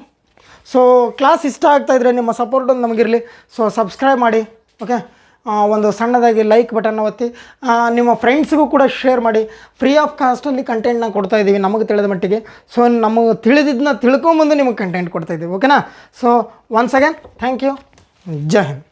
So class ಇಷ್ಟ ಆಗ್ತಾಯಿದ್ರೆ ನಿಮ್ಮ ಸಪೋರ್ಟ್ ಒಂದು ನಮಗಿರಲಿ. ಸೊ ಸಬ್ಸ್ಕ್ರೈಬ್ ಮಾಡಿ. ಓಕೆ, ಒಂದು ಸಣ್ಣದಾಗಿ ಲೈಕ್ ಬಟನ್ನ ಒತ್ತಿ, ನಿಮ್ಮ ಫ್ರೆಂಡ್ಸ್ಗೂ ಕೂಡ ಶೇರ್ ಮಾಡಿ. ಫ್ರೀ ಆಫ್ ಕಾಸ್ಟಲ್ಲಿ ಕಂಟೆಂಟ್ನ ಕೊಡ್ತಾಯಿದ್ದೀವಿ ನಮಗೆ ತಿಳಿದ ಮಟ್ಟಿಗೆ. ಸೊ ನಮಗೆ ತಿಳಿದಿದ್ದನ್ನ ತಿಳ್ಕೊಂಬಂದು ನಿಮಗೆ ಕಂಟೆಂಟ್ ಕೊಡ್ತಾಯಿದ್ದೀವಿ. ಓಕೆನಾ? So once again thank you. Jai Hind.